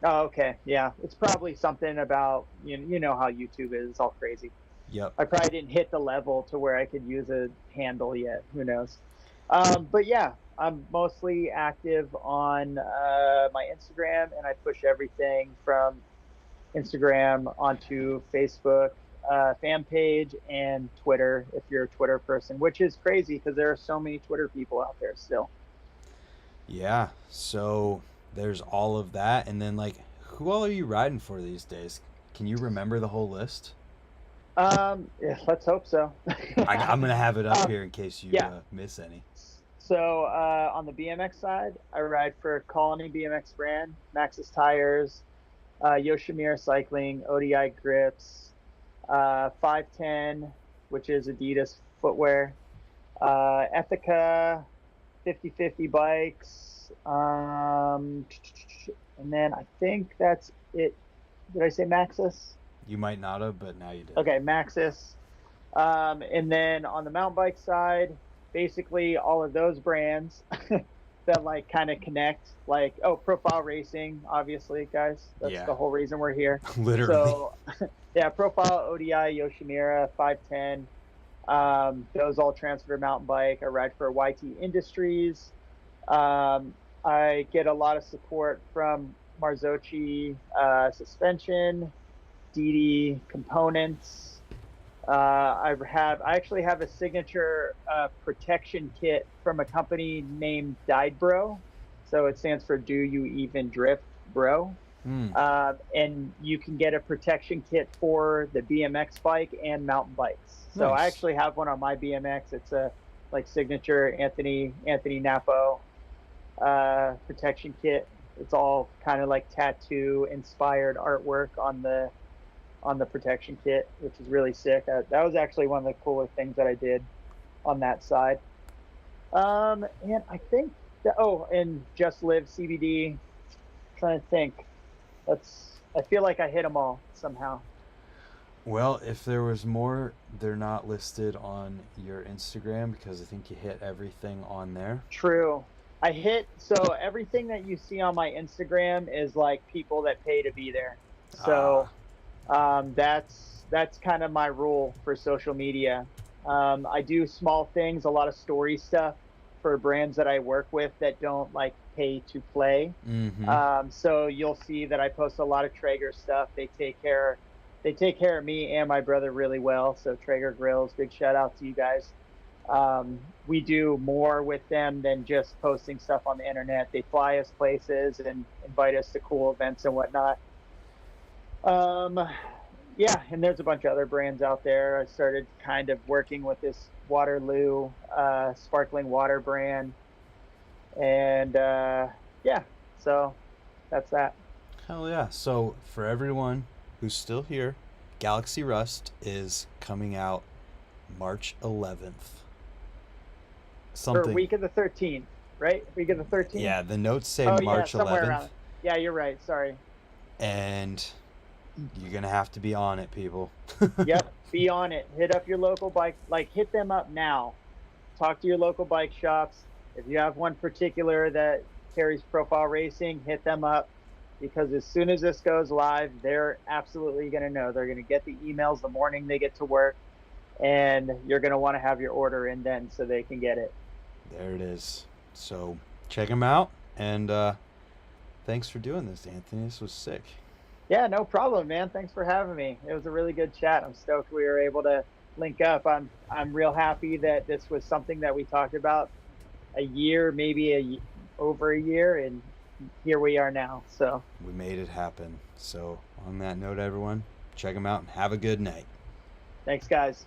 Oh, okay, yeah, it's probably something about you know how YouTube is, it's all crazy. Yep. I probably didn't hit the level to where I could use a handle yet. Who knows? But yeah, I'm mostly active on my Instagram, and I push everything from Instagram onto Facebook fan page and Twitter if you're a Twitter person, which is crazy because there are so many Twitter people out there still. Yeah. So there's all of that, and then like, who all are you riding for these days? Can you remember the whole list? Yeah, let's hope so. I'm gonna have it up um, here in case you yeah. miss any. So on the BMX side, I ride for Colony BMX brand, Maxxis tires, Yoshimura cycling, ODI grips, 510, which is Adidas footwear, Ethika, 50/50 bikes, and then I think that's it. Did I say Maxxis? You might not have, but now you did. Okay, Maxxis. And then on the mountain bike side, basically all of those brands that like kind of connect, like, oh, Profile Racing, obviously, guys. That's Yeah. the whole reason we're here. Literally. So, yeah, Profile, ODI, Yoshimura, 510. Those all transfer to mountain bike. I ride for YT Industries. I get a lot of support from Marzocchi suspension, Deity components. I actually have a signature protection kit from a company named Bro. So it stands for Do You Even Drift Bro. And you can get a protection kit for the BMX bike and mountain bikes. So Nice. I actually have one on my BMX. It's a like signature Anthony Napo protection kit. It's all kind of like tattoo inspired artwork on the protection kit, which is really sick. That was actually one of the cooler things that I did on that side. And I think that, and Just Live CBD. Trying to think. I feel like I hit them all somehow. Well, if there was more, they're not listed on your Instagram because I think you hit everything on there. True. So everything that you see on my Instagram is like people that pay to be there. So that's kind of my rule for social media. I do small things, a lot of story stuff for brands that I work with that don't like pay to play. So you'll see that I post a lot of Traeger stuff. They take care of me and my brother really well. So Traeger Grills, big shout out to you guys. We do more with them than just posting stuff on the internet. They fly us places and invite us to cool events and whatnot. Yeah, and there's a bunch of other brands out there. I started kind of working with this Waterloo sparkling water brand, and yeah, so that's that. Hell yeah. So for everyone who's still here, Galaxy Rust is coming out March 11th. For week of the 13th, right? Week of the 13th. Yeah, the notes say Oh, March yeah, somewhere 11th. around. Yeah, you're right. Sorry. And you're going to have to be on it, people. Yep, be on it. Hit up your local bike, like hit them up now. Talk to your local bike shops. If you have one particular that carries Profile Racing, hit them up. because as soon as this goes live, they're absolutely going to know. They're going to get the emails the morning they get to work, and you're going to want to have your order in then so they can get it. There it is. So check them out, and thanks for doing this, Anthony. This was sick. Yeah, no problem, man. Thanks for having me. It was a really good chat. I'm stoked we were able to link up. I'm real happy that this was something that we talked about a year, maybe over a year, and here we are now. So We made it happen. So on that note, everyone, check them out and have a good night. thanks, guys.